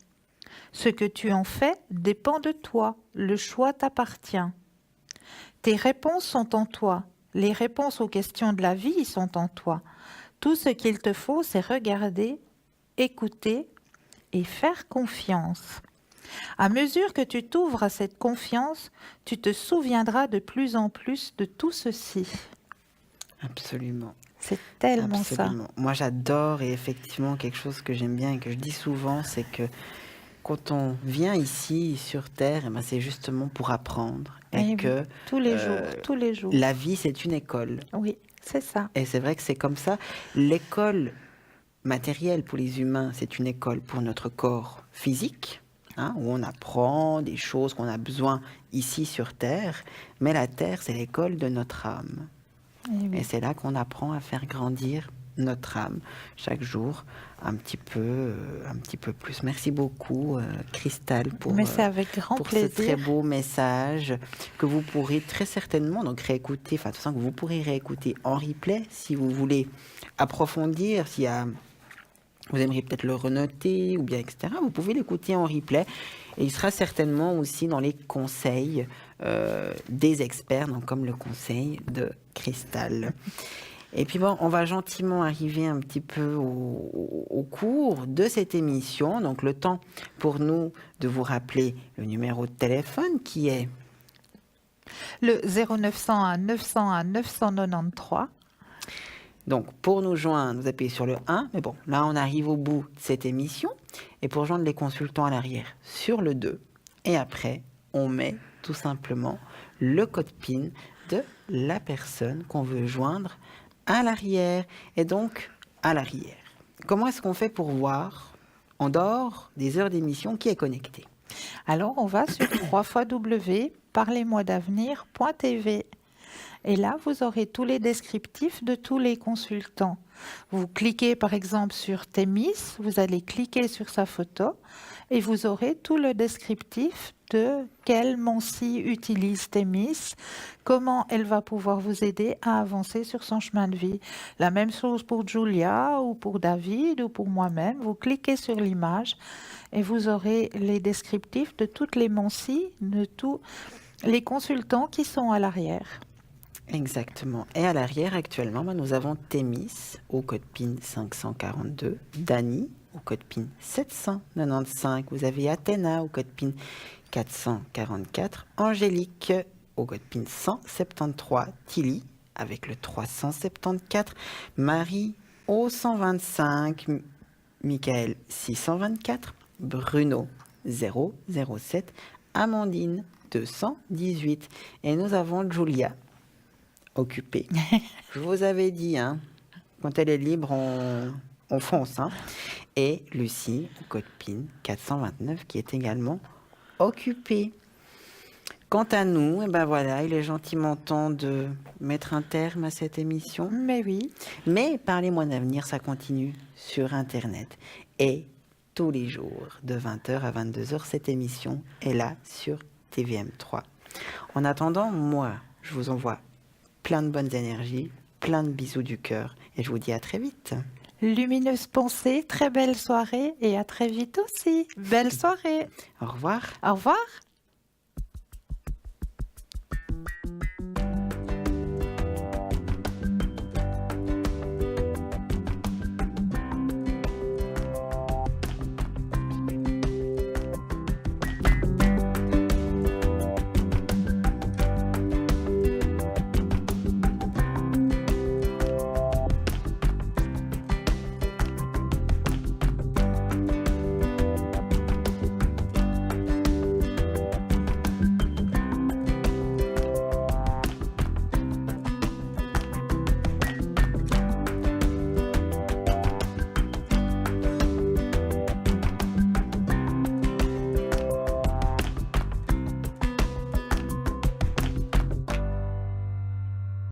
Ce que tu en fais dépend de toi, le choix t'appartient. Tes réponses sont en toi, les réponses aux questions de la vie sont en toi. Tout ce qu'il te faut, c'est regarder, écouter et faire confiance. À mesure que tu t'ouvres à cette confiance, tu te souviendras de plus en plus de tout ceci. Absolument. C'est tellement Absolument. ça. Moi, j'adore, et effectivement, quelque chose que j'aime bien et que je dis souvent, c'est que quand on vient ici sur Terre, eh ben, c'est justement pour apprendre. Et que tous les jours. La vie, c'est une école. Oui, c'est ça. Et c'est vrai que c'est comme ça. L'école matérielle pour les humains, c'est une école pour notre corps physique, hein, où on apprend des choses qu'on a besoin ici sur Terre. Mais la Terre, c'est l'école de notre âme. Et c'est là qu'on apprend à faire grandir notre âme chaque jour un petit peu plus. Merci beaucoup, Cristal, pour ce très beau message que vous pourrez très certainement donc réécouter, enfin de toute façon que vous pourrez réécouter en replay si vous voulez approfondir, s'il y a, vous aimeriez peut-être le renoter ou bien etc. Vous pouvez l'écouter en replay et il sera certainement aussi dans les conseils des experts, donc comme le conseil de Cristal. Et puis bon, on va gentiment arriver un petit peu au cours de cette émission. Donc le temps pour nous de vous rappeler le numéro de téléphone qui est le 0901 901 993. Donc pour nous joindre, vous appuyez sur le 1. Mais bon, là on arrive au bout de cette émission. Et pour joindre les consultants à l'arrière, sur le 2. Et après, on met tout simplement le code PIN de la personne qu'on veut joindre à l'arrière. Et donc, à l'arrière. Comment est-ce qu'on fait pour voir, en dehors des heures d'émission, qui est connecté? Alors, on va sur www.parlez-moi-d'avenir.tv. Et là, vous aurez tous les descriptifs de tous les consultants. Vous cliquez par exemple sur Thémis, vous allez cliquer sur sa photo et vous aurez tout le descriptif de quelle Monsi utilise Thémis, comment elle va pouvoir vous aider à avancer sur son chemin de vie. La même chose pour Julia ou pour David ou pour moi-même. Vous cliquez sur l'image et vous aurez les descriptifs de toutes les Monsi, de tous les consultants qui sont à l'arrière. Exactement. Et à l'arrière, actuellement, nous avons Thémis au code PIN 542, Dani au code PIN 795, vous avez Athéna au code PIN 444, Angélique au code PIN 173, Tilly avec le 374, Marie au 125, Michael 624, Bruno 007, Amandine 218 et nous avons Julia occupée. Je vous avais dit, hein, quand elle est libre, on fonce. Hein. Et Lucie, au code PIN 429, qui est également occupée. Quant à nous, eh ben voilà, il est gentiment temps de mettre un terme à cette émission. Mais oui. Mais Parlez-moi d'avenir, ça continue sur Internet. Et tous les jours, de 20h à 22h, cette émission est là sur TVM3. En attendant, moi, je vous envoie plein de bonnes énergies, plein de bisous du cœur et je vous dis à très vite. Lumineuse pensée, très belle soirée et à très vite aussi. Belle soirée. Au revoir. Au revoir.